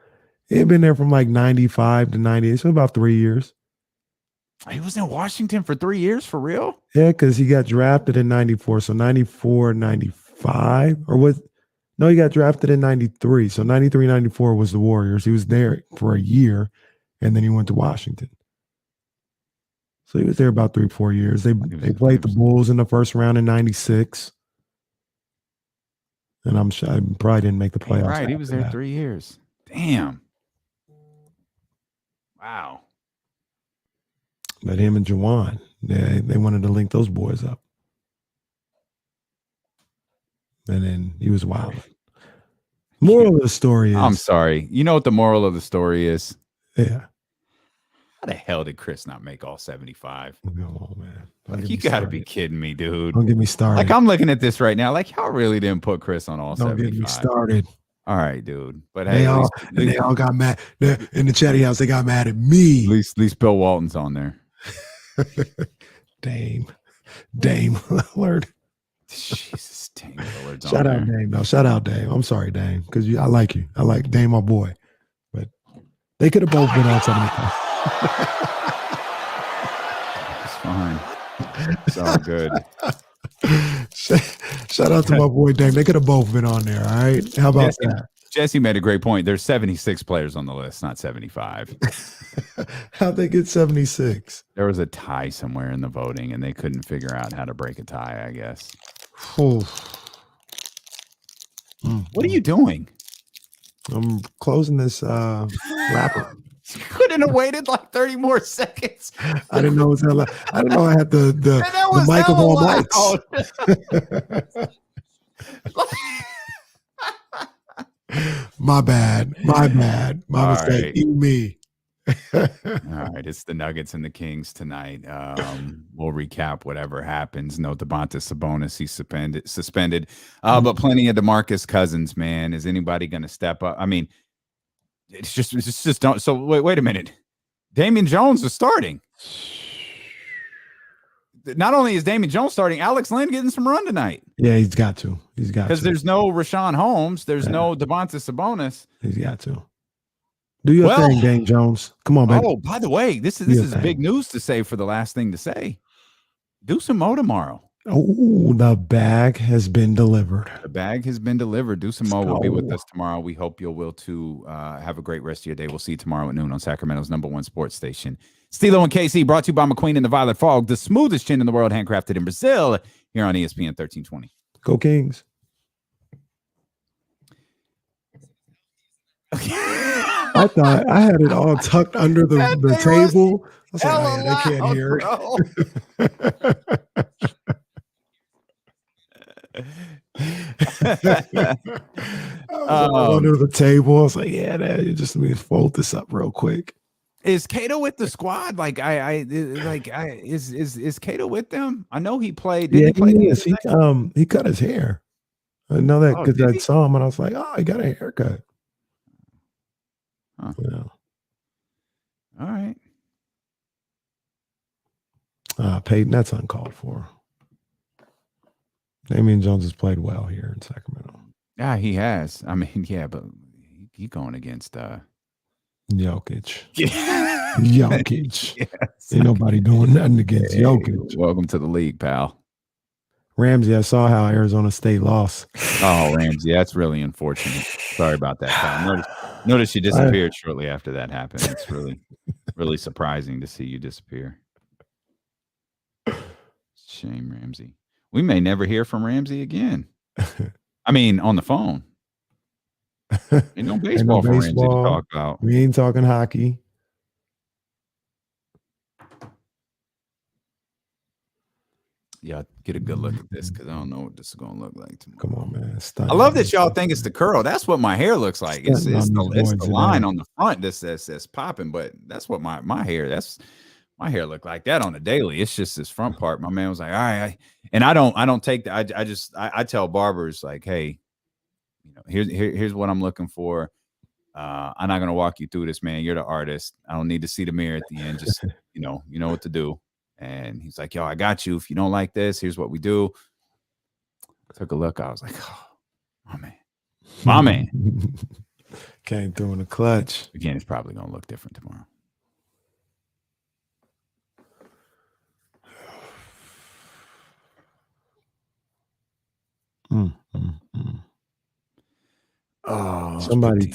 He had been there from like 95 to 98, so about 3 years. He was in Washington for 3 years, for real? Yeah, because he got drafted in 94. So 94, 95, no, he got drafted in 93. So 93, 94 was the Warriors. He was there for a year, and then he went to Washington. So he was there about 3-4 years. They played the Bulls in the first round in 96. And I'm sure I probably didn't make the playoffs. Right, he was there 3 years. Damn. Wow. But him and Juwan, they wanted to link those boys up. And then he was wild. Moral of the story is... I'm sorry. You know what the moral of the story is? Yeah. How the hell did Chris not make all 75? Oh, man. Like, you got to be kidding me, dude. Don't get me started. Like, I'm looking at this right now. Like, y'all really didn't put Chris on all 75. Don't get me started. All right, dude. But they hey, they all got mad. In the chatty house, they got mad at me. At least Bill Walton's on there. Dame Lillard. Jesus, Dame Lillard's Shout on out there. Dame. No, shout out Dame. I'm sorry, Dame, because I like you. I like Dame, my boy. But they could have both been on 75. It's fine. It's all good. Shout out to my boy Dame. They could have both been on there. All right. How about that? Jesse made a great point. There's 76 players on the list, not 75. How'd they get 76? There was a tie somewhere in the voting, and they couldn't figure out how to break a tie, I guess. What are you doing? I'm closing this wrapper. You couldn't have waited like 30 more seconds. I didn't know it was I didn't know I had the mic of all mics. My bad. My mistake. Right. Eat me. All right, it's the Nuggets and the Kings tonight. We'll recap whatever happens. No Domantas Sabonis, he's suspended. But plenty of DeMarcus Cousins, man. Is anybody going to step up? I mean, it's just don't. So wait a minute. Damien Jones is starting. Not only is Damien Jones starting, Alex Len getting some run tonight. Yeah, he's got to. Because there's no Rashawn Holmes. There's no Domantas Sabonis. He's got to. Do your thing, Dame Jones. Come on, baby. Oh, by the way, this is big news to say for the last thing to say. Do some Mo tomorrow. Oh, the bag has been delivered. The bag has been delivered. Deuce and Mo will be with go. us tomorrow. We hope you will too. Have a great rest of your day. We'll see you tomorrow at noon on Sacramento's #1 sports station. Stilo and KC, brought to you by McQueen and the Violet Fog, the smoothest chin in the world, handcrafted in Brazil, here on ESPN 1320. Go Kings. I thought I had it all tucked under the table. I was like, oh, yeah, they can't hear it. Under the table. I was like, yeah, you just need to fold this up real quick. Is Cato with the squad? Is Cato with them? I know he played. Did he play? Yes, he cut his hair. I know that because I saw him and I was like, oh, he got a haircut. Huh. Yeah. All right. Peyton, that's uncalled for. Damien Jones has played well here in Sacramento. Yeah, he has. I mean, yeah, but he going against Jokic. Yeah. Jokic. Yes. Ain't nobody doing nothing against Jokic. Welcome to the league, pal. Ramsey, I saw how Arizona State lost. Oh, Ramsey, that's really unfortunate. Sorry about that, pal. Notice you disappeared shortly after that happened. It's really, really surprising to see you disappear. Shame, Ramsey. We may never hear from Ramsey again. I mean, on the phone. Ain't no baseball for Ramsey to talk about. We ain't talking hockey. Yeah, get a good look at this because I don't know what this is going to look like tomorrow. Come on, man. I love that y'all think it's the curl. That's what my hair looks like. It's the line on the front that's popping, but that's what my hair. That's my hair look like that on the daily. It's just this front part. My man was like, all right, and I don't take that. I tell barbers like, hey, you know, here's what I'm looking for. I'm not gonna walk you through this, man. You're the artist. I don't need to see the mirror at the end. Just you know what to do. And he's like, yo, I got you. If you don't like this, here's what we do. I took a look. I was like, oh, my man. Came through in the clutch. Again, it's probably going to look different tomorrow. Oh, somebody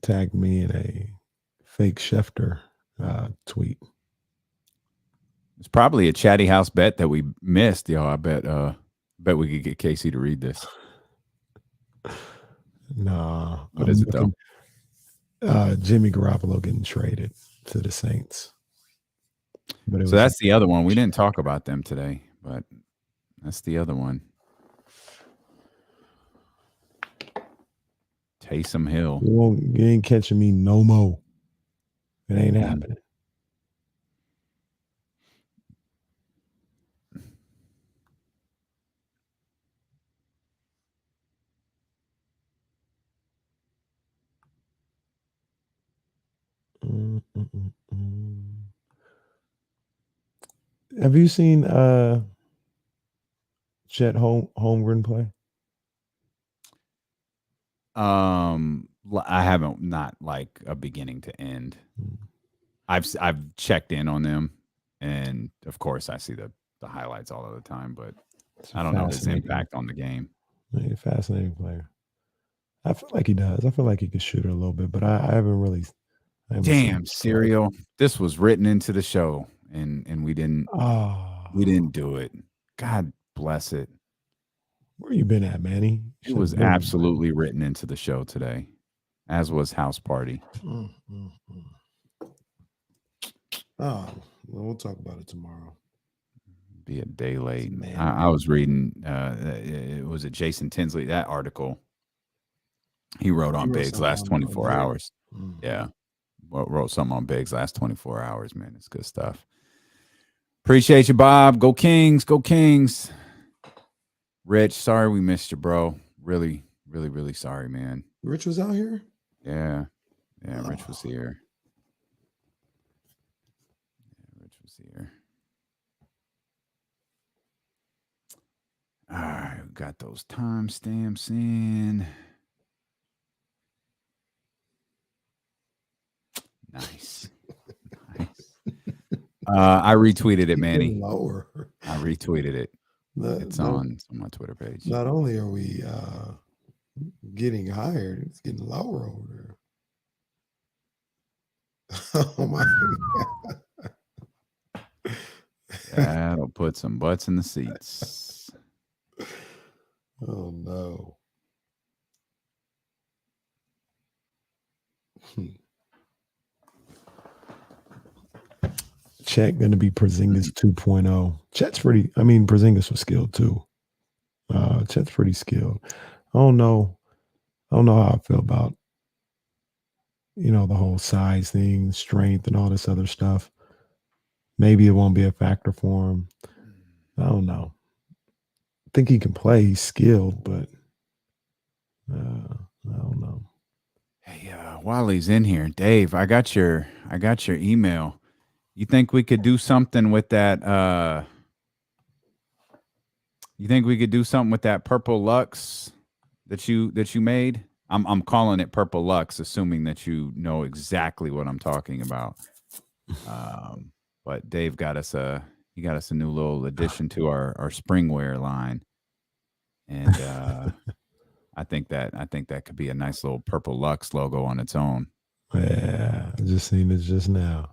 tagged me in a fake Schefter tweet. It's probably a chatty house bet that we missed, yo. I bet we could get Casey to read this. Nah. What is it though? Jimmy Garoppolo getting traded to the Saints. But so that's the other one. We didn't talk about them today, but that's the other one. Taysom Hill. You ain't catching me no more. It ain't happening. Have you seen Chet Holmgren play? I haven't, not like a beginning to end. I've checked in on them, and of course I see the highlights all of the time, but I don't know his impact on the game. He's a fascinating player. I feel like he does. I feel like he could shoot it a little bit, but I haven't really. Damn, Serial. This was written into the show, and we didn't. We didn't do it. God bless it. Where you been at, Manny? It was absolutely written into the show today, as was House Party. Oh, well, we'll talk about it tomorrow. Be a day late. I was reading. It was Jason Tinsley, that article he wrote on Biggs last 24 hours. Yeah, wrote something on Biggs last 24 hours. Man, it's good stuff. Appreciate you, Bob. Go Kings. Go Kings. Rich, sorry we missed you, bro. Really, really, really sorry, man. Rich was out here? Yeah. Rich was here. All right, we got those timestamps in. Nice. I retweeted it, Manny. Getting lower. I retweeted it. It's on my Twitter page. Not only are we getting higher, it's getting lower over there. Oh my God. That'll put some butts in the seats. Oh no. Chet going to be Porzingis 2.0. Chet's pretty. I mean, Porzingis was skilled too. Chet's pretty skilled. I don't know how I feel about, the whole size thing, strength, and all this other stuff. Maybe it won't be a factor for him. I don't know. I think he can play. He's skilled, but I don't know. Hey, while he's in here, Dave, I got your email. You think we could do something with that? You think we could do something with that purple Lux that you made? I'm calling it purple Lux, assuming that you know exactly what I'm talking about. But Dave got us a new little addition to our springwear line, and I think that could be a nice little purple Lux logo on its own. Yeah, I just seen it just now.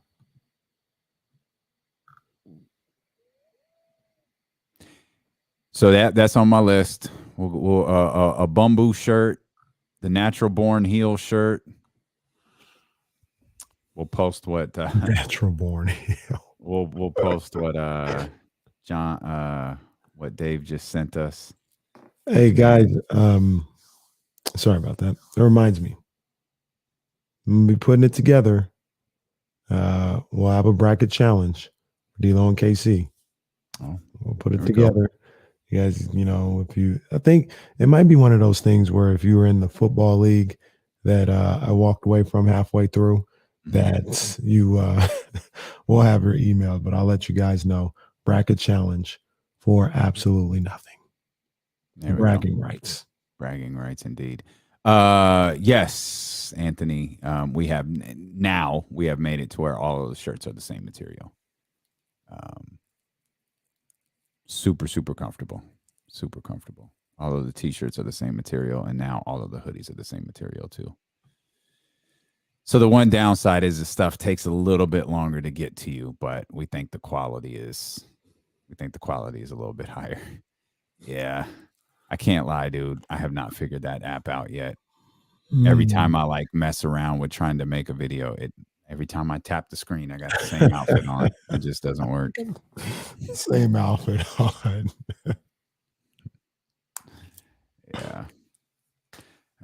So that's on my list. We'll a bamboo shirt, the Natural Born Heel shirt. We'll post what Natural Born Heel. We'll post what what Dave just sent us. Hey guys, sorry about that. That reminds me. I'm gonna be putting it together. We'll have a bracket challenge for D-Lo and KC. Oh, we'll put it together. You guys, I think it might be one of those things where if you were in the football league that I walked away from halfway through, that you will have your email, but I'll let you guys know. Bracket challenge for absolutely nothing. Bragging rights. Bragging rights indeed. Yes, Anthony. We have made it to where all of the shirts are the same material. Super, super comfortable. Super comfortable. All of the t-shirts are the same material, and now all of the hoodies are the same material too. So the one downside is the stuff takes a little bit longer to get to you, but we think the quality is a little bit higher. Yeah. I can't lie, dude. I have not figured that app out yet. Every time I mess around with trying to make a video, every time I tap the screen, I got the same outfit on. It just doesn't work. Same outfit on. Yeah.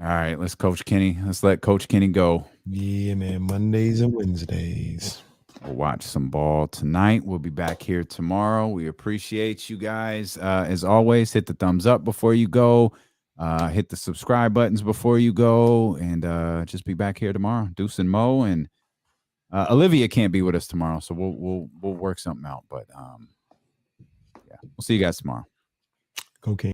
All right, let's Coach Kenny. Let's let Coach Kenny go. Yeah, man. Mondays and Wednesdays. We'll watch some ball tonight. We'll be back here tomorrow. We appreciate you guys. As always, hit the thumbs up before you go. Hit the subscribe buttons before you go. And just be back here tomorrow. Deuce and Mo. And Olivia can't be with us tomorrow, so we'll work something out. But yeah, we'll see you guys tomorrow. Okay.